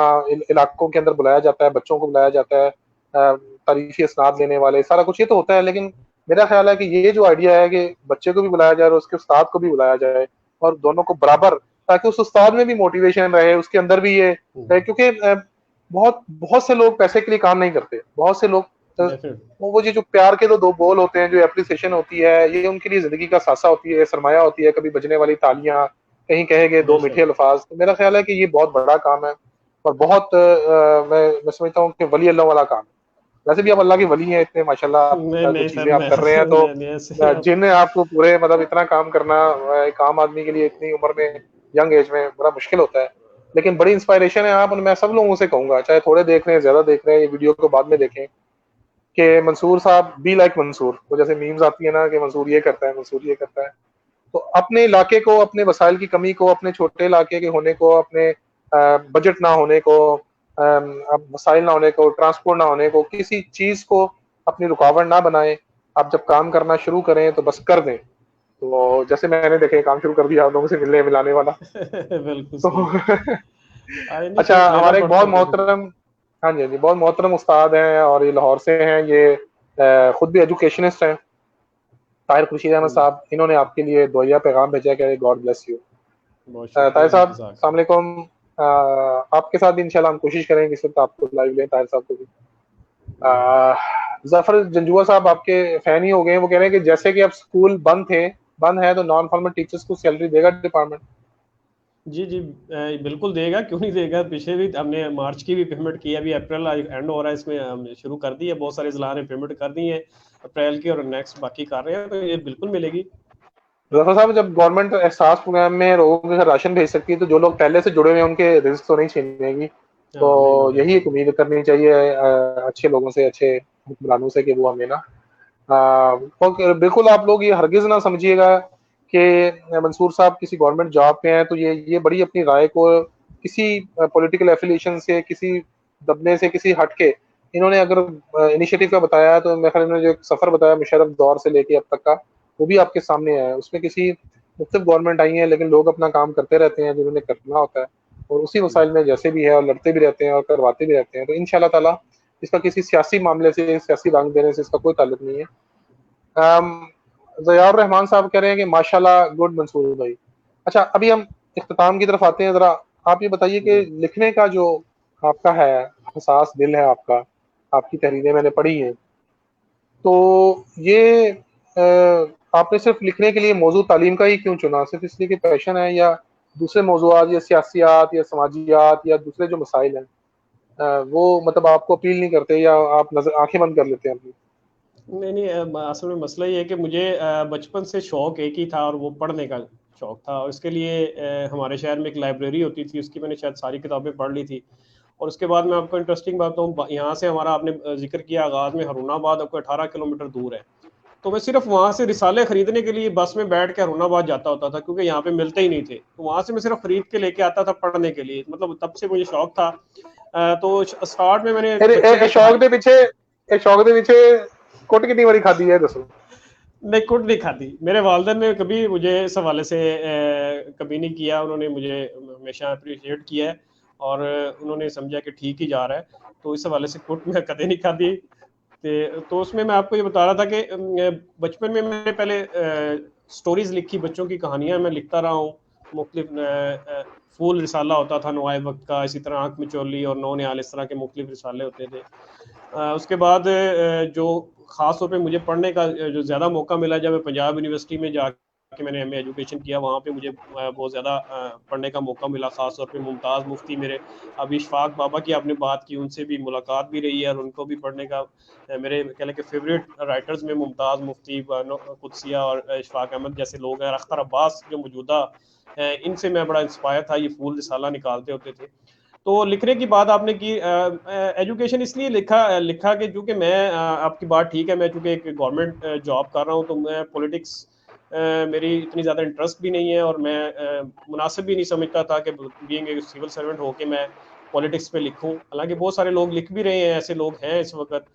इलाकों के अंदर बुलाया जाता है, बच्चों को बुलाया जाता है, तारीफी इसनाद लेने वाले, सारा कुछ ये तो होता है। लेकिन मेरा ख्याल है कि ये जो आइडिया है कि बच्चे को भी बुलाया जाए और उसके उस्ताद को भी बुलाया जाए और दोनों को बराबर, ताकि उस उस्ताद में भी मोटिवेशन रहे, उसके अंदर भी ये क्योंकि बहुत बहुत से लोग पैसे के लिए काम नहीं करते। बहुत से लोग वो जो प्यार के तो 2 बोल होते हैं, जो एप्रिसिएशन होती है, ये उनके लिए जिंदगी का सासा होती है, सरमाया होती है, कभी बजने वाली तालियां, कहीं कहेंगे 2 मीठे अल्फाज। तो मेरा ख्याल है कि ये बहुत बड़ा काम है और बहुत मैं समझता हूँ कि वली अल्लाह वाला काम है। वैसे भी आप अल्लाह के वली हैं इतने, माशाल्लाह जो चीजें आप कर रहे हैं, तो जिन आपको पूरे मतलब इतना काम करना एक आम आदमी के लिए इतनी उम्र में, यंग एज में बड़ा मुश्किल होता है। लेकिन बड़ी इंस्पायरेशन है आप, और मैं सब लोगों से कहूंगा, चाहे थोड़े देख रहे हैं, ज्यादा देख रहे हैं, ये वीडियो को बाद में देखें, कि मंसूर साहब बी लाइक मंसूर। तो जैसे मीम्स आती है ना कि मंसूर ये करता है, मंसूर ये करता है, तो अपने इलाके को, अपने वसाइल की कमी को, अपने छोटे इलाके के होने को, अपने बजट ना होने को, वसाइल ना होने को, ट्रांसपोर्ट ना होने को, किसी चीज को अपनी रुकावट ना बनाए। आप जब काम करना शुरू करें तो बस कर दें। तो जैसे मैंने देखे काम शुरू कर दिया आप लोगों से मिलने मिलाने वाला। तो अच्छा, हमारे एक बहुत मोहतरम, हाँ जी बहुत मोहतरम उस्ताद हैं और ये लाहौर से हैं, ये खुद भी एजुकेशनिस्ट हैं, ताहिर खुर्शीद अहमद साहब, इन्होंने आपके लिए दुआया पैगाम भेजा कि गॉड ब्लेस यू। बहुत ताहिर शुक्रिया जी, साहब जज़ाक। अस्सलाम वालेकुम। आपके साथ भी इंशाल्लाह हम कोशिश करेंगे इस वक्त आपको लाइव लें, ताहिर साहब को भी। जफर जंजुआ साहब आपके फैन ही हो गए हैं, वो कह रहे हैं कि जैसे कि अब स्कूल बंद है तो नॉन फॉर्मल टीचर्स को सैलरी देगा डिपार्टमेंट? जी, जी, बिल्कुल देगा, क्यों नहीं देगा। पीछे भी हमने मार्च की भी पेमेंट की है, अभी अप्रैल एंड हो रहा है, इसमें हमने शुरू कर दी है, बहुत सारे ज़िला ने पेमेंट कर दी है अप्रैल की, और नेक्स्ट बाकी कर रहे हैं, तो ये बिल्कुल मिलेगी। जफर साहब, जब गवर्नमेंट एहसास प्रोग्राम में लोगों के घर राशन भेज सकती है तो जो लोग पहले से जुड़े हुए हैं उनके रिस्क तो नहीं छीनेगी। तो हाँ, नहीं यही मिलेगा। एक उम्मीद करनी चाहिए अच्छे लोगों से, अच्छे हुक्मरानों से, कि वो हमें ना और बिल्कुल आप लोग ये हरगिज ना समझिएगा कि मंसूर साहब किसी गवर्नमेंट जॉब पे हैं तो ये बड़ी अपनी राय को किसी पॉलिटिकल एफिलिएशन से, किसी दबने से, किसी हटके इन्होंने अगर इनिशिएटिव का बताया, तो मेरे ख्याल इन्होंने जो एक सफर बताया मुशर्रफ दौर से लेके अब तक का, वो भी आपके सामने है। उसमें किसी मुख्तलिफ गवर्नमेंट आई है, लेकिन लोग अपना काम करते रहते हैं जिन्होंने करना होता है, और उसी मसाइल में जैसे भी है और लड़ते भी रहते हैं और करवाते भी रहते हैं। तो इंशाल्लाह ताला इसका किसी सियासी मामले से, सियासी रंग देने से इसका कोई ताल्लुक नहीं है। ज़याउर रहमान साहब कह रहे हैं कि माशाल्लाह गुड मंसूर भाई। अच्छा, अभी हम इख्तिताम की तरफ आते हैं। ज़रा आप ये बताइए कि जी। लिखने का जो आपका है हसास दिल है आपका, आपकी तहरीरें मैंने पढ़ी हैं, तो ये आपने सिर्फ लिखने के लिए मौजू तालीम का ही क्यों चुना? सिर्फ इसलिए कि पैशन है, या दूसरे मौज़ूआत या सियासियात या समाजियात या दूसरे जो मसाइल हैं वो मतलब आपको अपील नहीं करते, या आप नज़र आंखें बंद कर लेते हैं अपनी? नहीं, नहीं, असल में मसला ये है कि मुझे बचपन से शौक एक ही था, और वो पढ़ने का शौक था, और इसके लिए हमारे शहर में एक लाइब्रेरी होती थी, उसकी मैंने शायद सारी किताबें पढ़ ली थी। और उसके बाद मैं आपको इंटरेस्टिंग बात बताऊँ, यहाँ से हमारा आपने जिक्र किया आगाज़ में, हरूनाबाद आपको 18 किलोमीटर दूर है। तो मैं सिर्फ वहाँ से रिसाले खरीदने के लिए बस में बैठ के हरूनाबाद जाता होता था, क्योंकि यहाँ पे मिलते ही नहीं थे, तो वहाँ से मैं सिर्फ खरीद के लेके आता था पढ़ने के लिए, मतलब तब से मुझे शौक था। तो स्टार्ट में मैंने बच्चे ए की शौक कहानी। दे पीछे ए शौक दे पीछे कुट कितनी बारी खाधी है दसो? नहीं, कुट नहीं खाती। मेरे वालिदैन ने कभी मुझे इस हवाले से कभी नहीं किया। उन्होंने मुझे हमेशा अप्रिशिएट किया है, और उन्होंने समझा कि ठीक ही जा रहा है। तो इस हवाले से कुट मैं कदे नहीं खाती। तो उसमें मैं आपको ये बता रहा था कि बचपन में मैंने पहले स्टोरीज़ लिखी, बच्चों की कहानियाँ मैं लिखता रहा हूँ। मुख्तलिफ फूल रिसाला होता था नवाए वक्त का, इसी तरह आँख मिचौली और नौ निहाल, इस तरह के मुख्तलिफ रिसाले होते थे। उसके बाद जो ख़ास तौर पे मुझे पढ़ने का जो ज़्यादा मौका मिला, जब मैं पंजाब यूनिवर्सिटी में जाके मैंने एमए एजुकेशन किया, वहाँ पे मुझे बहुत ज़्यादा पढ़ने का मौका मिला। ख़ास तौर पे मुमताज़ मुफ्ती, मेरे अभी इशफाक बाबा की आपने बात की, उनसे भी मुलाकात भी रही है, और उनको भी पढ़ने का मेरे कह लें कि फ़ेवरेट राइटर्स में मुमताज़ मुफ्ती, बानो कुदसिया और इशफाक अहमद जैसे लोग हैं। और अख्तर अब्बास जो मौजूदा हैं, इनसे मैं बड़ा इंस्पायर था, ये फूल रिसाला निकालते होते थे। तो लिखने की बात आपने की, एजुकेशन इसलिए लिखा कि चूँकि मैं आपकी बात ठीक है, मैं चूँकि एक गवर्नमेंट जॉब कर रहा हूँ, तो मैं पॉलिटिक्स मेरी इतनी ज़्यादा इंटरेस्ट भी नहीं है, और मैं मुनासिब भी नहीं समझता था कि बीइंग ए सिविल सर्वेंट होके मैं पॉलिटिक्स पे लिखूँ। हालाँकि बहुत सारे लोग लिख भी रहे हैं, ऐसे लोग हैं इस वक़्त।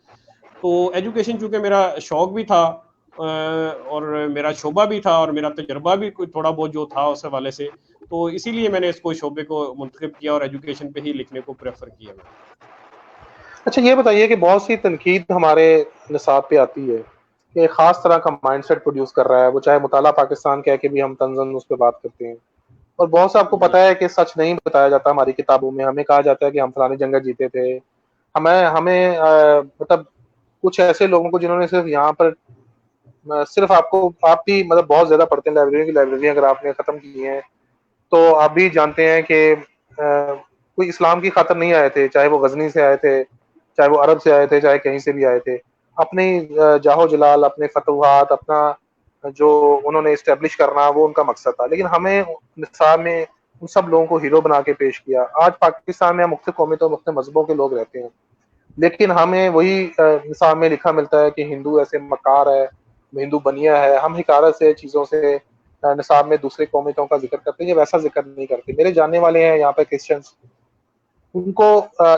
तो एजुकेशन चूँकि मेरा शौक भी था, और मेरा शोबा भी था, और मेरा तजुर्बा भी कोई थोड़ा बहुत जो था उस हवाले से, तो इसीलिए मैंने इसको शोबे को मुंतखब किया, और एजुकेशन पे ही लिखने को प्रेफर किया मैंने। अच्छा, ये बताइए कि बहुत सी तनकीद हमारे निसाब पे आती है कि एक खास तरह का माइंडसेट प्रोड्यूस कर रहा है, वो चाहे मुताला पाकिस्तान कह के भी हम तंजन उस पर बात करते हैं, और बहुत सा आपको जी। पता है कि सच नहीं बताया जाता हमारी किताबों में। हमें कहा जाता है कि हम फलानी जंग जीते थे। हमें हमें मतलब कुछ ऐसे लोगों को जिन्होंने सिर्फ यहाँ पर सिर्फ आपको, आप भी मतलब बहुत ज्यादा पढ़ते हैं, लाइब्रेरी अगर आपने खत्म की है तो आप भी जानते हैं कि कोई इस्लाम की खातर नहीं आए थे, चाहे वो गजनी से आए थे, चाहे वो अरब से आए थे, चाहे कहीं से भी आए थे। अपने जाहो जलाल, अपने फतवाहत, अपना जो उन्होंने इस्टेब्लिश करना, वो उनका मकसद था। लेकिन हमें निसाब में उन सब लोगों को हीरो बना के पेश किया। आज पाकिस्तान में मुख्तलिफ कौमी तो मुख्तलिफ मजहबों के लोग रहते हैं, लेकिन हमें वही निसाब में लिखा मिलता है कि हिंदू ऐसे मकार है, हिंदू बनिया है। हम हिकारत से चीज़ों से निसाब में दूसरे कौमियतों का जिक्र करते हैं, ये वैसा जिक्र नहीं करते। मेरे जानने वाले हैं यहाँ पे क्रिश्चियंस, उनको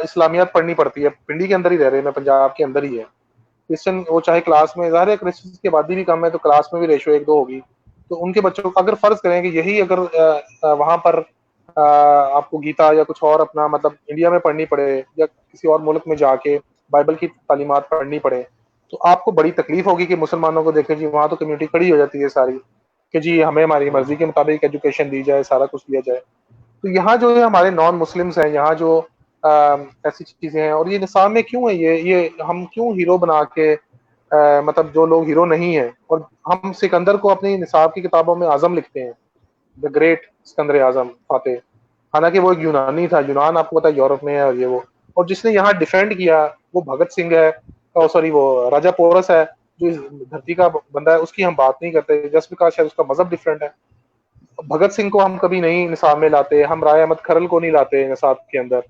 इस्लामियत पढ़नी पड़ती है। पिंडी के अंदर ही रह रहे हैं, मैं पंजाब के अंदर ही है क्रिश्चियन, वो चाहे क्लास में, ज़ाहिर है क्रिश्चियन की आबादी भी कम है तो क्लास में भी रेशो 1-2 होगी। तो उनके बच्चों को अगर फर्ज करें कि यही अगर वहां पर आपको गीता या कुछ और अपना मतलब इंडिया में पढ़नी पड़े, या किसी और मुल्क में जाके बाइबल की तालीमात पढ़नी पड़े, तो आपको बड़ी तकलीफ होगी कि मुसलमानों को देखें जी, वहाँ तो कम्युनिटी खड़ी हो जाती है सारी कि जी हमें हमारी मर्जी के मुताबिक एजुकेशन दी जाए, सारा कुछ दिया जाए। तो यहाँ जो है हमारे नॉन मुस्लिम्स हैं, यहाँ जो ऐसी चीजें हैं, और ये निसाब में क्यों है, ये हम क्यों हीरो बना के मतलब जो लोग हीरो नहीं है, और हम सिकंदर को अपनी निसाब की किताबों में आजम लिखते हैं, द ग्रेट सिकंदर आजम फातेह। हालांकि वो एक यूनानी था, यूनान आपको पता है यूरोप में है, और ये वो, और जिसने यहाँ डिफेंड किया वो भगत सिंह है, और सॉरी वो राजा पोरस है, जो इस धरती का बंदा है, उसकी हम बात नहीं करते जस्ट बिकॉज शायद उसका मजहब डिफरेंट है। भगत सिंह को हम कभी नहीं निसाब में लाते, हम राय अहमद खरल को नहीं लाते निसाब के अंदर।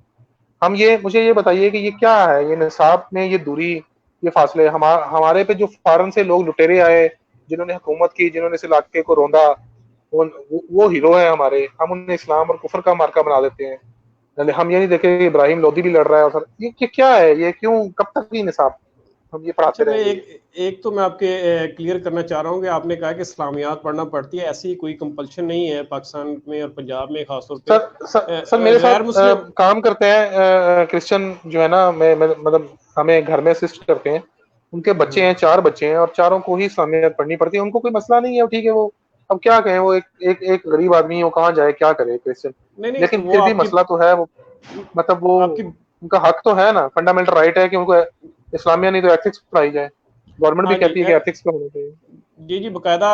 हम ये मुझे ये बताइए कि ये क्या है, ये निसाब में ये दूरी, ये फासले, हमारे पे जो फॉरेन से लोग लुटेरे आए, जिन्होंने हुकूमत की, जिन्होंने इस इलाके को रोंदा, वो हीरो है हमारे, हम उन्हें इस्लाम और कुफर का मार्का बना देते हैं। यानी हम ये नहीं देखे कि इब्राहिम लोदी भी लड़ रहा है, और ये क्या है, ये क्यों, कब तक ये निसाब हम ये पढ़ाते अच्छा, मैं रहेंगे? एक एक तो मैं आपके क्लियर करना चाह रहा हूँ कि आपने कहा कि इस्लामियात पढ़ना पड़ती है, ऐसी कोई कंपल्शन नहीं है पाकिस्तान में और पंजाब में खासतौर पे। सर मेरे साथ गैर मुस्लिम काम करते हैं क्रिश्चियन जो है ना, मैं मतलब हमें घर में असिस्ट करते हैं, उनके बच्चे हैं, 4 बच्चे हैं, और चारों को ही इस्लामियत पढ़नी पड़ती है, उनको कोई मसला नहीं है, ठीक है। वो अब क्या कहें, वो एक गरीब आदमी है, वो कहाँ जाए, क्या करे क्रिश्चियन, नहीं नहीं, लेकिन वो फिर भी आपकी मसला तो है वो, मतलब वो आपकी उनका हक तो है ना, फंडामेंटल राइट है कि उनको इस्लामिया नहीं तो एथिक्स पढ़ाई जाए। गवर्नमेंट भी हाँ जी, कहती है कि एथिक्स पे होना चाहिए। जी जी, बकायदा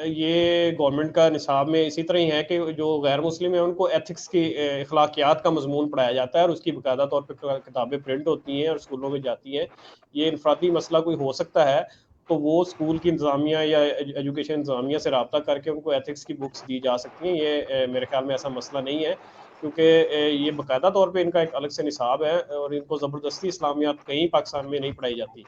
ये गवर्नमेंट का निसाब में इसी तरह ही है कि जो गैर मुस्लिम है उनको एथिक्स की अखलाकियात का मजमून पढ़ाया जाता है, और उसकी बकायदा तौर पर किताबें प्रिंट होती हैं और स्कूलों में जाती हैं। ये इनफरादी मसला कोई हो सकता है तो वो स्कूल की इंतजामिया या एजुकेशन इंतजामिया से रब्ता करके उनको एथिक्स की बुक्स दी जा सकती हैं। ये मेरे ख्याल में ऐसा मसला नहीं है, क्योंकि ये बाकायदा तौर पे इनका एक अलग से निसाब है और इनको ज़बरदस्ती इस्लामियात कहीं पाकिस्तान में नहीं पढ़ाई जाती।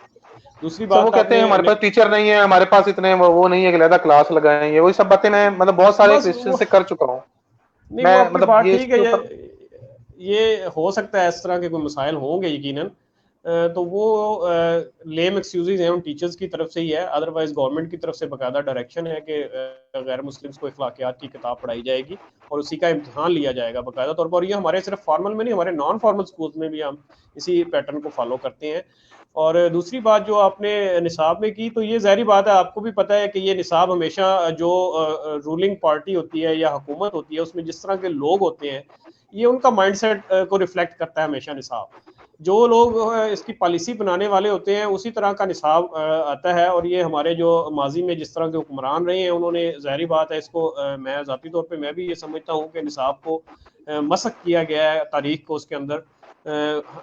दूसरी सर वो बात कहते हैं आपने हमारे पास टीचर नहीं है, हमारे पास इतने वो नहीं है कि लहदा क्लास लगाएंगे, वही सब बातें मैं मतलब बहुत सारे बस क्वेश्चन वो, से कर चुका हूँ नहीं वो मैं, आपकी मतलब बात ये ठीक है, इसके ऊपर। ये हो सकता है इस तरह के कोई मसाइल होंगे यकीनन। तो वो लेम एक्सक्यूजेज हैं उन टीचर्स की तरफ से ही है, अदरवाइज गवर्नमेंट की तरफ से बाकायदा डायरेक्शन है कि गैर मुस्लिम्स को इखलाकियात की किताब पढ़ाई जाएगी और उसी का इम्तिहान लिया जाएगा बाकायदा तौर पर। और ये हमारे सिर्फ फॉर्मल में नहीं, हमारे नॉन फॉर्मल स्कूल्स में भी हम इसी पैटर्न को फॉलो करते हैं। और दूसरी बात जो आपने निसाब में की, तो ये ज़ाहिर बात है, आपको भी पता है कि ये निसाब हमेशा जो रूलिंग पार्टी होती है या हुकूमत होती है उसमें जिस तरह के लोग होते हैं, ये उनका माइंडसेट को रिफ्लेक्ट करता है हमेशा निसाब। जो लोग इसकी पॉलिसी बनाने वाले होते हैं उसी तरह का निसाब आता है। और ये हमारे जो माजी में जिस तरह के हुक्मरान रहे हैं उन्होंने, ज़ाहिर बात है, इसको मैं ज़ाती तौर पे मैं भी ये समझता हूँ कि निसाब को मसक किया गया है, तारीख को उसके अंदर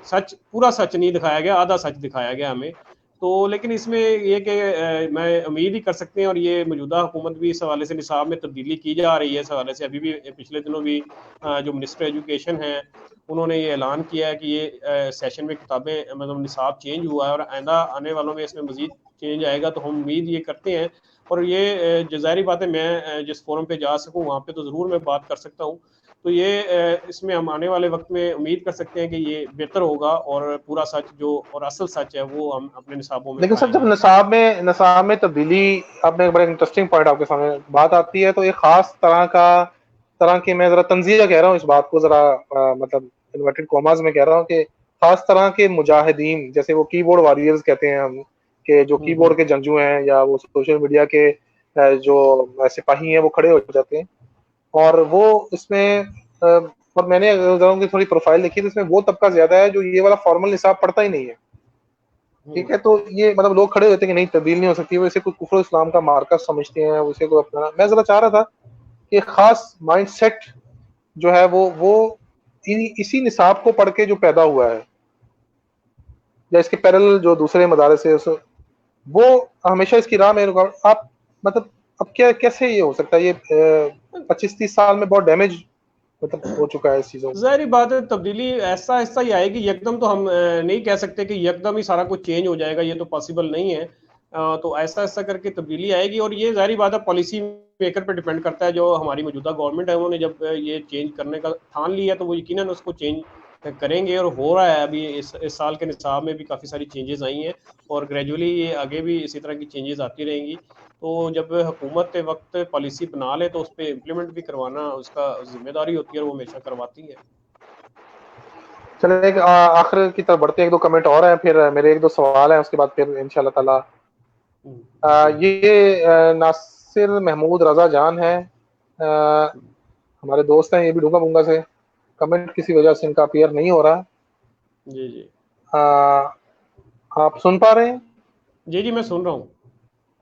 सच, पूरा सच नहीं दिखाया गया, आधा सच दिखाया गया हमें। तो लेकिन इसमें ये कि मैं उम्मीद ही कर सकते हैं, और ये मौजूदा हुकूमत भी इस हवाले से निसाब में तब्दीली की जा रही है। इस हवाले से अभी भी पिछले दिनों भी जो मिनिस्टर एजुकेशन है उन्होंने ये ऐलान किया है कि ये सेशन में किताबें मतलब निसाब चेंज हुआ है और आइंदा आने वालों में इसमें मजीद चेंज आएगा। तो हम उम्मीद ये करते हैं, और ये जो ज़ाहिर बात है, मैं जिस फोरम पे जा सकूँ वहाँ पे तो ज़रूर मैं बात कर सकता हूँ। तो ये इसमें हम आने वाले वक्त में उम्मीद कर सकते हैं कि ये बेहतर होगा और पूरा सच जो और असल सच है वो हम अपने निसाबों में लेकिन सर जब पढ़ाएंगे। निसाब में तब्दीली, आपने एक बड़ा इंटरेस्टिंग पॉइंट आपके सामने बात आती है, तो एक खास तरह की, मैं जरा तंजिया कह रहा हूँ इस बात को, जरा मतलब इन्वर्टेड कॉमास में कह रहा हूँ कि खास तरह के मुजाहिदीन, जैसे वो कीबोर्ड वॉरियर्स कहते हैं हम, कि जो कीबोर्ड के जंगजू हैं, या वो सोशल मीडिया के जो सिपाही हैं, वो खड़े हो जाते हैं। और वो इसमें और मैंने अगर उनकी थोड़ी प्रोफाइल देखी तो इसमें वो तबका ज्यादा है जो ये वाला फॉर्मल निसाब पढ़ता ही नहीं है। ठीक है, तो ये मतलब लोग खड़े होते हैं कि नहीं, तब्दील नहीं हो सकती, वो इसे कोई कुफर इस्लाम का मार्का समझते हैं, उसे को अपना। मैं जरा चाह रहा था कि खास माइंडसेट जो है वो इसी निसाब को पढ़ के जो पैदा हुआ है, या इसके पैरेलल जो दूसरे मदारस है वो हमेशा इसकी राह में आप मतलब, अब क्या कैसे ये हो सकता है, ये 25-30 साल में बहुत डैमेज मतलब हो चुका है इस चीजों को। ज़ाहिर बात है, तब्दीली ऐसा ऐसा ही आएगी, यकदम तो हम नहीं कह सकते कि यकदम ही सारा कुछ चेंज हो जाएगा, ये तो पॉसिबल नहीं है। तो ऐसा ऐसा करके तब्दीली आएगी, और ये ज़ाहिर बात है पॉलिसी मेकर पे डिपेंड करता है। जो हमारी मौजूदा गवर्नमेंट है उन्होंने जब ये चेंज करने का ठान लिया तो वो यकीनन उसको चेंज करेंगे, और हो रहा है अभी। इस साल के निसाब में भी काफ़ी सारी चेंजेस आई हैं और ग्रेजुअली ये आगे भी इसी तरह की चेंजेस आती रहेंगी। तो जब हुकूमत वक्त पॉलिसी बना ले तो उस पर इम्प्लीमेंट भी करवाना उसका जिम्मेदारी होती है, और वो हमेशा करवाती है। चलिए एक आखिर की तरफ बढ़ते हैं, 1-2 कमेंट और हैं, फिर मेरे 1-2 सवाल हैं, उसके बाद फिर इंशाल्लाह ताला ये नासिर महमूद रजा जान है, हमारे दोस्त हैं, ये भी डूंगा बुंगा से। कमेंट किसी वजह से इनका अपीयर नहीं हो रहा। जी जी आ, आप सुन पा रहे हैं? जी जी, मैं सुन रहा हूँ,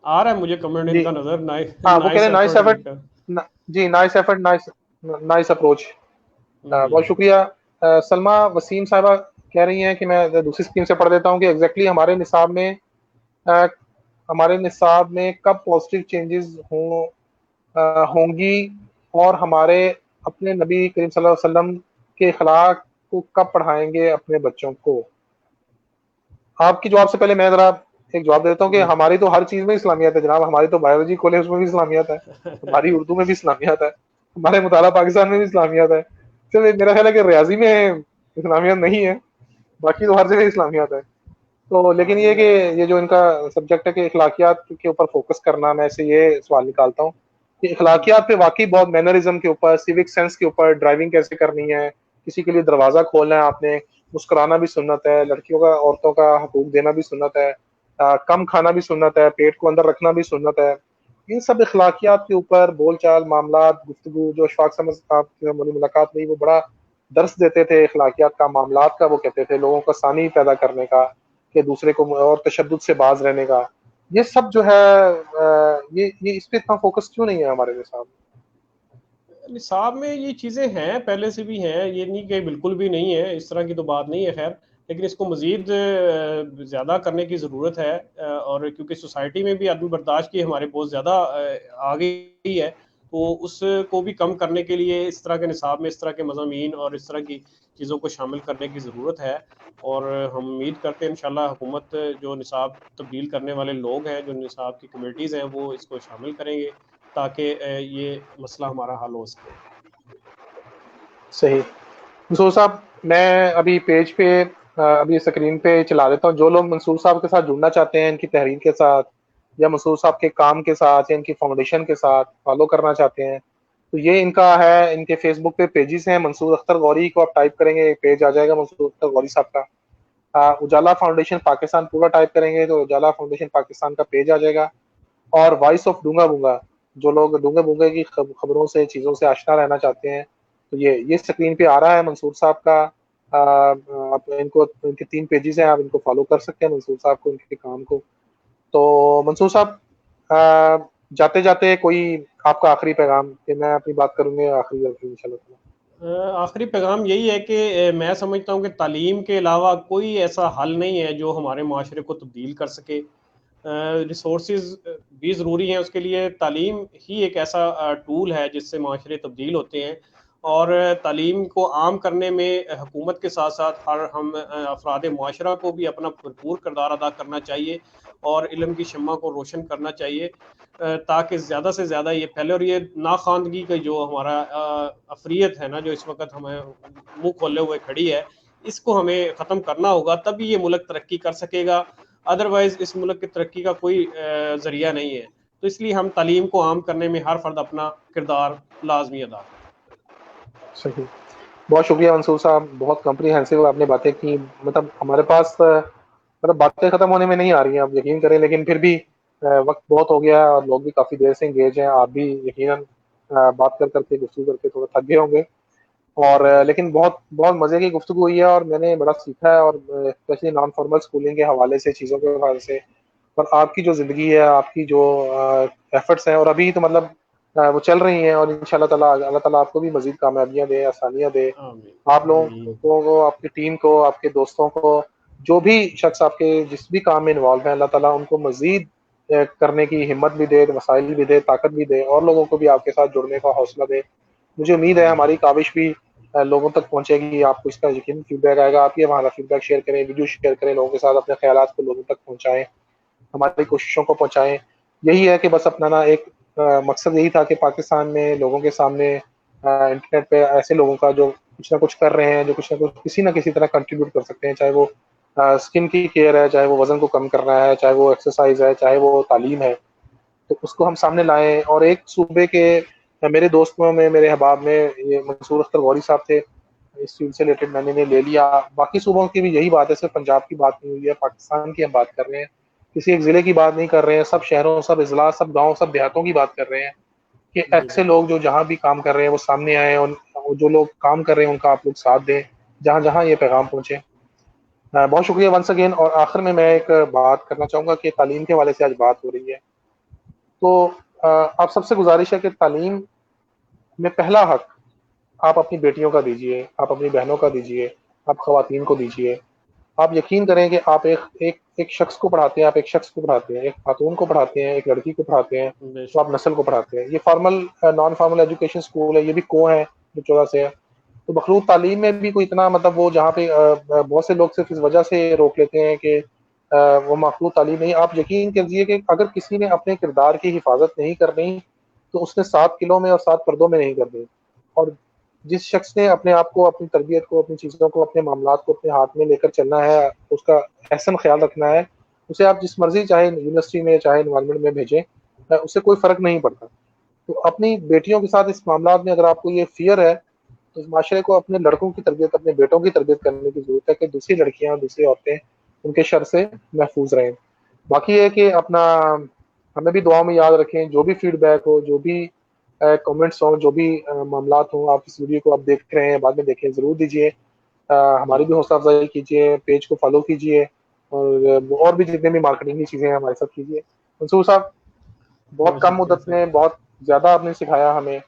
आ रहा है मुझे कमेंट जी इनका नजर। नाइस हाँ, वो कह रहे नाइस हैं नाइस एफर्ट एफर्ट। लिखकर। जी nice effort, nice nice approach. जी बहुत शुक्रिया। सलमा वसीम साहिबा कह रही हैं कि मैं दूसरी स्क्रीन से पढ़ देता हूँ कि एग्जैक्टली अ, हमारे निसाब में कब पॉजिटिव चेंजेस होंगी, और हमारे अपने नबी करीम सल्लल्लाहु अलैहि वसल्लम के अखलाक को कब पढ़ाएंगे अपने बच्चों को। आपकी जवाब से पहले मैं जरा एक जवाब देता हूँ कि जी हमारी तो हर चीज में इस्लामियत है जनाब। हमारी तो बायोलॉजी खोले उसमें भी इस्लामियत है, हमारी उर्दू में भी इस्लामियत है, हमारे मुताला पाकिस्तान में भी इस्लामियत है। सिर्फ मेरा ख्याल है कि रियाजी में इस्लामियत नहीं है, बाकी तो हर जगह इस्लामियत है। तो लेकिन ये कि ये जो इनका सब्जेक्ट है कि इखलाकियात के ऊपर फोकस करना, मैं से ये सवाल निकालता हूँ कि इखलाकियात पे वाकई बहुत मैनरिज्म के ऊपर, सिविक सेंस के ऊपर, ड्राइविंग कैसे करनी है, किसी के लिए दरवाजा खोलना है आपने, मुस्कुराना भी सुन्नत है, लड़कियों का औरतों का हकूक देना भी सुन्नत है, कम खाना भी सुन्नत है, पेट को अंदर रखना भी सुन्नत है। इन सब इखलाकियात के ऊपर बोलचाल, मामलात, गुफ्तगू, जो अशफाक समझ साहब की हमारी मुलाकात में वो बड़ा दर्स देते थे इखलाकियात का, मामलात का, वो कहते थे लोगों का सानी पैदा करने का, कि दूसरे को और तशद्दुद से बाज रहने का। ये सब जो है ये इस पे इतना फोकस क्यों नहीं है हमारे निसाब निसाब में ये चीज़ें हैं, पहले से भी हैं, ये नहीं कि बिल्कुल भी नहीं है, इस तरह की तो बात नहीं है। खैर, लेकिन इसको मज़ीद ज़्यादा करने की ज़रूरत है, और क्योंकि सोसाइटी में भी अदम बर्दाश्त की हमारे बहुत ज़्यादा आ गई है, तो उसको भी कम करने के लिए इस तरह के निसाब में इस तरह के मज़ामीन और इस तरह की चीज़ों को शामिल करने की ज़रूरत है। और हम उम्मीद करते हैं इंशाल्लाह हुकूमत, जो निसाब तब्दील करने वाले लोग हैं, जो निसाब की कमेटीज़ हैं, वो इसको शामिल करेंगे ताकि ये मसला हमारा हल हो सके। सही। मंसूर साहब, मैं अभी पेज पे अभी स्क्रीन पे चला देता हूँ। जो लोग मंसूर साहब के साथ जुड़ना चाहते हैं, इनकी तहरीर के साथ या मंसूर साहब के काम के साथ या इनकी फाउंडेशन के साथ फॉलो करना चाहते हैं, तो ये इनका है, इनके फेसबुक पे पेजेस हैं। मंसूर अख्तर गौरी को आप टाइप करेंगे, एक पेज आ जाएगा मंसूर अख्तर गौरी साहब का। उजाला फाउंडेशन पाकिस्तान पूरा टाइप करेंगे तो उजाला फाउंडेशन पाकिस्तान का पेज आ जाएगा। और वॉइस ऑफ डूंगा बूंगा, जो लोग डूंगे बूंगे की खबरों से, चीज़ों से आश्ना रहना चाहते हैं, तो ये स्क्रीन पे आ रहा है मंसूर साहब का। आप इनको, इनके 3 पेजेस हैं, आप इनको फॉलो कर सकते हैं मंसूर साहब को, इनके काम को। तो मंसूर साहब, जाते जाते कोई आपका आखिरी पैगाम, कि मैं अपनी बात करूंगी आखिरी इंशाल्लाह। आखिरी पैगाम यही है कि मैं समझता हूँ कि तालीम के अलावा कोई ऐसा हल नहीं है जो हमारे माशरे को तब्दील कर सके। रिसोर्सेज भी ज़रूरी हैं उसके लिए, तालीम ही एक ऐसा टूल है जिससे माशरे तब्दील होते हैं। और तालीम को आम करने में हुकूमत के साथ साथ हर हम अफराद माशरा को भी अपना भरपूर किरदार अदा करना चाहिए और इल्म की शम्मा को रोशन करना चाहिए, ताकि ज़्यादा से ज़्यादा ये फैले। और ये नाखानदगी का जो हमारा अफरियत है ना, जो इस वक्त हमें मुंह खोले हुए खड़ी है, इसको हमें ख़त्म करना होगा, तभी ये मुल्क तरक्की कर सकेगा। अदरवाइज इस मुल्क की तरक्की का कोई जरिया नहीं है। तो इसलिए हम तालीम को आम करने में हर फर्द अपना किरदार लाजमी अदा करे। सही। बहुत शुक्रिया मंसूर साहब, बहुत कॉम्प्रिहेंसिव आपने बातें की। मतलब हमारे पास मतलब बातें खत्म होने में नहीं आ रही हैं, आप यकीन करें, लेकिन फिर भी वक्त बहुत हो गया है और लोग भी काफी देर से इंगेज हैं। आप भी यकीनन बात कर करके, गुफ्तगू करके थोड़ा थक गए होंगे। और लेकिन बहुत बहुत मजे की गुफ्तगू हुई है और मैंने बड़ा सीखा है, और स्पेशली नॉन फॉर्मल स्कूलिंग के हवाले से, चीज़ों के हवाले से, और आपकी जो ज़िंदगी है, आपकी जो एफर्ट्स हैं, और अभी तो मतलब वो चल रही हैं, और इंशाल्लाह ताला अल्लाह ताला आपको भी मजीद कामयाबियां दे, आसानियां दे। आप लोगों को, आपकी टीम को, आपके दोस्तों को, जो भी शख्स आपके जिस भी काम में इन्वॉल्व है, अल्लाह ताला उनको मजीद करने की हिम्मत भी दे, वसाइल भी दे, ताकत भी दे, और लोगों को भी आपके साथ जुड़ने का हौसला दे। मुझे उम्मीद है हमारी काविश भी लोगों तक पहुंचेगी, आपको इसका यकीन फीडबैक आएगा। आप ये हमारा फीडबैक शेयर करें, वीडियो शेयर करें लोगों के साथ, अपने ख्यालात को लोगों तक पहुंचाएं, हमारी कोशिशों को पहुंचाएं। यही है कि बस अपना ना एक मकसद यही था कि पाकिस्तान में लोगों के सामने इंटरनेट पे ऐसे लोगों का जो कुछ ना कुछ कर रहे हैं, जो कुछ ना किसी तरह कंट्रीब्यूट कर सकते हैं, चाहे वो स्किन की केयर है, चाहे वो वजन को कम करना है, चाहे वो एक्सरसाइज है, चाहे वो तालीम है, तो उसको हम सामने लाएं। और एक सूबे के मेरे दोस्तों में, मेरे अहबाब में ये मंसूर अख्तर गौरी साहब थे। इस फील्ड से रिलेटेड मैंने ले लिया। बाकी सूबों की भी यही बात है, सिर्फ पंजाब की बात नहीं हुई है, पाकिस्तान की हम बात कर रहे हैं, किसी एक ज़िले की बात नहीं कर रहे हैं, सब शहरों, सब अजला, सब गाँव, सब देहातों की बात कर रहे हैं कि जी ऐसे बिल्कुल। लोग जो जहाँ भी काम कर रहे हैं वो सामने आए, और जो लोग काम कर रहे हैं उनका आप लोग साथ दें, जहाँ जहाँ ये पैगाम पहुँचे। बहुत शुक्रिया वंस अगेन। और आखिर में मैं एक बात करना चाहूँगा कि तालीम के हवाले से आज बात हो रही है, तो आप सबसे गुजारिश है कि तालीम में पहला हक आप अपनी बेटियों का दीजिए, आप अपनी बहनों का दीजिए, आप ख़वातीन को दीजिए। आप यकीन करें कि आप एक शख्स को पढ़ाते हैं, आप एक शख्स को पढ़ाते हैं, एक खातून को पढ़ाते हैं, एक लड़की को पढ़ाते हैं, तो बेशक। आप नस्ल को पढ़ाते हैं। ये formal non formal education school है, ये भी को है जो 14 से है। तो मखलूत तालीम में भी कोई इतना मतलब वो जहाँ पे बहुत से लोग सिर्फ इस वजह से रोक लेते हैं कि वो मखलूत तालीम नहीं। आप यकीन कीजिए कि अगर किसी ने अपने किरदार की हिफाजत नहीं करनी तो उसने 7 किलो में और 7 पर्दों में नहीं करनी। और जिस शख्स ने अपने आप को, अपनी तरबियत को, अपनी चीज़ों को, अपने मामलात को अपने हाथ में लेकर चलना है, उसका एहसन ख्याल रखना है, उसे आप जिस मर्जी चाहे यूनिवर्सिटी में चाहे इन्वायरमेंट में भेजें, उससे कोई फ़र्क नहीं पड़ता। तो अपनी बेटियों के साथ इस मामलात में अगर आपको ये फ़ियर है, तो इस माशरे को अपने लड़कों की तरबियत, अपने बेटों की तरबियत करने की ज़रूरत है कि दूसरी लड़कियाँ, दूसरी औरतें उनके शर से महफूज रहें। बाकी ये है कि अपना हमें भी दुआओं में याद रखें, जो भी फीडबैक हो, जो भी कमेंट्स हों, जो भी मामलात हों, आप इस वीडियो को आप देख रहे हैं, बाद में देखें, ज़रूर दीजिए। जी हमारी भी हौसला अफजाई कीजिए, पेज को फॉलो कीजिए, और भी जितने भी मार्केटिंग की चीज़ें हैं हमारे साथ कीजिए। मंसूर साहब, बहुत बहुत कम शुक्रिया मुद्दत सर। में बहुत ज़्यादा आपने सिखाया हमें।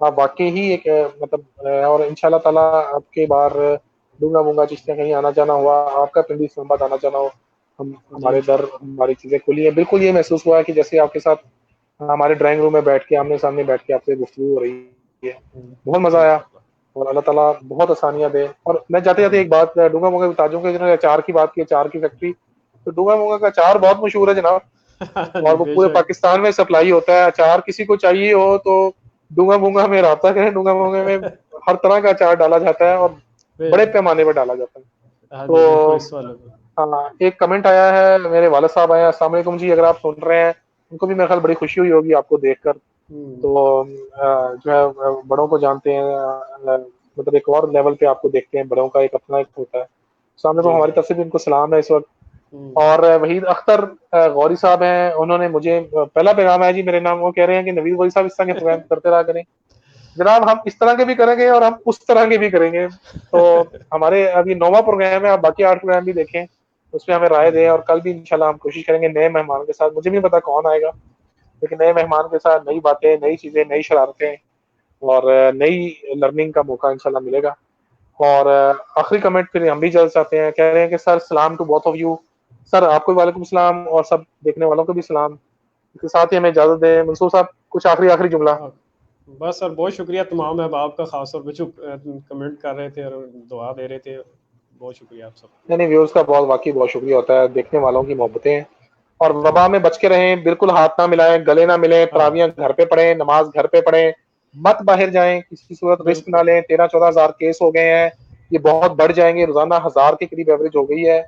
आप वाक़ई ही एक मतलब और इंशाल्लाह ताला आपके बार डूंगा मूंगा चिश्तियाँ कहीं आना जाना हुआ, आपका पिंडी इस्लामाबाद आना जाना हो, हम जी हमारे दर, इंशाल्लाह। हमारी चीज़ें खुली हैं। बिल्कुल ये महसूस हुआ कि जैसे आपके साथ हमारे ड्राइंग रूम में बैठ के, आमने-सामने बैठ के आपसे गुफ्तगू हो रही है। बहुत मज़ा आया, इंशाल्लाह। और अल्लाह ताला बहुत आसानियाँ दे। और मैं जाते-जाते एक बात डूंगा मूंगा बता दूँ कि जिन्होंने अचार की बात की, अचार की फैक्ट्री, तो डूंगा मूंगा का अचार बहुत मशहूर है जनाब, और वो पूरे बेशक। पाकिस्तान में सप्लाई होता है। अचार किसी को चाहिए हो तो डूंगा मूंगा में राब्ता करें। डूंगा मूंगा में हर तरह का अचार डाला जाता है, और बड़े बे- पैमाने पर डाला जाता है। हाँ जी बिल्कुल, तो इस वाले पे। हाँ, एक कमेंट आया है, मेरे वालिद साहब आए हैं। अस्सलाम वालेकुम जी, अगर आप सुन रहे हैं, उनको भी मेरे ख्याल बड़ी खुशी हुई होगी आपको देखकर। हम्म। तो जो है बड़ों को जानते हैं, मतलब एक और लेवल पे आपको देखते हैं, बड़ों का एक अपना एक होता है। सामने को जी हमारी जी। तरफ से भी उनको सलाम है इस वक्त। हम्म। और वहीद अख्तर गौरी साहब हैं, उन्होंने मुझे पहला पैगाम है जी मेरे नाम, वो कह रहे हैं कि नवीद गौरी साहब इस तरह के प्रोग्राम करते रहा करें। जनाब, हम इस तरह के भी करेंगे और हम उस तरह के भी करेंगे। तो हमारे अभी 9वां प्रोग्राम है, आप बाकी 8 प्रोग्राम भी देखें, उसमें हमें राय दें। और कल भी इंशाल्लाह हम कोशिश करेंगे नए मेहमान के साथ, मुझे भी नहीं पता कौन आएगा, लेकिन नए मेहमान के साथ नई बातें, नई चीज़ें, नई शरारतें, और नई लर्निंग का मौका इंशाल्लाह मिलेगा। और आखिरी कमेंट फिर हम भी जल्द चाहते हैं, कह रहे हैं कि सर सलाम to both of you. Sir आपको भी वालेकुम सलाम, और सब देखने वालों को भी सलाम। इसके साथ ही हमें इजाज़त दें। मंसूर साहब, कुछ आखिरी आखिरी जुमला। हाँ, बस सर बहुत शुक्रिया तमाम अहबाब का, खास तौर पे जो कमेंट कर रहे थे और दुआ दे रहे थे। बहुत शुक्रिया आप सबका। नहीं नहीं, व्यूअर्स का बहुत वाकई बहुत शुक्रिया होता है, देखने वालों की मोहब्बतें हैं। और जी वबा में बच के रहें, बिल्कुल हाथ ना मिलाएं, गले ना मिलें, हाँ तरावियां घर पे पढ़ें, नमाज घर पे पढ़ें, मत बाहर जाएं, किसी सूरत रिस्क ना बिल्कुल। लें। 13-14 हज़ार केस हो गए हैं, ये बहुत बढ़ जाएंगे, रोजाना 1000 के करीब एवरेज हो गई है।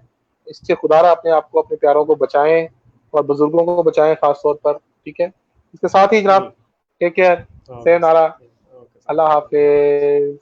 इससे खुदारा अपने आप को, अपने प्यारों को बचाएं, और बुजुर्गों को बचाएं खास तौर पर। ठीक है, इसके साथ ही जी। जनाब, टेक केयर, ओके से नारा, सर। ओके अल्लाह सर। हाफिज।